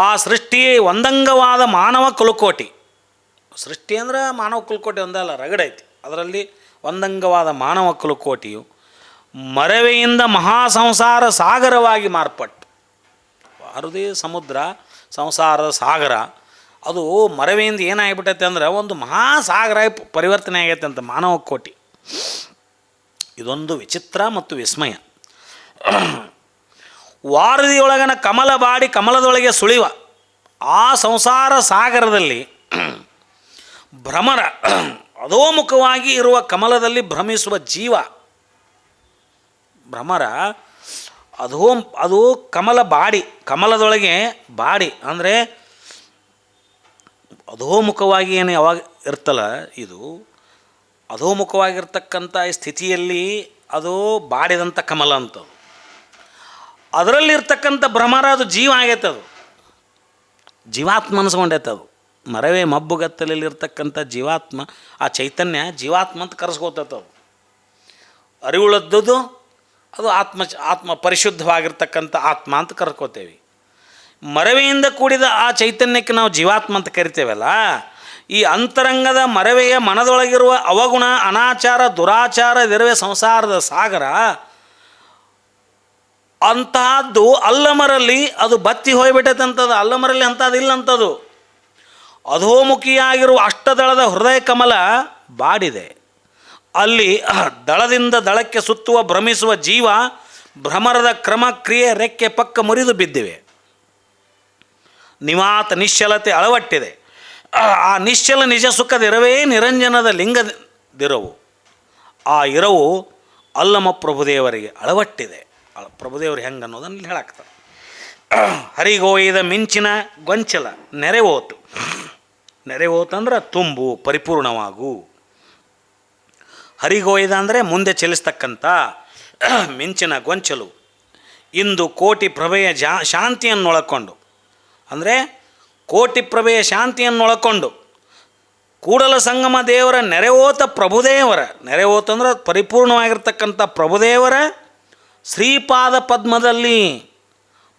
ಆ ಸೃಷ್ಟಿ ಒಂದಂಗವಾದ ಮಾನವ ಕುಲಕೋಟಿ. ಸೃಷ್ಟಿ ಅಂದ್ರೆ ಮಾನವ ಕುಲಕೋಟಿ ಒಂದಲ್ಲ, ರಗಡೈತಿ. ಅದರಲ್ಲಿ ಒಂದಂಗವಾದ ಮಾನವ ಕುಲಕೋಟಿಯು ಮರವೆಯಿಂದ ಮಹಾಸಂಸಾರ ಸಾಗರವಾಗಿ ಮಾರ್ಪಟ್ಟು, ವಾರುದೇ ಸಮುದ್ರ, ಸಂಸಾರದ ಸಾಗರ, ಅದು ಮರವೆಯಿಂದ ಏನಾಗಿಬಿಟ್ಟೈತೆ ಅಂದ್ರೆ ಒಂದು ಮಹಾಸಾಗರ ಪರಿವರ್ತನೆ ಆಗೈತೆ ಅಂತ ಮಾನವ ಕೋಟಿ. ಇದೊಂದು ವಿಚಿತ್ರ ಮತ್ತು ವಿಸ್ಮಯ. ವಾರದಿಯೊಳಗನ ಕಮಲ ಬಾಡಿ ಕಮಲದೊಳಗೆ ಸುಳಿವ ಆ ಸಂಸಾರ ಸಾಗರದಲ್ಲಿ ಭ್ರಮರ ಅಧೋಮುಖವಾಗಿ ಇರುವ ಕಮಲದಲ್ಲಿ ಭ್ರಮಿಸುವ ಜೀವ. ಭ್ರಮರ ಅದು ಕಮಲ ಬಾಡಿ, ಕಮಲದೊಳಗೆ ಬಾಡಿ ಅಂದರೆ ಅಧೋಮುಖವಾಗಿ ಏನು ಯಾವಾಗ ಇರ್ತಲ್ಲ, ಇದು ಅಧೋಮುಖವಾಗಿರ್ತಕ್ಕಂಥ ಸ್ಥಿತಿಯಲ್ಲಿ ಅದು ಬಾಡಿದಂಥ ಕಮಲ ಅಂತದು. ಅದರಲ್ಲಿರ್ತಕ್ಕಂಥ ಭ್ರಮರ ಅದು ಜೀವ ಆಗೈತೆ, ಅದು ಜೀವಾತ್ಮ ಅನಿಸ್ಕೊಂಡೈತೆ. ಅದು ಮರವೇ ಮಬ್ಬುಗತ್ತಲಿರ್ತಕ್ಕಂಥ ಜೀವಾತ್ಮ, ಆ ಚೈತನ್ಯ ಜೀವಾತ್ಮ ಅಂತ ಕರೆಸ್ಕೋತೈತೆ. ಅದು ಅರಿವುಳದ್ದು ಅದು ಆತ್ಮ ಪರಿಶುದ್ಧವಾಗಿರ್ತಕ್ಕಂಥ ಆತ್ಮ ಅಂತ ಕರ್ಕೋತೇವೆ. ಮರವೆಯಿಂದ ಕೂಡಿದ ಆ ಚೈತನ್ಯಕ್ಕೆ ನಾವು ಜೀವಾತ್ಮ ಅಂತ ಕರಿತೇವಲ್ಲ, ಈ ಅಂತರಂಗದ ಮರವೆಯ ಮನದೊಳಗಿರುವ ಅವಗುಣ ಅನಾಚಾರ ದುರಾಚಾರದಿರುವೆ ಸಂಸಾರದ ಸಾಗರ ಅಂತಹದ್ದು ಅಲ್ಲಮರಲ್ಲಿ ಅದು ಬತ್ತಿ ಹೋಗ್ಬಿಟ್ಟೈತಂಥದ್ದು. ಅಲ್ಲಮರಲ್ಲಿ ಅಂಥದ್ದು ಇಲ್ಲಂಥದ್ದು. ಅಧೋಮುಖಿಯಾಗಿರುವ ಅಷ್ಟದಳದ ಹೃದಯ ಕಮಲ ಬಾಡಿದೆ. ಅಲ್ಲಿ ದಳದಿಂದ ದಳಕ್ಕೆ ಸುತ್ತುವ ಭ್ರಮಿಸುವ ಜೀವ ಭ್ರಮರದ ಕ್ರಮ ಕ್ರಿಯೆ ರೆಕ್ಕೆ ಪಕ್ಕ ಮುರಿದು ಬಿದ್ದಿವೆ. ನಿವಾತ ನಿಶ್ಚಲತೆ ಅಳವಟ್ಟಿದೆ. ಆ ನಿಶ್ಚಲ ನಿಜ ಸುಖದಿರವೇ ನಿರಂಜನದ ಲಿಂಗದಿರವು. ಆ ಇರವು ಅಲ್ಲಮ ಪ್ರಭುದೇವರಿಗೆ ಅಳವಟ್ಟಿದೆ. ಪ್ರಭುದೇವರು ಹೆಂಗೆ ಅನ್ನೋದನ್ನು ಇಲ್ಲಿ ಹೇಳಾಕ್ತಾರೆ. ಹರಿಗೋಯ್ದ ಮಿಂಚಿನ ಗೊಂಚಲ ನೆರೆವೋತು. ನೆರೆವೋತಂದ್ರೆ ತುಂಬು, ಪರಿಪೂರ್ಣವಾಗು. ಹರಿಗೋಯ್ದ ಅಂದರೆ ಮುಂದೆ ಚಲಿಸ್ತಕ್ಕಂಥ ಮಿಂಚಿನ ಗೊಂಚಲು. ಇಂದು ಕೋಟಿ ಪ್ರಭೆಯ ಶಾಂತಿಯನ್ನೊಳಕೊಂಡು, ಅಂದರೆ ಕೋಟಿ ಪ್ರಭೆಯ ಶಾಂತಿಯನ್ನೊಳಕೊಂಡು ಕೂಡಲ ಸಂಗಮ ದೇವರ ನೆರೆವೋತ ಪ್ರಭುದೇವರ, ನೆರೆವೋತಂದ್ರೆ ಪರಿಪೂರ್ಣವಾಗಿರ್ತಕ್ಕಂಥ ಪ್ರಭುದೇವರ ಶ್ರೀಪಾದ ಪದ್ಮದಲ್ಲಿ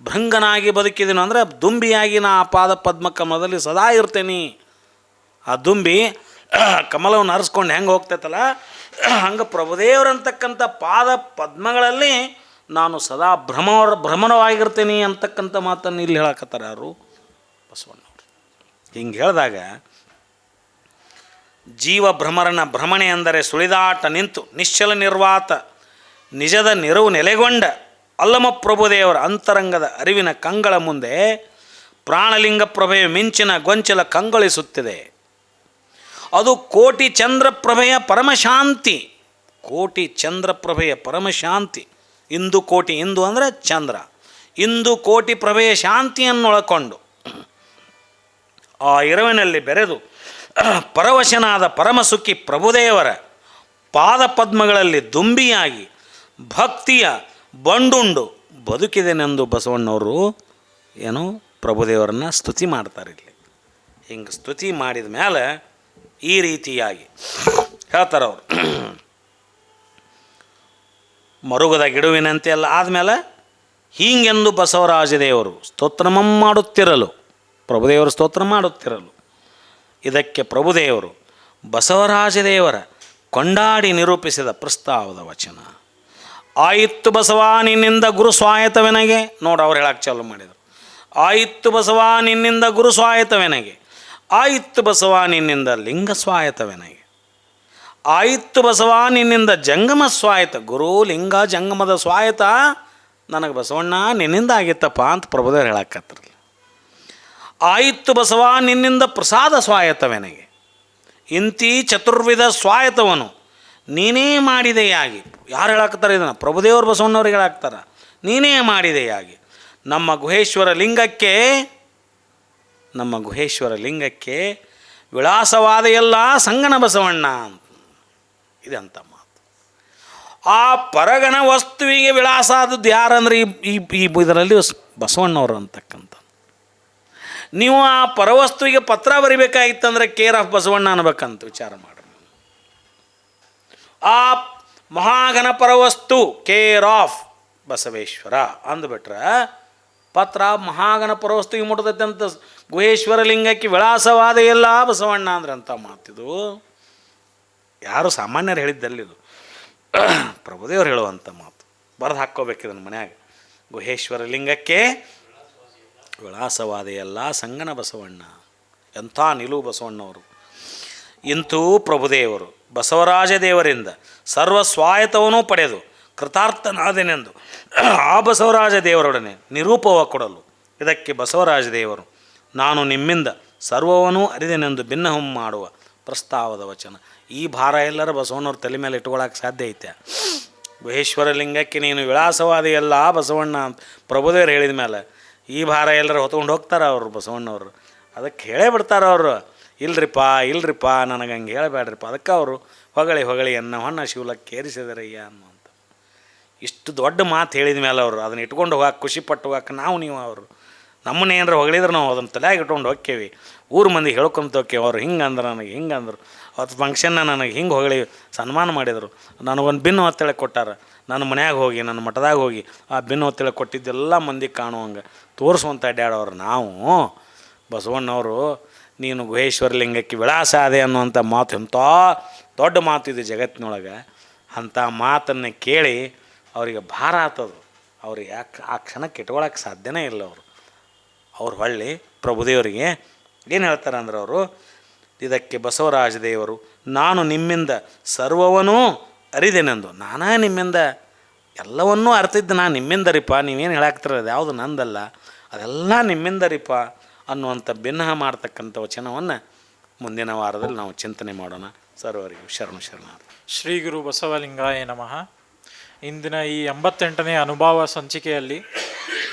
ಭೃಂಗನಾಗಿ ಬದುಕಿದನು. ಅಂದರೆ ದುಂಬಿಯಾಗಿ ನಾ ಆ ಪಾದ ಪದ್ಮ ಕಮಲದಲ್ಲಿ ಸದಾ ಇರ್ತೇನೆ. ಆ ದುಂಬಿ ಕಮಲವನ್ನು ಹರಿಸ್ಕೊಂಡು ಹೆಂಗೆ ಹೋಗ್ತೈತಲ್ಲ, ಹಂಗೆ ಪ್ರಭುದೇವರಂತಕ್ಕಂಥ ಪಾದ ಪದ್ಮಗಳಲ್ಲಿ ನಾನು ಸದಾ ಭ್ರಮಣವಾಗಿರ್ತೀನಿ ಅಂತಕ್ಕಂಥ ಮಾತನ್ನು ಇಲ್ಲಿ ಹೇಳಕತ್ತಾರೆ ಯಾರು? ಬಸವಣ್ಣವರು. ಹಿಂಗೆ ಹೇಳಿದಾಗ ಜೀವ ಭ್ರಮರನ ಭ್ರಮಣೆ ಅಂದರೆ ಸುಳಿದಾಟ ನಿಂತು ನಿಶ್ಚಲ ನಿರ್ವಾತ ನಿಜದ ನಿರವು ನೆಲೆಗೊಂಡ ಅಲ್ಲಮ ಪ್ರಭುದೇವರ ಅಂತರಂಗದ ಅರಿವಿನ ಕಂಗಳ ಮುಂದೆ ಪ್ರಾಣಲಿಂಗ ಪ್ರಭೆಯ ಮಿಂಚಿನ ಗೊಂಚಲ ಕಂಗೊಳಿಸುತ್ತಿದೆ. ಅದು ಕೋಟಿ ಚಂದ್ರಪ್ರಭೆಯ ಪರಮಶಾಂತಿ. ಕೋಟಿ ಚಂದ್ರಪ್ರಭೆಯ ಪರಮಶಾಂತಿ. ಇಂದು ಕೋಟಿ, ಇಂದು ಅಂದರೆ ಚಂದ್ರ. ಇಂದು ಕೋಟಿ ಪ್ರಭೆಯ ಶಾಂತಿಯನ್ನೊಳಕೊಂಡು ಆ ಇರವಿನಲ್ಲಿ ಬೆರೆದು ಪರವಶನಾದ ಪರಮಸುಖಿ ಪ್ರಭುದೇವರ ಪಾದಪದ್ಮಗಳಲ್ಲಿ ದುಂಬಿಯಾಗಿ ಭಕ್ತಿಯ ಬಂಡುಂಡು ಬದುಕಿದೆನೆಂದು ಬಸವಣ್ಣವರು ಏನು ಪ್ರಭುದೇವರನ್ನು ಸ್ತುತಿ ಮಾಡ್ತಾರೆ. ಇಲ್ಲಿ ಹಿಂಗೆ ಸ್ತುತಿ ಮಾಡಿದ ಮೇಲೆ ಈ ರೀತಿಯಾಗಿ ಹೇಳ್ತಾರೆ ಅವರು. ಮರುಗದ ಗಿಡುವಿನಂತೆ ಎಲ್ಲ ಆದಮೇಲೆ ಹೀಗೆಂದು ಬಸವರಾಜದೇವರು ಸ್ತೋತ್ರಮಂ ಮಾಡುತ್ತಿರಲು, ಪ್ರಭುದೇವರು ಸ್ತೋತ್ರ ಮಾಡುತ್ತಿರಲು, ಇದಕ್ಕೆ ಪ್ರಭುದೇವರು ಬಸವರಾಜದೇವರ ಕೊಂಡಾಡಿ ನಿರೂಪಿಸಿದ ಪ್ರಸ್ತಾವದ ವಚನ. ಆಯಿತ್ತು ಬಸವ ನಿನ್ನಿಂದ ಗುರು ಸ್ವಾಯತವೆನಗೆ. ನೋಡು ಅವ್ರು ಹೇಳಕ್ಕೆ ಚಾಲು ಮಾಡಿದರು. ಆಯಿತ್ತು ಬಸವ ನಿನ್ನಿಂದ ಗುರು ಸ್ವಾಯತವೆನಗೆ, ಆಯಿತ್ತು ಬಸವ ನಿನ್ನಿಂದ ಲಿಂಗ ಸ್ವಾಯತವೆನಗೆ, ಆಯಿತ್ತು ಬಸವ ನಿನ್ನಿಂದ ಜಂಗಮ ಸ್ವಾಯತ. ಗುರು ಲಿಂಗ ಜಂಗಮದ ಸ್ವಾಯತ ನನಗೆ ಬಸವಣ್ಣ ನಿನ್ನಿಂದ ಆಗಿತ್ತಪ್ಪ ಅಂತ ಪ್ರಭುದೇವರು ಹೇಳಕ್ಕತ್ತಿರಲಿ. ಆಯಿತ್ತು ಬಸವ ನಿನ್ನಿಂದ ಪ್ರಸಾದ ಸ್ವಾಯತವೆನಗೆ, ಇಂತಿ ಚತುರ್ವಿಧ ಸ್ವಾಯತವನು ನೀನೇ ಮಾಡಿದೆಯಾಗಿ. ಯಾರು ಹೇಳಾಕ್ತಾರೆ ಇದನ್ನು? ಪ್ರಭುದೇವರು ಬಸವಣ್ಣವ್ರಿಗೆ ಹೇಳಾಕ್ತಾರೆ. ನೀನೇ ಮಾಡಿದೆಯಾಗಿ ನಮ್ಮ ಗುಹೇಶ್ವರ ಲಿಂಗಕ್ಕೆ, ನಮ್ಮ ಗುಹೇಶ್ವರ ಲಿಂಗಕ್ಕೆ ವಿಳಾಸವಾದ ಎಲ್ಲ ಸಂಗನ ಬಸವಣ್ಣ ಅಂತ. ಇದಂಥ ಮಾತು. ಆ ಪರಗಣ ವಸ್ತುವಿಗೆ ವಿಳಾಸ ಆದದ್ದು ಯಾರಂದ್ರೆ ಈ ಇದರಲ್ಲಿ ಬಸವಣ್ಣವರು ಅಂತಕ್ಕಂಥ. ನೀವು ಆ ಪರವಸ್ತುವಿಗೆ ಪತ್ರ ಬರಿಬೇಕಾಗಿತ್ತಂದ್ರೆ ಕೇರ್ ಆಫ್ ಬಸವಣ್ಣ ಅನ್ಬೇಕಂತ ವಿಚಾರ ಮಾಡ್ರಿ. ಆ ಮಹಾಘನ ಪರವಸ್ತು ಕೇರ್ ಆಫ್ ಬಸವೇಶ್ವರ ಅಂದ್ಬಿಟ್ರೆ ಪತ್ರ ಮಹಾಘನ ಪರವಸ್ತುವಿಗೆ ಮುಟ್ಟದೈತೆ ಅಂತ. ಗುಹೇಶ್ವರ ಲಿಂಗಕ್ಕೆ ವಿಳಾಸವಾದ ಎಲ್ಲ ಬಸವಣ್ಣ ಅಂದ್ರೆ ಅಂತ ಮಾತಿದು ಯಾರು ಸಾಮಾನ್ಯರು ಹೇಳಿದ್ದಲ್ಲಿದು ಪ್ರಭುದೇವರು ಹೇಳುವಂಥ ಮಾತು. ಬರೆದು ಹಾಕ್ಕೋಬೇಕಿದನ್ನು ಮನ್ಯಾಗ. ಗುಹೇಶ್ವರ ಲಿಂಗಕ್ಕೆ ವಿಳಾಸವಾದ ಎಲ್ಲ ಸಂಗನ ಬಸವಣ್ಣ. ಎಂಥ ನಿಲುವು ಬಸವಣ್ಣವರು. ಇಂತೂ ಪ್ರಭುದೇವರು ಬಸವರಾಜ ದೇವರಿಂದ ಸರ್ವ ಸ್ವಾಯತವನ್ನೂ ಪಡೆದು ಕೃತಾರ್ಥನಾದನೆಂದು ಆ ಬಸವರಾಜ ದೇವರೊಡನೆ ನಿರೂಪವ ಕೊಡಲು ಇದಕ್ಕೆ ಬಸವರಾಜ ದೇವರು ನಾನು ನಿಮ್ಮಿಂದ ಸರ್ವವನ್ನೂ ಅರಿದೆನೆಂದು ಭಿನ್ನಹಂ ಮಾಡುವ ಪ್ರಸ್ತಾವದ ವಚನ. ಈ ಭಾರ ಎಲ್ಲರೂ ಬಸವಣ್ಣವ್ರ ತಲೆ ಮೇಲೆ ಇಟ್ಕೊಳ್ಳೋಕೆ ಸಾಧ್ಯ ಐತೆ? ಗುಹೇಶ್ವರ ಲಿಂಗಕ್ಕೆ ನೀನು ವಿಳಾಸವಾದ ಎಲ್ಲ ಬಸವಣ್ಣ ಅಂತ ಪ್ರಭುದೇವರು ಹೇಳಿದ ಮೇಲೆ ಈ ಭಾರ ಎಲ್ಲರೂ ಹೊತ್ಕೊಂಡು ಹೋಗ್ತಾರೆ ಅವರು ಬಸವಣ್ಣವರು. ಅದಕ್ಕೆ ಹೇಳೇ ಬಿಡ್ತಾರೆ ಅವರು, ಇಲ್ರಿಪ್ಪ ನನಗೆ ಹಂಗೆ ಹೇಳಬೇಡ್ರಿಪ್ಪ. ಅದಕ್ಕೆ ಅವರು ಹೊಗಳಿ ಹೊನ್ನ ಶಿವಲಕ್ಕೆ ಏರಿಸಿದರಯ್ಯ ಅನ್ನುವಂಥ ಇಷ್ಟು ದೊಡ್ಡ ಮಾತು ಹೇಳಿದ ಮೇಲೆ ಅವರು ಅದನ್ನ ಇಟ್ಕೊಂಡು ಹೋಗಕ್ಕೆ ಖುಷಿಪಟ್ಟು ಹೋಗಕ್ಕೆ ನೀವು ಅವರು ನಮ್ಮನ್ನ ಏನಾರ ಹೊಗಳಿದ್ರೆ ನಾವು ಅದನ್ನು ತಲೆಯಾಗಿ ಇಟ್ಕೊಂಡು ಹೋಕ್ಕೇವಿ. ಊರು ಮಂದಿ ಹೇಳ್ಕೊಂತ ಹೋಕ್ಕೇವಿ. ಅವ್ರು ಹಿಂಗಂದ್ರೆ ನನಗೆ ಹಿಂಗಂದ್ರು, ಅವತ್ತು ಫಂಕ್ಷನ್ನ ನನಗೆ ಹಿಂಗೆ ಹೊಗಳಿ ಸನ್ಮಾನ ಮಾಡಿದರು. ನನಗೊಂದು ಬಿನ್ನು ಹೊತ್ತೇಳಿ ಕೊಟ್ಟಾರ. ನನ್ನ ಮನ್ಯಾಗ ಹೋಗಿ ನನ್ನ ಮಠದಾಗ ಹೋಗಿ ಆ ಬಿನ್ನು ಹೊತ್ತೇಳಿ ಕೊಟ್ಟಿದ್ದೆಲ್ಲ ಮಂದಿ ಕಾಣುವಂಗೆ ತೋರಿಸುವಂಥ ಅಡ್ಡಾಡೋರು ನಾವು. ಬಸವಣ್ಣವರು ನೀನು ಗುಹೇಶ್ವರ ಲಿಂಗಕ್ಕೆ ವಿಳಾಸ ಅದೆ ಅನ್ನುವಂಥ ಮಾತು ಎಂಥ ದೊಡ್ಡ ಮಾತು ಇದೆ ಜಗತ್ತಿನೊಳಗೆ. ಅಂಥ ಮಾತನ್ನು ಕೇಳಿ ಅವರಿಗೆ ಭಾರ ಆತದು. ಅವ್ರಿಗೆ ಯಾಕೆ ಆ ಕ್ಷಣಕ್ಕೆ ಇಟ್ಕೊಳ್ಳೋಕೆ ಸಾಧ್ಯನೇ ಇಲ್ಲ. ಅವ್ರು ಹೊಳ್ಳಿ ಪ್ರಭುದೇವರಿಗೆ ಏನು ಹೇಳ್ತಾರೆ ಅಂದ್ರೆ ಅವರು, ಇದಕ್ಕೆ ಬಸವರಾಜ ದೇವರು, ನಾನು ನಿಮ್ಮಿಂದ ಸರ್ವವನ್ನೂ ಅರಿದೇನೆಂದು, ನಾನೇ ನಿಮ್ಮಿಂದ ಎಲ್ಲವನ್ನೂ ಅರ್ತಿದ್ದೆ, ನಾನು ನಿಮ್ಮಿಂದರಿಪ್ಪ, ನೀವೇನು ಹೇಳಾಕ್ತಿರ ಅದು ಯಾವುದು ನಂದಲ್ಲ, ಅದೆಲ್ಲ ನಿಮ್ಮಿಂದರಿಪ್ಪ ಅನ್ನುವಂಥ ಭಿನ್ನ ಮಾಡ್ತಕ್ಕಂಥ ವಚನವನ್ನು ಮುಂದಿನ ವಾರದಲ್ಲಿ ನಾವು ಚಿಂತನೆ ಮಾಡೋಣ. ಸರ್ವರಿಗೂ ಶರಣು ಶರಣಾರ್ಥಿ. ಶ್ರೀ ಗುರು ಬಸವಲಿಂಗಾಯ ನಮಃ. ಇಂದಿನ ಈ 88ನೇ ಅನುಭವ ಸಂಚಿಕೆಯಲ್ಲಿ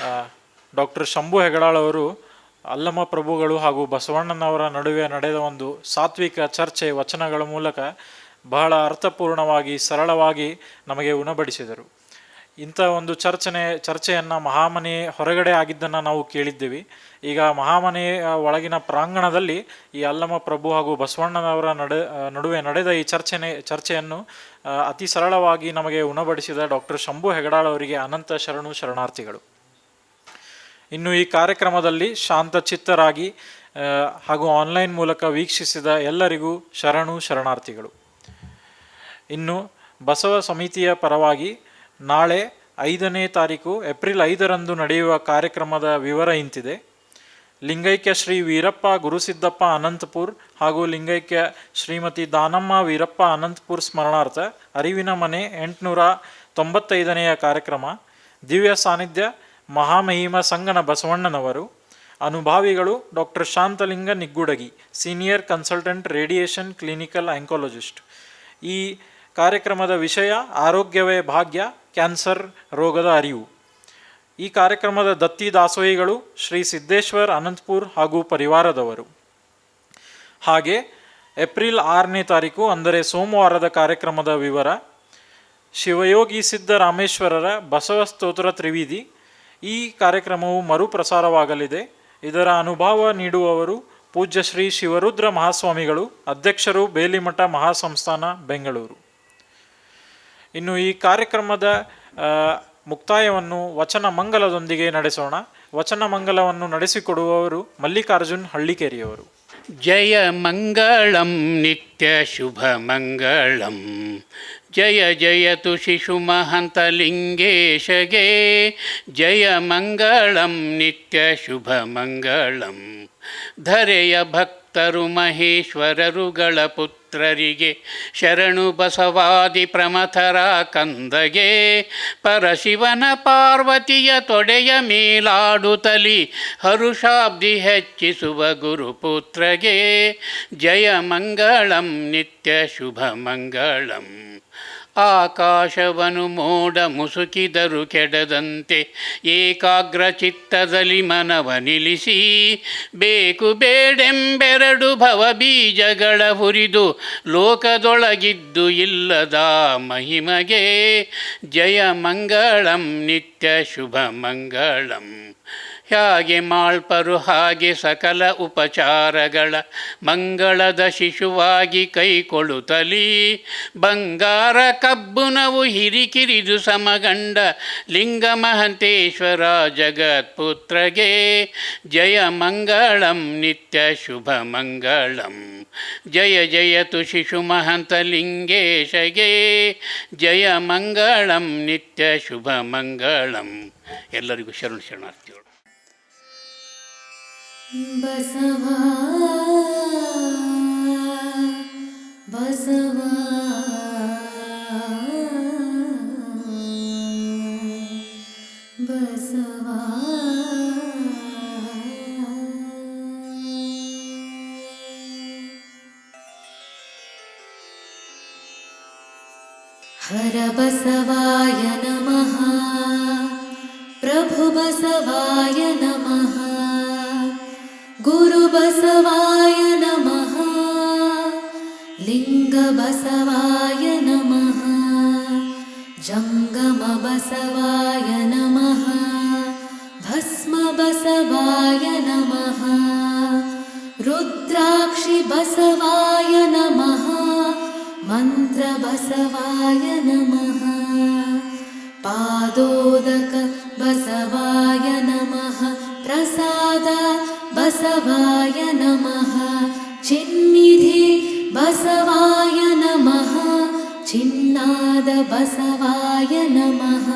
ಡಾಕ್ಟರ್ ಶಂಭು ಹೆಗಡಾಳ್ ಅವರು ಅಲ್ಲಮ ಪ್ರಭುಗಳು ಹಾಗೂ ಬಸವಣ್ಣನವರ ನಡುವೆ ನಡೆದ ಒಂದು ಸಾತ್ವಿಕ ಚರ್ಚೆ ವಚನಗಳ ಮೂಲಕ ಬಹಳ ಅರ್ಥಪೂರ್ಣವಾಗಿ ಸರಳವಾಗಿ ನಮಗೆ ಉಣಬಡಿಸಿದರು. ಇಂಥ ಒಂದು ಚರ್ಚೆಯನ್ನು ಮಹಾಮನೆ ಹೊರಗಡೆ ಆಗಿದ್ದನ್ನು ನಾವು ಕೇಳಿದ್ದೀವಿ. ಈಗ ಮಹಾಮನೆಯ ಒಳಗಿನ ಪ್ರಾಂಗಣದಲ್ಲಿ ಈ ಅಲ್ಲಮ ಪ್ರಭು ಹಾಗೂ ಬಸವಣ್ಣನವರ ನಡುವೆ ನಡೆದ ಈ ಚರ್ಚೆಯನ್ನು ಅತಿ ಸರಳವಾಗಿ ನಮಗೆ ಉಣಬಡಿಸಿದ ಡಾಕ್ಟರ್ ಶಂಭು ಹೆಗಡಾಳ್ ಅವರಿಗೆ ಅನಂತ ಶರಣು ಶರಣಾರ್ಥಿಗಳು. ಇನ್ನು ಈ ಕಾರ್ಯಕ್ರಮದಲ್ಲಿ ಶಾಂತಚಿತ್ತರಾಗಿ ಹಾಗೂ ಆನ್ಲೈನ್ ಮೂಲಕ ವೀಕ್ಷಿಸಿದ ಎಲ್ಲರಿಗೂ ಶರಣು ಶರಣಾರ್ಥಿಗಳು. ಇನ್ನು ಬಸವ ಸಮಿತಿಯ ಪರವಾಗಿ ನಾಳೆ 5ನೇ ತಾರೀಕು ಏಪ್ರಿಲ್ 5ರಂದು ನಡೆಯುವ ಕಾರ್ಯಕ್ರಮದ ವಿವರ ಇಂತಿದೆ. ಲಿಂಗೈಕ್ಯ ಶ್ರೀ ವೀರಪ್ಪ ಗುರುಸಿದ್ದಪ್ಪ ಅನಂತಪುರ್ ಹಾಗೂ ಲಿಂಗೈಕ್ಯ ಶ್ರೀಮತಿ ದಾನಮ್ಮ ವೀರಪ್ಪ ಅನಂತಪುರ್ ಸ್ಮರಣಾರ್ಥ ಅರಿವಿನ ಮನೆ 895ನೆಯ ಕಾರ್ಯಕ್ರಮ. ದಿವ್ಯ ಸಾನ್ನಿಧ್ಯ ಮಹಾಮಹಿಮ ಸಂಗನ ಬಸವಣ್ಣನವರು. ಅನುಭಾವಿಗಳು doctor Shantalinga Niggudagi, senior consultant radiation clinical oncologist. ಈ ಕಾರ್ಯಕ್ರಮದ ವಿಷಯ ಆರೋಗ್ಯವೇ ಭಾಗ್ಯ, ಕ್ಯಾನ್ಸರ್ ರೋಗದ ಅರಿವು. ಈ ಕಾರ್ಯಕ್ರಮದ ದತ್ತಿ ದಾಸೋಹಿಗಳು ಶ್ರೀ ಸಿದ್ದೇಶ್ವರ್ ಅನಂತಪುರ್ ಹಾಗೂ ಪರಿವಾರದವರು. ಹಾಗೆ ಏಪ್ರಿಲ್ 6ನೇ ತಾರೀಕು ಅಂದರೆ ಸೋಮವಾರದ ಕಾರ್ಯಕ್ರಮದ ವಿವರ. ಶಿವಯೋಗಿ ಸಿದ್ದರಾಮೇಶ್ವರರ ಬಸವ ಸ್ತೋತ್ರ ತ್ರಿವಿಧಿ. ಈ ಕಾರ್ಯಕ್ರಮವು ಮರುಪ್ರಸಾರವಾಗಲಿದೆ. ಇದರ ಅನುಭವ ನೀಡುವವರು ಪೂಜ್ಯ ಶ್ರೀ ಶಿವರುದ್ರ ಮಹಾಸ್ವಾಮಿಗಳು, ಅಧ್ಯಕ್ಷರು ಬೇಲಿಮಠ ಮಹಾಸಂಸ್ಥಾನ, ಬೆಂಗಳೂರು. ಇನ್ನು ಈ ಕಾರ್ಯಕ್ರಮದ ಮುಕ್ತಾಯವನ್ನು ವಚನ ಮಂಗಲದೊಂದಿಗೆ ನಡೆಸೋಣ. ವಚನ ಮಂಗಲವನ್ನು ನಡೆಸಿಕೊಡುವವರು ಮಲ್ಲಿಕಾರ್ಜುನ್ ಹಳ್ಳಿಕೇರಿಯವರು. ಜಯ ಮಂಗಳಂ ನಿತ್ಯ ಶುಭ ಮಂಗಳಂ, ಜಯ ಜಯತು ಶಿಶು ಮಹಂತಲಿಂಗೇಶಗೆ, ಜಯ ಮಂಗಳಂ ನಿತ್ಯ ಶುಭ ಮಂಗಳಂ. ಧರೆಯ ಭಕ್ತರು ಮಹೇಶ್ವರರುಗಳ ಪುತ್ರರಿಗೆ ಶರಣು ಬಸವಾದಿ ಪ್ರಮಥರ ಕಂದಗೆ, ಪರಶಿವನ ಪಾರ್ವತಿಯ ತೊಡೆಯ ಮೇಲಾಡುತ್ತಲಿ ಹರುಷಾಬ್ದಿ ಹೆಚ್ಚಿಸುವ ಗುರುಪುತ್ರಗೆ, ಜಯ ಮಂಗಳಂ ನಿತ್ಯ ಶುಭ ಮಂಗಳಂ. ಆಕಾಶವನು ಮೋಡ ಮುಸುಕಿದರು ಕೆಡದಂತೆ ಏಕಾಗ್ರ ಚಿತ್ತದಲ್ಲಿ ಮನವ ನಿಲ್ಲಿಸಿ, ಬೇಕು ಬೇಡೆಂಬೆರಡು ಭವ ಬೀಜಗಳ ಹುರಿದು ಲೋಕದೊಳಗಿದ್ದು ಇಲ್ಲದ ಮಹಿಮಗೆ, ಜಯ ಮಂಗಳಂ ನಿತ್ಯ ಶುಭ ಮಂಗಳಂ. ಹ್ಯಾಗೆ ಮಾಳ್ಪರು ಹಾಗೆ ಸಕಲ ಉಪಚಾರಗಳ ಮಂಗಳದ ಶಿಶುವಾಗಿ ಕೈಕೊಳ್ಳುತ್ತಲೀ, ಬಂಗಾರ ಕಬ್ಬುನವು ಹಿರಿಕಿರಿದು ಸಮಗಂಡ ಲಿಂಗ ಮಹಂತೇಶ್ವರ ಜಗತ್ಪುತ್ರಗೆ, ಜಯ ಮಂಗಳಂ ನಿತ್ಯ ಶುಭ ಮಂಗಳಂ. ಜಯ ಜಯತು ಶಿಶು ಮಹಂತಲಿಂಗೇಶಗೆ, ಜಯ ಮಂಗಳಂ ನಿತ್ಯ ಶುಭ ಮಂಗಳಂ. ಎಲ್ಲರಿಗೂ ಶರಣು ಶರಣಾರ್ಥಿಗಳು. ಬಸವಾ ಬಸವಾ ಬಸವಾ, ಹರ ಬಸವಾಯ ನಮಃ, ಪ್ರಭು ಬಸವಾಯ ನಮಃ, ಗುರು ಬಸವಾಯ ನಮಃ, ಲಿಂಗ ಬಸವಾಯ ನಮಃ, ಜಂಗಮ ಬಸವಾಯ ನಮಃ, ಭಸ್ಮ ಬಸವಾಯ ನಮಃ, ರುದ್ರಾಕ್ಷಿ ಬಸವಾಯ ನಮಃ, ಮಂತ್ರ ಬಸವಾಯ ನಮಃ, ಪಾದೋದಕ ಬಸವಾಯ ನಮಃ, ಪ್ರಸಾದ ಬಸವಾಯ ನಮಃ. बसवाय नमः चिन्नाद बसवाय नमः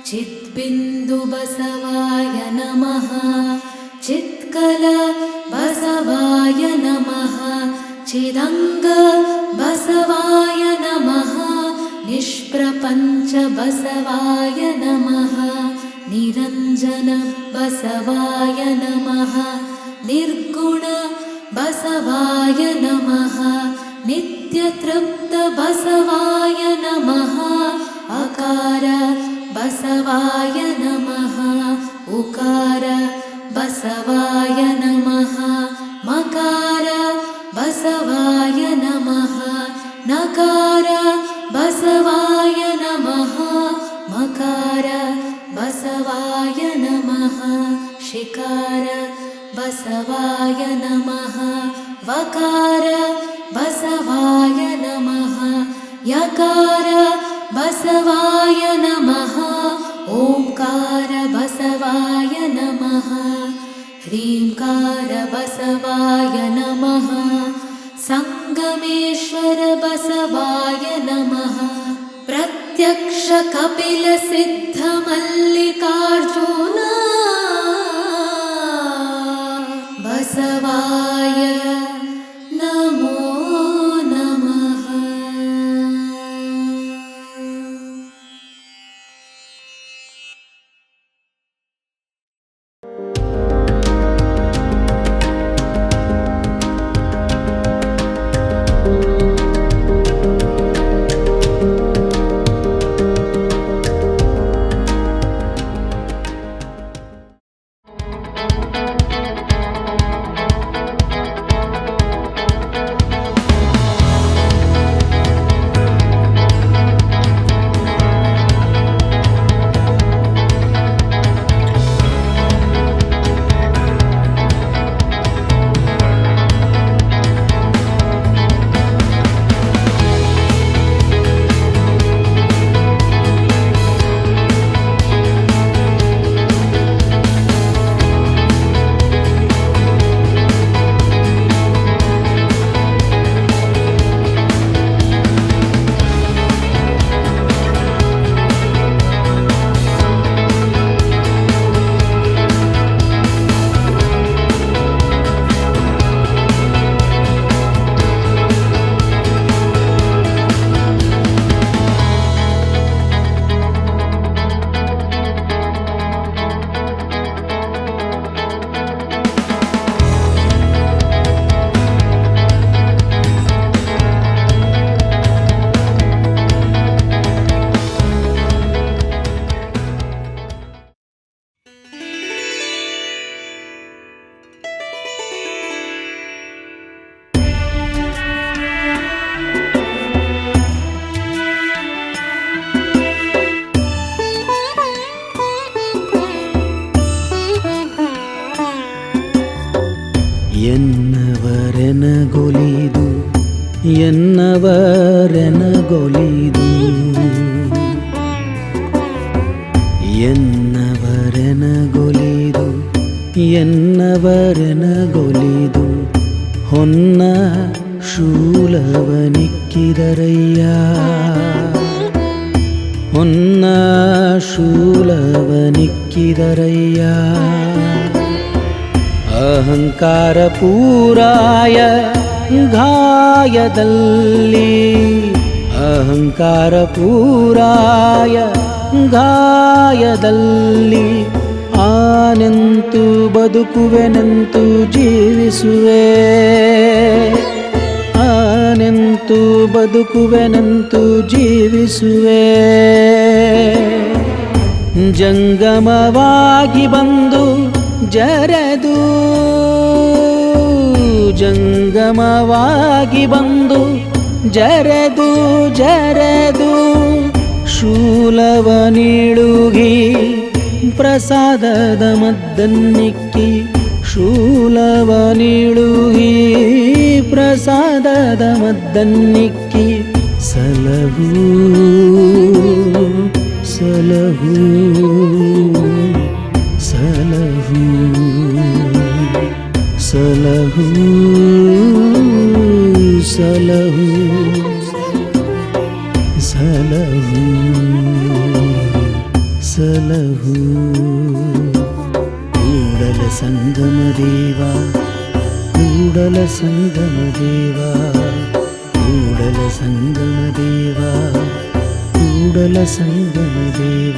चिद्बिन्दु बसवाय नमः चित्कल बसवाय नमः चिदङ्ग बसवाय नमः निष्प्रपञ्च बसवाय नमः निरञ्जन बसवाय नमः निर्गुण बसवाय नमः नित्यतृप्त बसवाय नमः अकार बसवाय नमः उकार बसवाय नमः मकार बसवाय नमः नकार बसवाय नमः मकार बसवाय नमः शिकार बसवाय नमः वकार बसवाय नमः यकार बसवाय नमः ओंकार बसवाय नमः ह्रींकार बसवाय नमः संगमेश्वर बसवाय नमः प्रत्यक्ष कपिल सिद्ध मल्लिकार्जुन बसवाय नमो नमः। ಎನ್ನವರೆನಗೊಲಿದು ಎನ್ನವರೆನಗೊಲಿದು ಎನ್ನವರೆನಗೊಲಿದು ಎನ್ನವರೆನಗೊಲಿದು ಹೊನ್ನ ಶೂಲವನಿಕ್ಕಿದರಯ್ಯ ಹೊನ್ನ ಶೂಲವನಿಕ್ಕಿದರಯ್ಯ ಅಹಂಕಾರ ಪೂರಾಯ ಗಾಯದಲ್ಲಿ ಅಹಂಕಾರ ಪೂರಾಯ ಗಾಯದಲ್ಲಿ ಆನೆಂತು ಬದುಕುವೆನೆಂತು ಜೀವಿಸುವೆ ಆನೆಂತು ಬದುಕುವೆನೆಂತು ಜೀವಿಸುವೆ ಜಂಗಮವಾಗಿ ಬಂದು ಜರೆದು ಜಂಗಮವಾಗಿ ಬಂದು ಜರೆದು ಜರೆದು ಶೂಲವ ನೀಳುಗಿ ಪ್ರಸಾದದ ಮದ್ದನ್ನಿಕ್ಕಿ ಶೂಲವ ನೀಳುಗಿ ಪ್ರಸಾದದ ಮದ್ದನ್ನಿಕ್ಕಿ ಸಲಹು ಸಲಹು ಸಲಹು ಸಲಹು ಸಲಹು ಸಲಹು ಕೂಡಲ ಸಂಗಮ ದೇವ ಕೂಡಲ ಸಂಗಮ ದೇವ ಕೂಡಲ ಸಂಗಮ ದೇವ ಕೂಡಲ ಸಂಗಮ ದೇವ